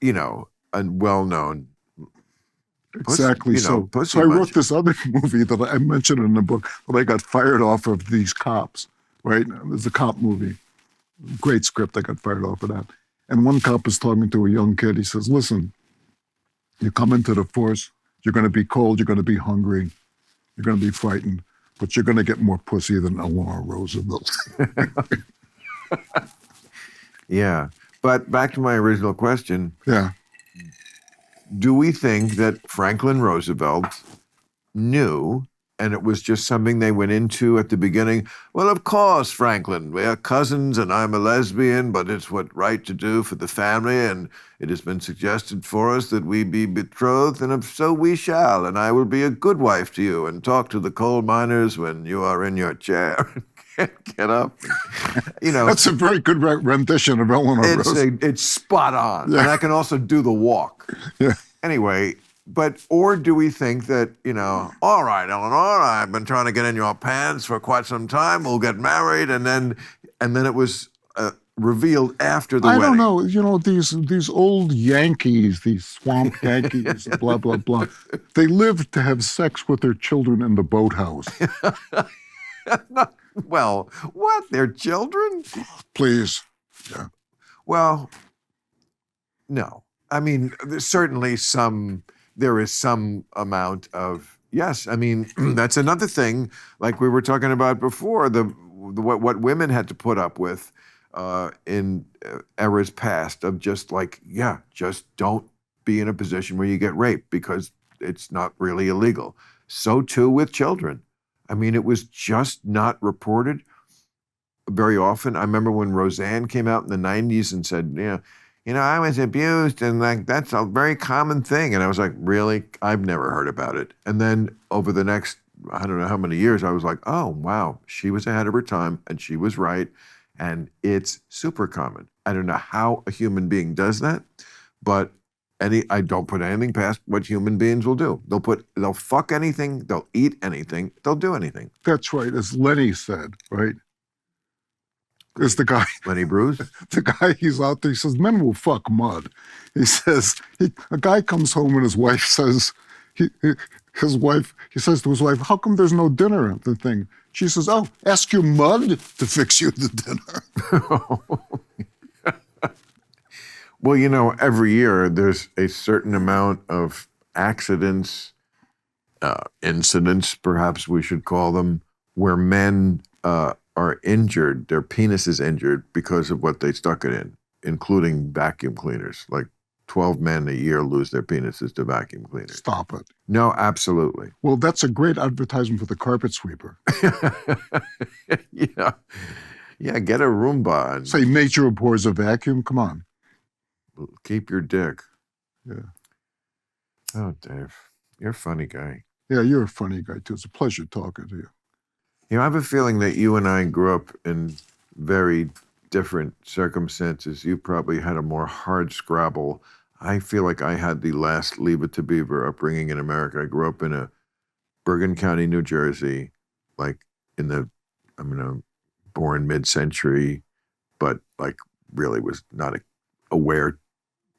a well-known. Exactly. So I wrote this other movie that I mentioned in the book, but I got fired off of these cops, right? It was a cop movie. Great script. I got fired off of that. And one cop is talking to a young kid. He says, listen, you come into the force, you're going to be cold, you're going to be hungry, you're going to be frightened, but you're going to get more pussy than Eleanor Roosevelt. Yeah. But back to my original question. Yeah. Do we think that Franklin Roosevelt knew, and it was just something they went into at the beginning? Well, of course, Franklin, we are cousins and I'm a lesbian, but it's what right to do for the family, and it has been suggested for us that we be betrothed, and if so we shall, and I will be a good wife to you and talk to the coal miners when you are in your chair. can't get up. You know, That's a very good rendition of Eleanor Rose. it's spot on. Yeah. And I can also do the walk. Yeah. Anyway, or do we think that, all right, Eleanor, I've been trying to get in your pants for quite some time. We'll get married. And then it was revealed after the wedding. I don't know. These old Yankees, these swamp Yankees, blah, blah, blah. They lived to have sex with their children in the boathouse. Well, what? Their children? Please. Yeah. Well, no. I mean, there's certainly there is some amount of, yes. I mean, that's another thing, like we were talking about before, what women had to put up with in eras past of just like, just don't be in a position where you get raped because it's not really illegal. So too with children. I mean, it was just not reported very often. I remember when Roseanne came out in the 90s and said, I was abused, and like that's a very common thing. And I was like, really? I've never heard about it. And then over the next, I don't know how many years, I was like, oh, wow, she was ahead of her time, and she was right. And it's super common. I don't know how a human being does that, but I don't put anything past what human beings will do. They'll fuck anything, they'll eat anything, they'll do anything. That's right, as Lenny said, right? Is the guy Lenny Bruce? The guy, he's out there, he says, men will fuck mud. He says, a guy comes home and his wife says, he says to his wife, how come there's no dinner at the thing? She says, oh, ask your mud to fix you the dinner. Well, every year there's a certain amount of accidents, incidents, perhaps we should call them, where men are injured, their penis is injured because of what they stuck it in, including vacuum cleaners. Like 12 men a year lose their penises to vacuum cleaners. Stop it. No, absolutely. Well, that's a great advertisement for the carpet sweeper. Yeah, get a Roomba. And say nature abhors a vacuum. Come on. Keep your dick. Yeah. Oh, Dave, you're a funny guy. Yeah, you're a funny guy, too. It's a pleasure talking to you. I have a feeling that you and I grew up in very different circumstances. You probably had a more hard scrabble. I feel like I had the last Leave It to Beaver upbringing in America. I grew up in Bergen County, New Jersey, like born mid-century, but like really was not aware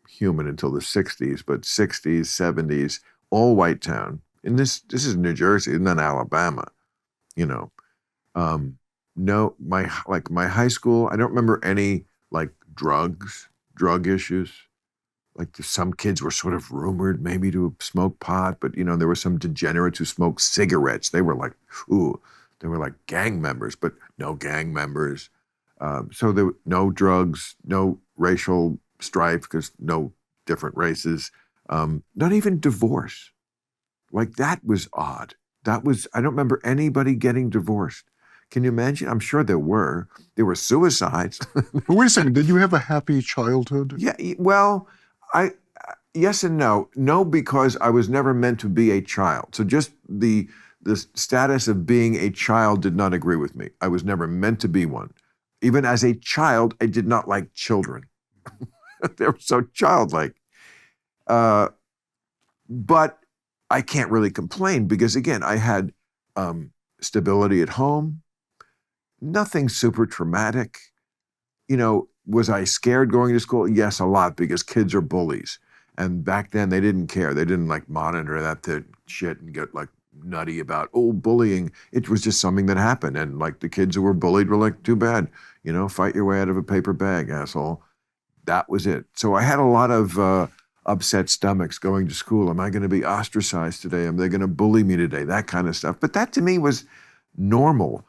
human until the 60s, but 60s, 70s, all white town. And this is New Jersey, it's not Alabama, No, my high school, I don't remember any like drug issues. Like some kids were sort of rumored maybe to smoke pot, but there were some degenerates who smoked cigarettes. They were like, they were like gang members, but no gang members. So there were no drugs, no racial strife because no different races, not even divorce. Like that was odd. I don't remember anybody getting divorced. Can you imagine? I'm sure there were. There were suicides. But wait a second, did you have a happy childhood? Yeah, well, yes and no. No, because I was never meant to be a child. So just the status of being a child did not agree with me. I was never meant to be one. Even as a child, I did not like children. They were so childlike. But I can't really complain because, again, I had stability at home, nothing super traumatic. Was I scared going to school? Yes, a lot, because kids are bullies. And back then, they didn't care. They didn't, monitor that shit and get, nutty about, bullying. It was just something that happened. And, the kids who were bullied were like, too bad. Fight your way out of a paper bag, asshole. That was it. So I had a lot of upset stomachs going to school. Am I going to be ostracized today? Am they going to bully me today? That kind of stuff. But that to me was normal.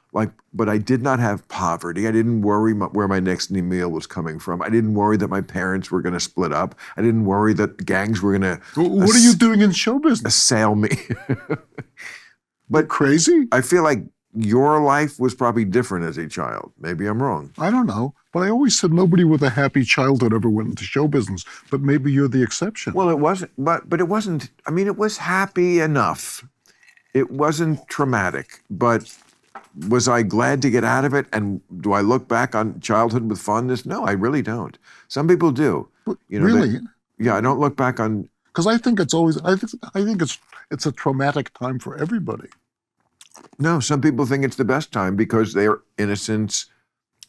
But I did not have poverty. I didn't worry where my next meal was coming from. I didn't worry that my parents were going to split up. I didn't worry that gangs were going to What are you doing in show business? assail me. But Crazy? I feel like your life was probably different as a child. Maybe I'm wrong. I don't know. But I always said nobody with a happy childhood ever went into show business. But maybe you're the exception. Well, it wasn't, but it wasn't, it was happy enough. It wasn't traumatic, but was I glad to get out of it? And do I look back on childhood with fondness? No, I really don't. Some people do. But You know, really? I don't look back on. Because I think it's always, I think it's a traumatic time for everybody. No, some people think it's the best time because they're innocents.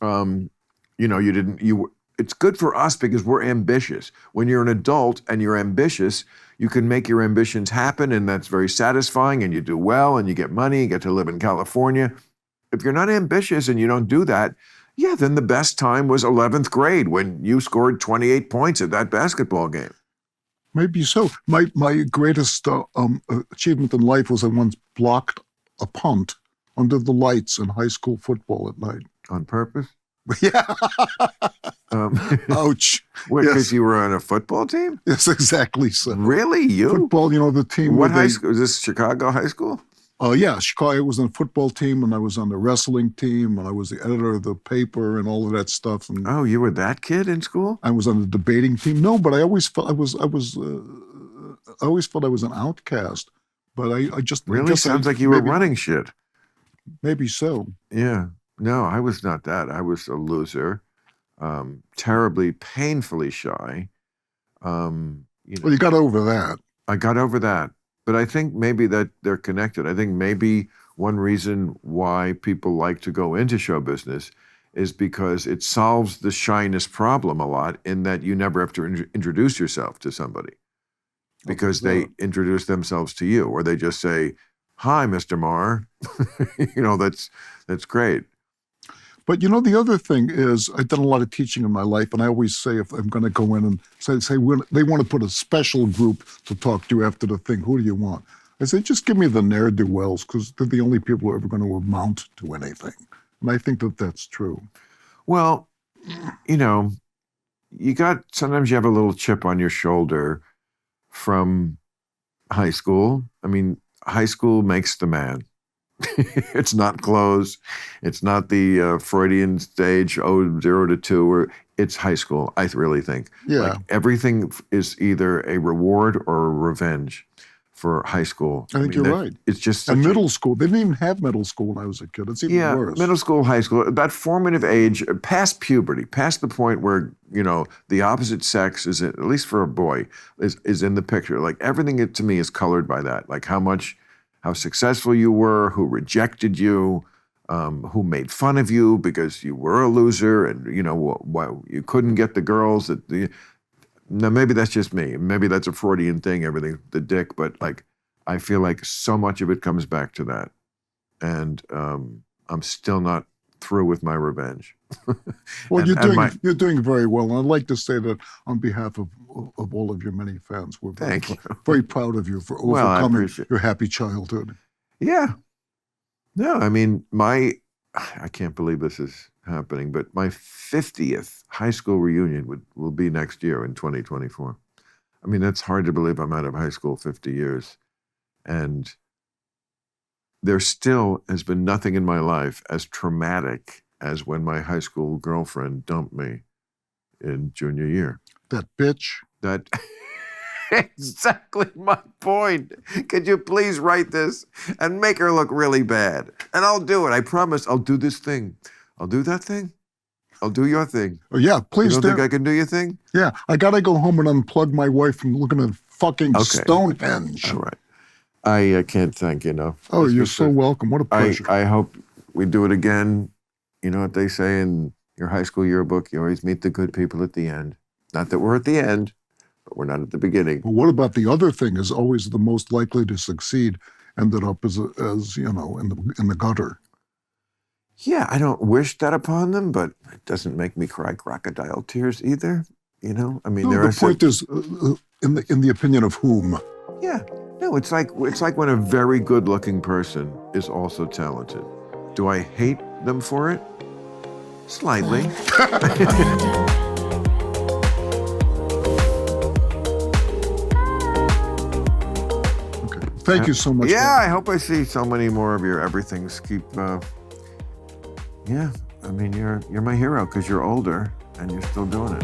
It's good for us because we're ambitious. When you're an adult and you're ambitious, you can make your ambitions happen, and that's very satisfying, and you do well, and you get money, you get to live in California. If you're not ambitious and you don't do that, then the best time was 11th grade when you scored 28 points at that basketball game. Maybe so. My greatest achievement in life was I once blocked a punt under the lights in high school football at night. On purpose? Yeah. Ouch. Because you were on a football team? Yes, exactly so. Really? You? Football, the team. What high school? Is this Chicago high school? Yeah, Chicago. I was on the football team, and I was on the wrestling team, and I was the editor of the paper and all of that stuff. And oh, you were that kid in school? I was on the debating team. No, but I always felt I always felt I was an outcast. But I just really sounds like you were running shit. Maybe so. Yeah. No, I was not that. I was a loser, terribly, painfully shy. Well, you got over that. I got over that. But I think maybe that they're connected. I think maybe one reason why people like to go into show business is because it solves the shyness problem a lot in that you never have to introduce yourself to somebody because they introduce themselves to you, or they just say, "Hi, Mr. Maher." That's great. But the other thing is, I've done a lot of teaching in my life, and I always say if I'm going to go in and say they want to put a special group to talk to after the thing, who do you want? I say, just give me the ne'er-do-wells, because they're the only people who are ever going to amount to anything. And I think that that's true. Well, sometimes you have a little chip on your shoulder from high school. I mean, high school makes the man. It's not clothes. It's not the Freudian stage, 0 to 2, or it's high school, I really think. Yeah. Like everything is either a reward or a revenge for high school. I think you're right. It's just and middle school. They didn't even have middle school when I was a kid. It's even worse. Middle school, high school, that formative age, past puberty, past the point where, the opposite sex is, at least for a boy, is in the picture. Like everything to me is colored by that. Like how successful you were, who rejected you, who made fun of you because you were a loser, and you couldn't get the girls. Now maybe that's just me. Maybe that's a Freudian thing. Everything, the dick, but I feel like so much of it comes back to that, and I'm still not through with my revenge. Well, you're doing very well, and I'd like to say that on behalf of all of your many fans, we're very proud of you for overcoming your happy childhood. Yeah. No, I mean, I can't believe this is happening, but my 50th high school reunion will be next year in 2024. I mean, that's hard to believe. I'm out of high school 50 years. And there still has been nothing in my life as traumatic as when my high school girlfriend dumped me in junior year. That bitch. That exactly my point. Could you please write this and make her look really bad? And I'll do it. I promise. I'll do this thing. I'll do that thing. I'll do your thing. Oh, yeah, please you don't think I can do your thing? Yeah, I got to go home and unplug my wife from looking at fucking Stonehenge. All right. I can't thank you enough. Oh, you're so welcome. What a pleasure. I hope we do it again. You know what they say in your high school yearbook? You always meet the good people at the end. Not that we're at the end, but we're not at the beginning. Well, what about the other thing is always the most likely to succeed ended up as in the gutter. Yeah, I don't wish that upon them, but it doesn't make me cry crocodile tears either. I mean, the point is, in the opinion of whom? Yeah, no, it's like when a very good-looking person is also talented. Do I hate them for it? Slightly. Okay, thank you so much. Yeah, I hope I see so many more of your everythings. Yeah, I mean, you're my hero because you're older and you're still doing it.